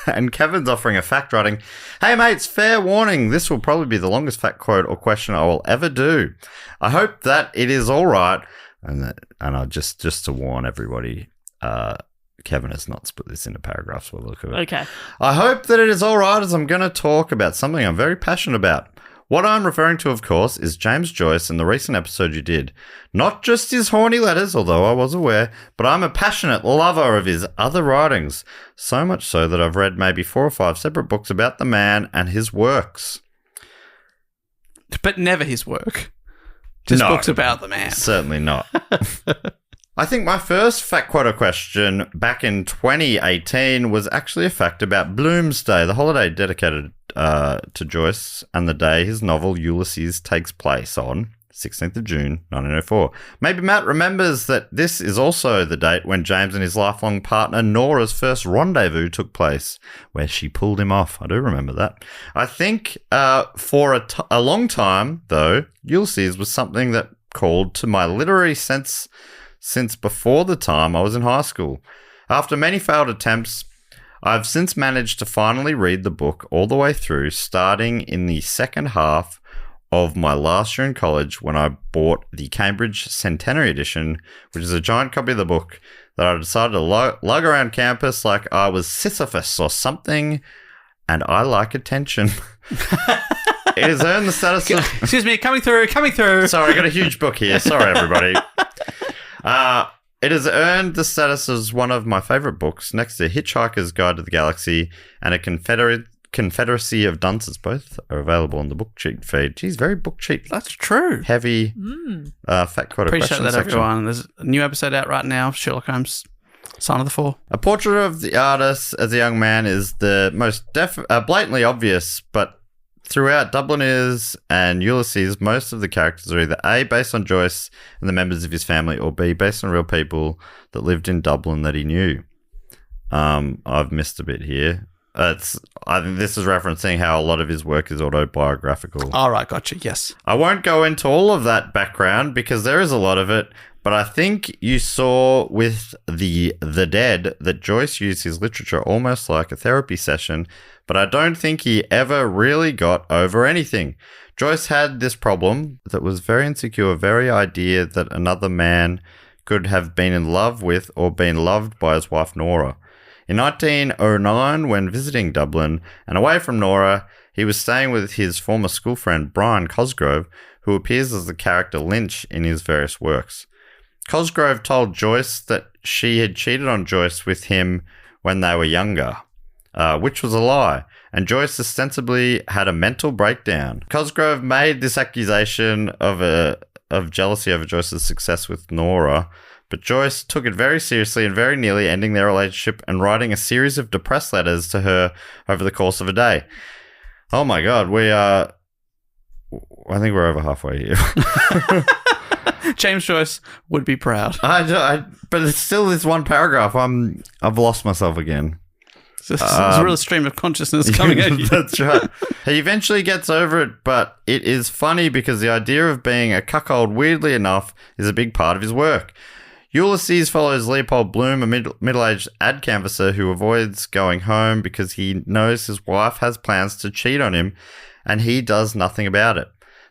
And Kevin's offering a fact writing. Hey mates, fair warning. This will probably be the longest fact quote or question I will ever do. I hope that it is all right. And I just to warn everybody, Kevin has not split this into paragraphs. We'll look at it. Okay. I hope that it is all right as I'm going to talk about something I'm very passionate about. What I'm referring to, of course, is James Joyce and the recent episode you did. Not just his horny letters, although I was aware, but I'm a passionate lover of his other writings. So much so that I've read maybe 4 or 5 separate books about the man and his works. But never his work. Just books about the man. Certainly not. I think my first fact quote or question back in 2018 was actually a fact about Bloomsday, the holiday dedicated to Joyce and the day his novel Ulysses takes place on, 16th of June, 1904. Maybe Matt remembers that this is also the date when James and his lifelong partner Nora's first rendezvous took place, where she pulled him off. I do remember that. I think for a long time, though, Ulysses was something that called to my literary sense since before the time I was in high school. After many failed attempts, I've since managed to finally read the book all the way through, starting in the second half of my last year in college when I bought the Cambridge Centenary Edition, which is a giant copy of the book that I decided to lug around campus like I was Sisyphus or something, and I like attention. It has earned the status of... Excuse me, coming through. Sorry, I got a huge book here. Sorry, everybody. It has earned the status as one of my favourite books, next to Hitchhiker's Guide to the Galaxy and A Confederacy of Dunces. Both are available on the book cheat feed. Geez, very book cheat. That's true. Heavy fact quote Appreciate question that, section. everyone. There's a new episode out right now, Sherlock Holmes, Sign of the Four. A portrait of the artist as a young man is the most blatantly obvious, but throughout Dubliners and Ulysses, most of the characters are either A, based on Joyce and the members of his family, or B, based on real people that lived in Dublin that he knew. I've missed a bit here. I think this is referencing how a lot of his work is autobiographical. All right, gotcha, yes. I won't go into all of that background because there is a lot of it, but I think you saw with The Dead that Joyce used his literature almost like a therapy session, but I don't think he ever really got over anything. Joyce had this problem that was very insecure, very idea that another man could have been in love with or been loved by his wife Nora. In 1909, when visiting Dublin and away from Nora, he was staying with his former school friend Brian Cosgrove, who appears as the character Lynch in his various works. Cosgrove told Joyce that she had cheated on Joyce with him when they were younger. which was a lie, and Joyce ostensibly had a mental breakdown. Cosgrove made this accusation of jealousy over Joyce's success with Nora, but Joyce took it very seriously and very nearly ending their relationship and writing a series of depressed letters to her over the course of a day. Oh my God, I think we're over halfway here. James Joyce would be proud. But it's still this one paragraph. I've lost myself again. There's a real stream of consciousness coming at you. That's right. He eventually gets over it, but it is funny because the idea of being a cuckold, weirdly enough, is a big part of his work. Ulysses follows Leopold Bloom, a middle-aged ad canvasser who avoids going home because he knows his wife has plans to cheat on him, and he does nothing about it.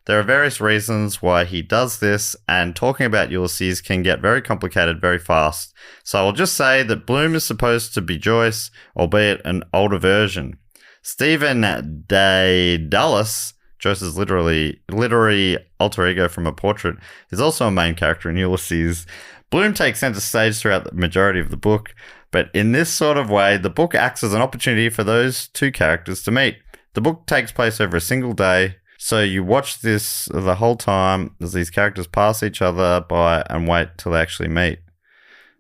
There are various reasons why he does this, and talking about Ulysses can get very complicated very fast. So I'll just say that Bloom is supposed to be Joyce, albeit an older version. Stephen Daedalus, Joyce's literary alter ego from a portrait, is also a main character in Ulysses. Bloom takes center stage throughout the majority of the book, but in this sort of way, the book acts as an opportunity for those two characters to meet. The book takes place over a single day, so you watch this the whole time as these characters pass each other by and wait till they actually meet.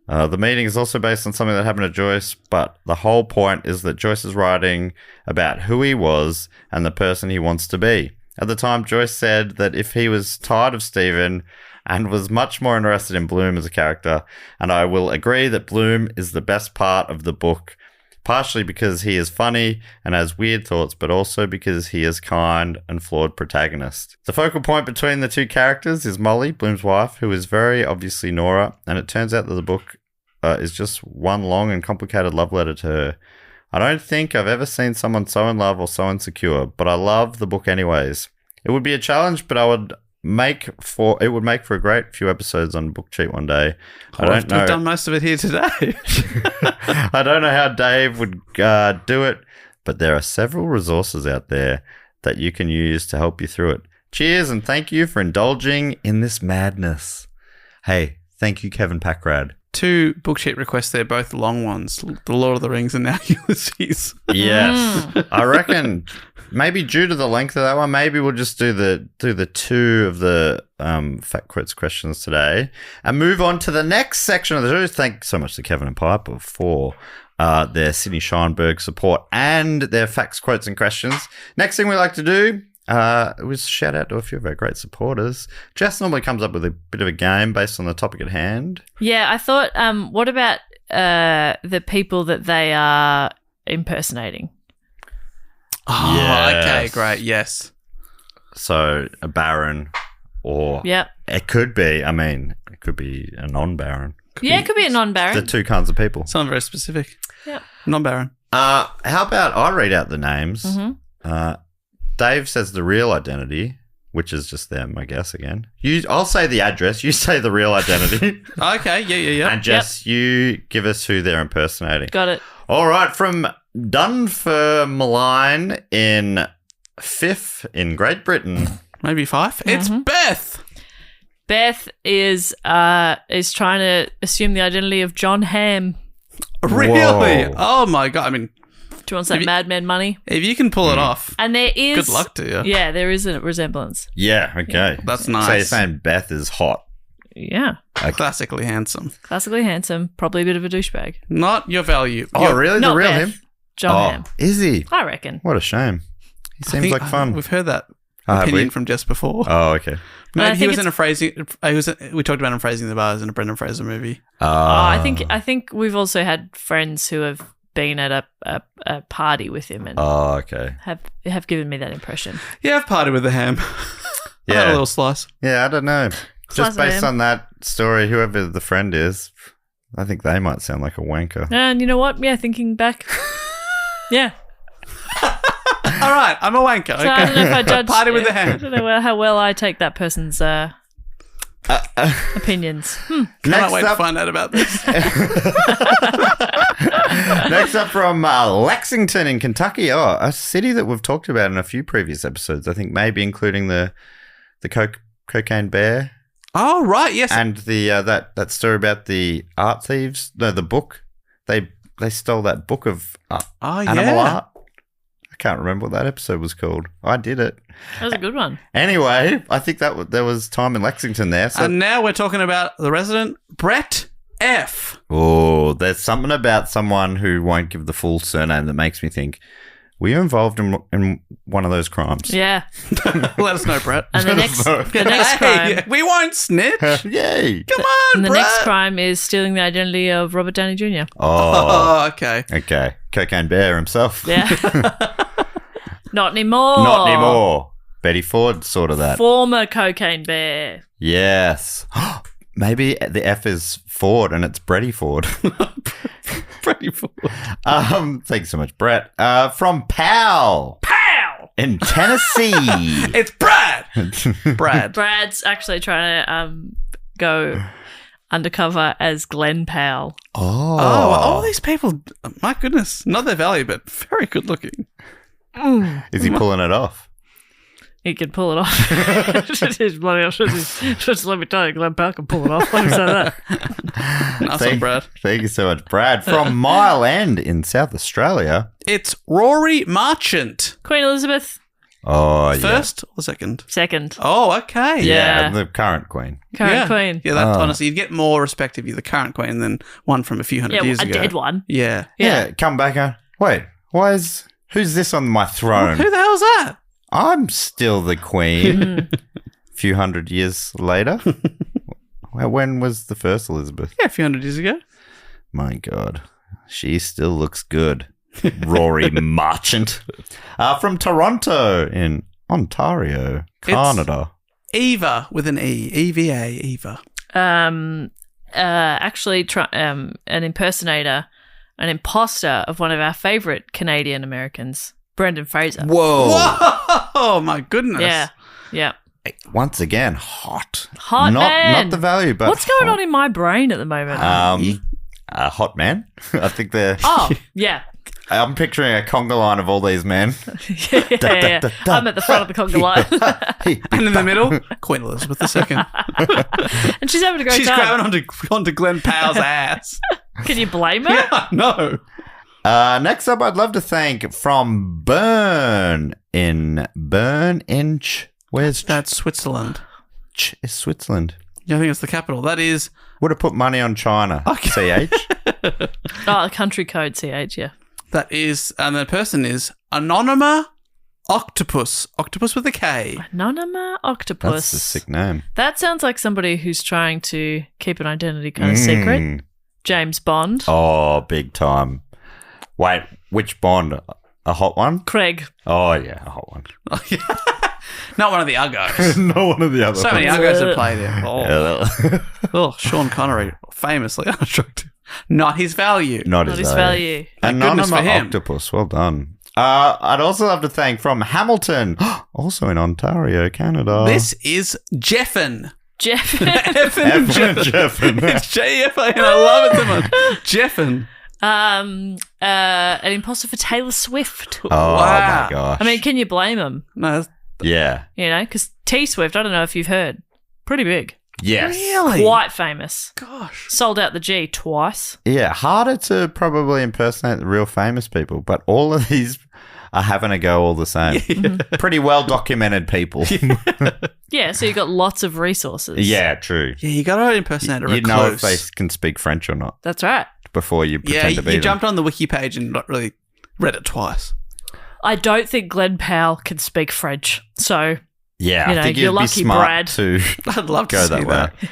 The meeting is also based on something that happened to Joyce, but the whole point is that Joyce is writing about who he was and the person he wants to be. At the time, Joyce said that if he was tired of Stephen and was much more interested in Bloom as a character, and I will agree that Bloom is the best part of the book, partially because he is funny and has weird thoughts, but also because he is kind and flawed protagonist. The focal point between the two characters is Molly, Bloom's wife, who is very obviously Nora, and it turns out that the book is just one long and complicated love letter to her. I don't think I've ever seen someone so in love or so insecure, but I love the book anyways. It would be a challenge, but it would make for a great few episodes on Book Cheat one day. I don't know. We've done most of it here today. I don't know how Dave would do it, but there are several resources out there that you can use to help you through it. Cheers and thank you for indulging in this madness. Hey, thank you, Kevin Packrad. 2 book sheet requests there, both long ones. The Lord of the Rings and now Ulysses. Yes. I reckon maybe due to the length of that one, maybe we'll just do the 2 of the fact quotes questions today and move on to the next section of the show. Thanks so much to Kevin and Piper for their Sydney Scheinberg support and their facts, quotes and questions. Next thing we like to do was shout out to a few of our great supporters. Jess normally comes up with a bit of a game based on the topic at hand. Yeah, I thought, what about the people that they are impersonating? Oh, yes. Okay, great, yes. So a baron or it could be a non-baron. It could be a non-baron. The 2 kinds of people. Someone very specific. Yeah. Non-baron. How about I read out the names? Mm-hmm. Dave says the real identity, which is just them, I guess, again. I'll say the address. You say the real identity. Okay, yeah. And Jess, you give us who they're impersonating. Got it. All right, from Dunfermline in Fife in Great Britain. Maybe 5. Mm-hmm. It's Beth. Beth is trying to assume the identity of John Hamm. Really? Whoa. Oh, my God. I mean, do you want that Mad Men money? if you can pull it off. And there is... Good luck to you. Yeah, there is a resemblance. Yeah, okay. That's nice. So you're saying Beth is hot. Yeah. Classically handsome. Classically handsome. Probably a bit of a douchebag. Not your value. Oh, really? The Not real Beth. him? John Hamm. Is he? I reckon. What a shame. He seems like fun. We've heard that have opinion we? from Jess before. Oh, okay. Maybe he was in a phrasing. We talked about him phrasing the bars in a Brendan Fraser movie. I think we've also had friends who have been at a party with him and okay. have given me that impression. Yeah, I've partied with the ham. I had a little slice. Yeah, I don't know. Slice Just of based ham. on that story, whoever the friend is, I think they might sound like a wanker. And you know what? Yeah, thinking back. Yeah. All right, I'm a wanker. So I don't know if I judge. Party with the ham. I don't know how well I take that person's opinions. Can't wait to find out about this. Next up from Lexington in Kentucky. Oh, a city that we've talked about in a few previous episodes. I think maybe including the cocaine bear. Oh, right, yes. And the that story about the art thieves. No, the book. They they stole that book of Oh, animal yeah. art. I can't remember what that episode was called. I did it. That was a good one. Anyway, I think there was time in Lexington there. So, And now we're talking about the resident, Brett F. oh, there's something about someone who won't give the full surname that makes me think, were you involved in one of those crimes? Yeah. Let us know, Brett. And the next crime. Hey, we won't snitch. Yay. Come on, And the Brett. next crime is stealing the identity of Robert Downey Jr. Oh, Oh, okay. okay. Cocaine Bear himself. Yeah. Not anymore. Not anymore. Betty Ford sort of that. Former Cocaine Bear. Yes. Maybe the F is Ford and it's Bretty Ford. Pretty full. Thanks so much, Brett. From Powell Pow! in Tennessee. It's Brad. Brad. Brad's actually trying to go undercover as Glenn Powell. Oh. Oh, all these people, my goodness, not their value, but very good looking. Is he pulling it off? He can pull it off. Just let me tell you, Glenn Powell can pull it off. Let me say that. Nice one, Brad. Thank you so much, Brad. From Mile End in South Australia. It's Rory Marchant. Queen Elizabeth, Oh, yeah. First or second? second. Oh, okay. Yeah, Yeah. the current queen. Current yeah. Queen. Yeah, that, honestly, you'd get more respect if you're the current queen than one from a few hundred Yeah, years a ago. dead one. Yeah. Yeah, come back and wait, who's this on my throne? Who the hell's that? I'm still the queen. A few hundred years later. Well, when was the first Elizabeth? Yeah, a few hundred years ago. My God, she still looks good. Rory Marchant. From Toronto in Ontario, Canada. Eva with an E. EVA, Eva. Actually, an impersonator, an imposter of one of our favourite Canadian Americans, Brendan Fraser. Whoa. Oh, my goodness. Yeah, yeah. Once again, hot. Hot man. Not the value, but What's going on in my brain at the moment? hot man. I think they're. Oh, yeah. I'm picturing a conga line of all these men. Yeah. I'm at the front of the conga line. And in the middle, Queen Elizabeth II. And she's having a great She's time. grabbing onto Glenn Powell's ass. Can you blame her? Yeah, no. Next up, I'd love to thank from Bern in where's That's Switzerland. is Switzerland? Yeah, I think it's the capital. That is... Would have put money on China. Okay. CH. Oh, country code CH, yeah. That is... And the person is Anonyma Octopus. Octopus with a K. Anonyma Octopus. That's a sick name. That sounds like somebody who's trying to keep an identity kind of secret. James Bond. Oh, big time. Wait, which Bond? A hot one? Craig. Oh, yeah, a hot one. Not one of the Uggos. Not one of the other So many ones. Uggos have played him. Oh. Yeah, Oh, Sean Connery, famously unattractive. Not his value. Not Not his his value. Thank goodness Anonymous for him. Octopus, well done. I'd also love to thank from Hamilton, also in Ontario, Canada. This is Jeffin. Jeff. Effin Jeffin. It's J-F-A-N. I love it so much. Jeffin. An imposter for Taylor Swift. Oh, Wow. my gosh. I mean, can you blame him? No, yeah. You know, because T Swift, I don't know if you've heard, pretty big. Yes. really? Quite famous. Gosh. Sold out the G twice. Yeah, harder to probably impersonate the real famous people, but all of these are having a go all the same. Pretty well documented people. Yeah, so you've got lots of resources. Yeah, true. Yeah, you got to impersonate a You know if recluse. they can speak French or not That's right. before you pretend to be you them. jumped on the wiki page and not really read it twice. I don't think Glenn Powell can speak French. So, Yeah, you I know, think you're you'd be lucky, smart Brad. to I'd love to go see that way.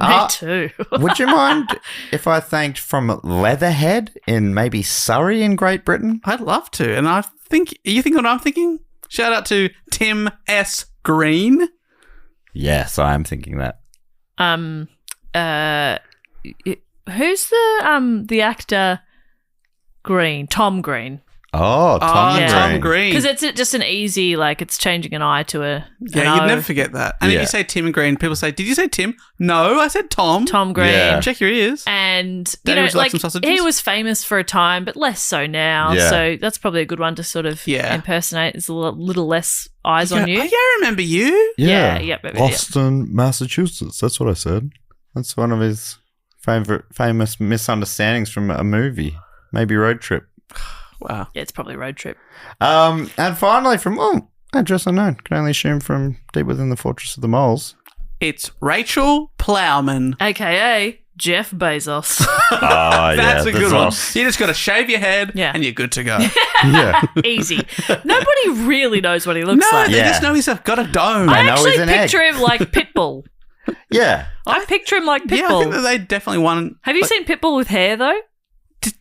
me too. Would you mind if I thanked from Leatherhead in maybe Surrey in Great Britain? I'd love to. And I think, you think what I'm thinking? Shout out to Tim S. Green. Yes, I am thinking that. Who's the actor Green? Tom Green. Oh, Tom yeah. Tom Green. Green. Because it's just an easy, like, it's changing an I to a Yeah, an you'd O. never forget that. And Yeah. if you say Tim Green, people say, did you say Tim? No, I said Tom. Tom Green. Yeah. Check your ears. And, you Daddy, know, would you like like, some sausages? he was famous for a time, but less so now. Yeah. So that's probably a good one to sort of Yeah. impersonate. There's a little less eyes on you. Oh, yeah, I remember you. Yeah, yep. Boston, Massachusetts. That's what I said. That's one of his famous misunderstandings from a movie. Maybe road trip. Wow. Yeah, it's probably road trip. And finally, from address unknown, can only assume from deep within the fortress of the moles. It's Rachel Plowman. AKA Jeff Bezos. That's a good one. Zos. You just got to shave your head and you're good to go. Yeah. Easy. Nobody really knows what he looks No, like. they Yeah. just know he's got a dome. I know actually he's an egg. picture him like Pitbull. Yeah. I picture him like Pitbull. Yeah, I think that they definitely won. Have you seen Pitbull with hair, though?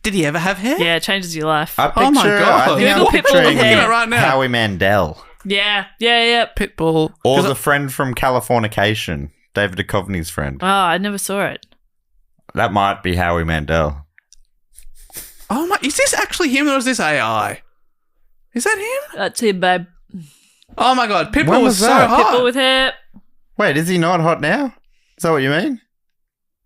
Did he ever have hair? Yeah, it changes your life. I picture, Oh my God. I think I'm Google Pitbull picturing with hair. Look at it right now. Howie Mandel. Yeah. Pitbull. Or 'Cause the friend from Californication, David Duchovny's friend. Oh, I never saw it. That might be Howie Mandel. Oh my! Is this actually him or is this AI? Is that him? That's him, babe. Oh my God! Pitbull When was was so that? hot. Pitbull with hair. Wait, is he not hot now? Is that what you mean?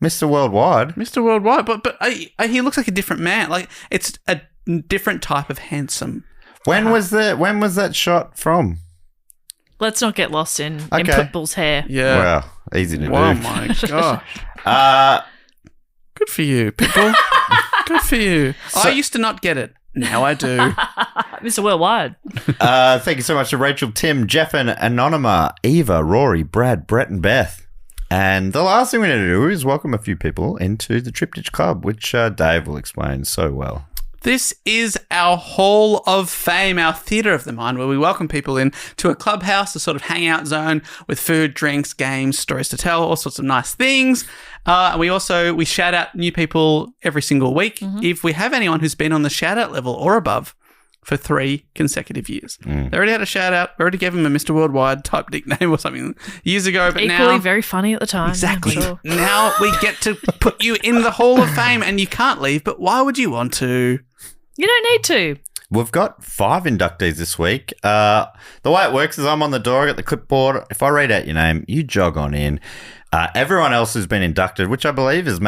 Mr. Worldwide? Mr. Worldwide, but he looks like a different man. Like it's a different type of handsome. When was that shot from? Let's not get lost in Okay. Pitbull's hair. Yeah. Wow, easy to Oh do. my gosh! Good for you, Pitbull. Good for you. I used to not get it. Now I do. Mr. Worldwide. Thank you so much to Rachel, Tim, Jeff, and Anonyma, Eva, Rory, Brad, Brett, and Beth. And the last thing we need to do is welcome a few people into the Triptych Club, which Dave will explain so well. This is our Hall of Fame, our theatre of the mind, where we welcome people in to a clubhouse, a sort of hangout zone with food, drinks, games, stories to tell, all sorts of nice things. And we shout out new people every single week. If we have anyone who's been on the shout out level or above for 3 consecutive years. They already had a shout out. We already gave him a Mr. Worldwide type nickname or something years ago, but Equally now very funny at the time. exactly. I'm sure. Now we get to put you in the Hall of Fame and you can't leave, but why would you want to? You don't need to. We've got 5 inductees this week. The way it works is I'm on the door, I got the clipboard. If I read out your name, you jog on in. Everyone else who's been inducted, which I believe is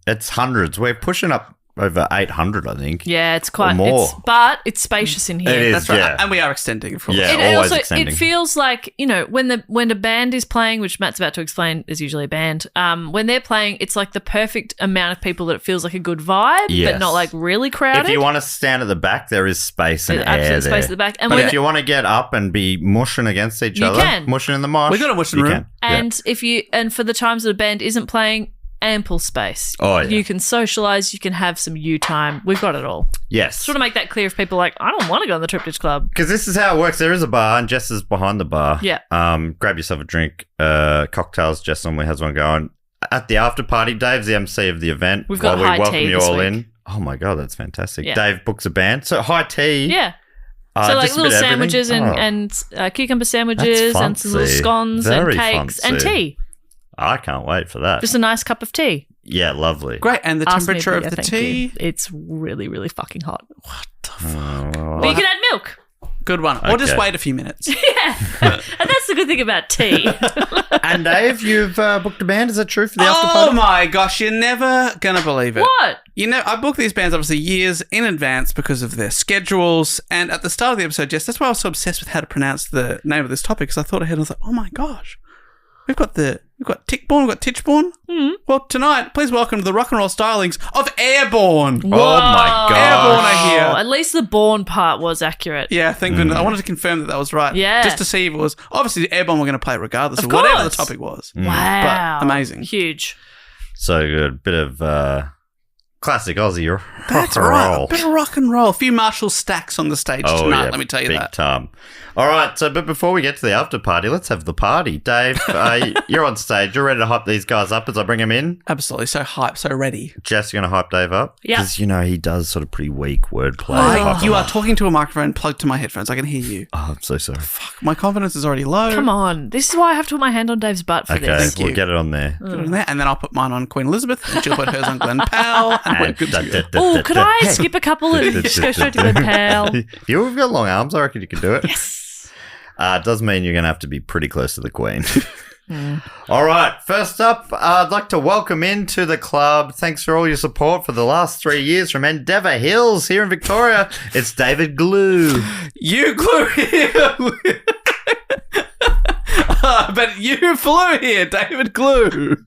it's hundreds. We're pushing up over 800, I think. Yeah, it's quite. Or more. But it's spacious in here. It is. That's right. Yeah. And we are extending it for Yeah. It always also extending. it feels like, when a band is playing, which Matt's about to explain is usually a band. When they're playing, it's like the perfect amount of people that it feels like a good vibe, Yes. but not like really crowded. If you want to stand at the back, there is space and There's air absolute there. space at the back. And But when if you want to get up and be mushing against each You other, can. mushing in the mosh, We got a mushing you room. can. Yeah. and for the times that a band isn't playing, ample space. Oh, yeah. You can socialize, you can have some you time. We've got it all. Yes. Just want to make that clear if people are like, I don't want to go in the Triptych Club. Because this is how it works. There is a bar, and Jess is behind the bar. Yeah. Grab yourself a drink, cocktails. Jess normally has one going. At the after party, Dave's the MC of the event. We've got while high we welcome tea you this all week. in. Oh my god, that's fantastic! Yeah. Dave books a band. So high tea. Yeah. So like just a little bit of sandwiches everything? Oh, and cucumber sandwiches and some little fancy. scones Very and cakes and fancy. tea. I can't wait for that. Just a nice cup of tea. Yeah, lovely. Great. And the Ask me temperature if- of yeah, the thank tea. you. It's really, really fucking hot. Oh, But you can add milk. Good one. Or just Okay. wait a few minutes. Yeah. And that's the good thing about tea. and Dave, you've booked a band. Is that true for the after Oh party? my gosh, you're never going to believe it. What? I booked these bands obviously years in advance because of their schedules. And at the start of the episode, Jess, that's why I was so obsessed with how to pronounce the name of this topic, because I thought ahead and I was like, oh my gosh. We've got Tichborne, we've got Tichborne. Well, tonight, please welcome to the rock and roll stylings of Airborne. Oh my god! Airborne are here. Oh, at least the born part was accurate. Yeah, thank goodness. I wanted to confirm that was right. Yeah. Just to see if it was. Obviously, Airborne were going to play it regardless of, Of whatever the course. topic was. Wow. But amazing. Huge. So good. Bit of classic Aussie rock That's and right. roll. A bit of rock and roll. A few Marshall stacks on the stage tonight, let me tell you big that. time. All right, but before we get to the after party, let's have the party. Dave, you're on stage. You're ready to hype these guys up as I bring them in. Absolutely. So hyped, so ready. Jess, you're going to hype Dave up? Yeah. Because, he does sort of pretty weak wordplay. You are talking to a microphone plugged to my headphones. I can hear you. Oh, I'm so sorry. My confidence is already low. Come on. This is why I have to put my hand on Dave's butt for Okay, this. Thank we'll you. get it on there. Put it on there, and then I'll put mine on Queen Elizabeth, and she'll put hers on Glenn Powell, and we're good to go. Oh, could I skip a couple and just go straight to Glenn Powell? You've got long arms. I reckon you can do it. Yes. It does mean you're going to have to be pretty close to the Queen. All right. First up, I'd like to welcome into the club. Thanks for all your support for the last 3 years from Endeavour Hills here in Victoria. It's David Glue. You glue here. But you flew here, David Glue.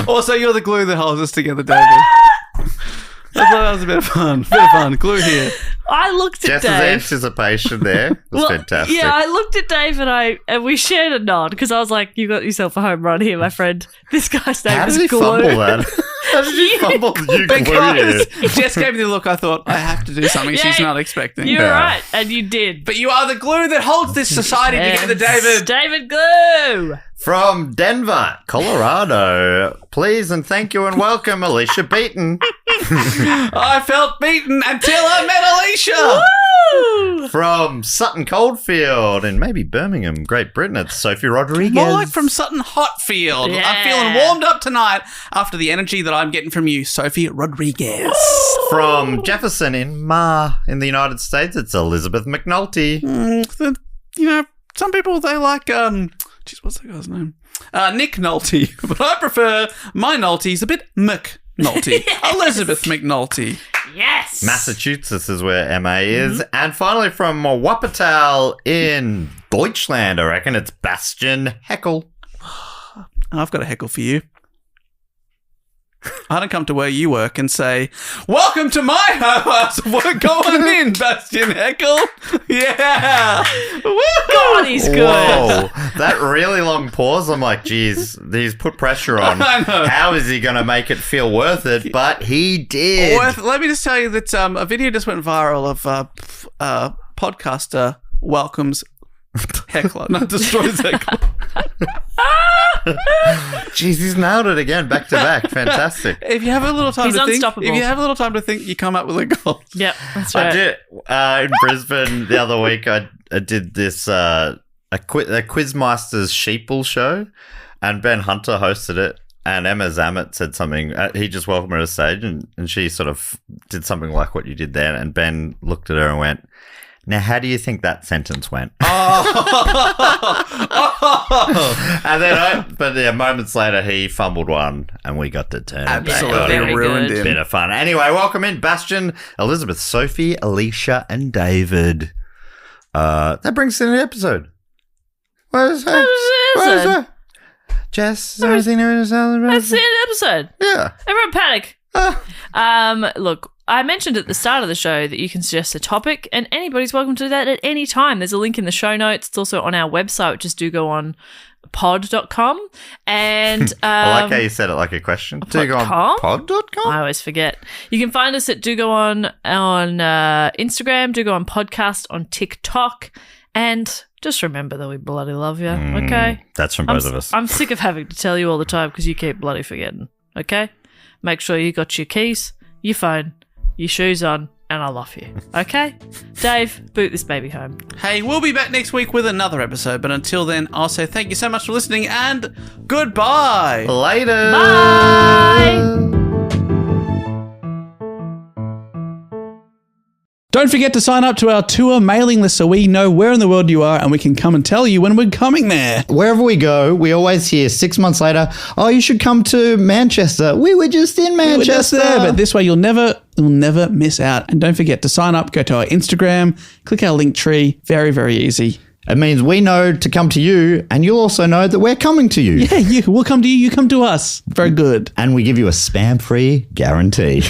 Also, you're the glue that holds us together, David. I thought that was a bit of fun. Glue here. I looked at Jess's Dave. anticipation there was fantastic. Yeah, I looked at Dave and we shared a nod because I was like, "You got yourself a home run here, my friend." This guy's name How is did he Glue. fumble that? How did you fumble you glue here? Because Jess gave me the look, I thought, I have to do something she's not expecting. You're right, and you did. But you are the glue that holds this society together, David. David Glue. From Denver, Colorado. Please and thank you and welcome, Alicia Beaton. I felt beaten until I met Alicia. Woo! From Sutton Coldfield in maybe Birmingham, Great Britain, it's Sophie Rodriguez. More like from Sutton Hotfield. Yeah. I'm feeling warmed up tonight after the energy that I'm getting from you, Sophie Rodriguez. From Jefferson in in the United States, it's Elizabeth McNulty. Some people, they like, what's that guy's name? Nick Nolte. But I prefer my Nolte's a bit McNulty. Yes. Elizabeth McNulty. Yes. Massachusetts is where MA is. And finally from Wuppertal in Deutschland, I reckon it's Bastian Heckel. I've got a heckle for you. I don't come to where you work and say, "Welcome to my house of work. Go on in, Bastian Heckel." Yeah. Woo! God, he's good. Whoa, that really long pause. I'm like, geez, he's put pressure on. I know. How is he going to make it feel worth it? But he did. Let me just tell you that a video just went viral of podcaster welcomes heckler, not destroys heckler. Jeez, he's nailed it again, back to back. Fantastic. If you have a little time He's to think, unstoppable. you come up with a goal. Yep, that's I right. did in Brisbane the other week. I did this a Quizmaster's Sheeple show, and Ben Hunter hosted it. And Emma Zammit said something. He just welcomed her to stage, and she sort of did something like what you did there. And Ben looked at her and went, "Now, how do you think that sentence went?" And then, moments later, he fumbled one, and we got to turn it back on. Absolutely Very ruined good. him. Bit of fun. Anyway, welcome in Bastian, Elizabeth, Sophie, Alicia, and David. That brings us to the episode. Where's her? Where's her? Jess, is everything there is? That's the end of the episode. Yeah. Everyone panic. Look, I mentioned at the start of the show that you can suggest a topic, and anybody's welcome to do that at any time. There's a link in the show notes. It's also on our website, which is dogoonpod.com. And I like how you said it like a question. Do go on pod.com? I always forget. You can find us at Do Go On Instagram, Do Go On Podcast on TikTok, and just remember that we bloody love you, okay? That's from both of us. I'm sick of having to tell you all the time because you keep bloody forgetting, okay? Make sure you got your keys, your phone, your shoes on, and I love you, okay? Dave, boot this baby home. Hey, we'll be back next week with another episode, but until then, I'll say thank you so much for listening and goodbye. Later. Bye! Don't forget to sign up to our tour mailing list so we know where in the world you are and we can come and tell you when we're coming there. Wherever we go, we always hear 6 months later, "Oh, you should come to Manchester. We were just in Manchester." We're just there, but this way you'll never miss out. And don't forget to sign up, go to our Instagram, click our link tree. Very, very easy. It means we know to come to you, and you'll also know that we're coming to you. Yeah, we'll come to you, you come to us. Very good. And we give you a spam-free guarantee.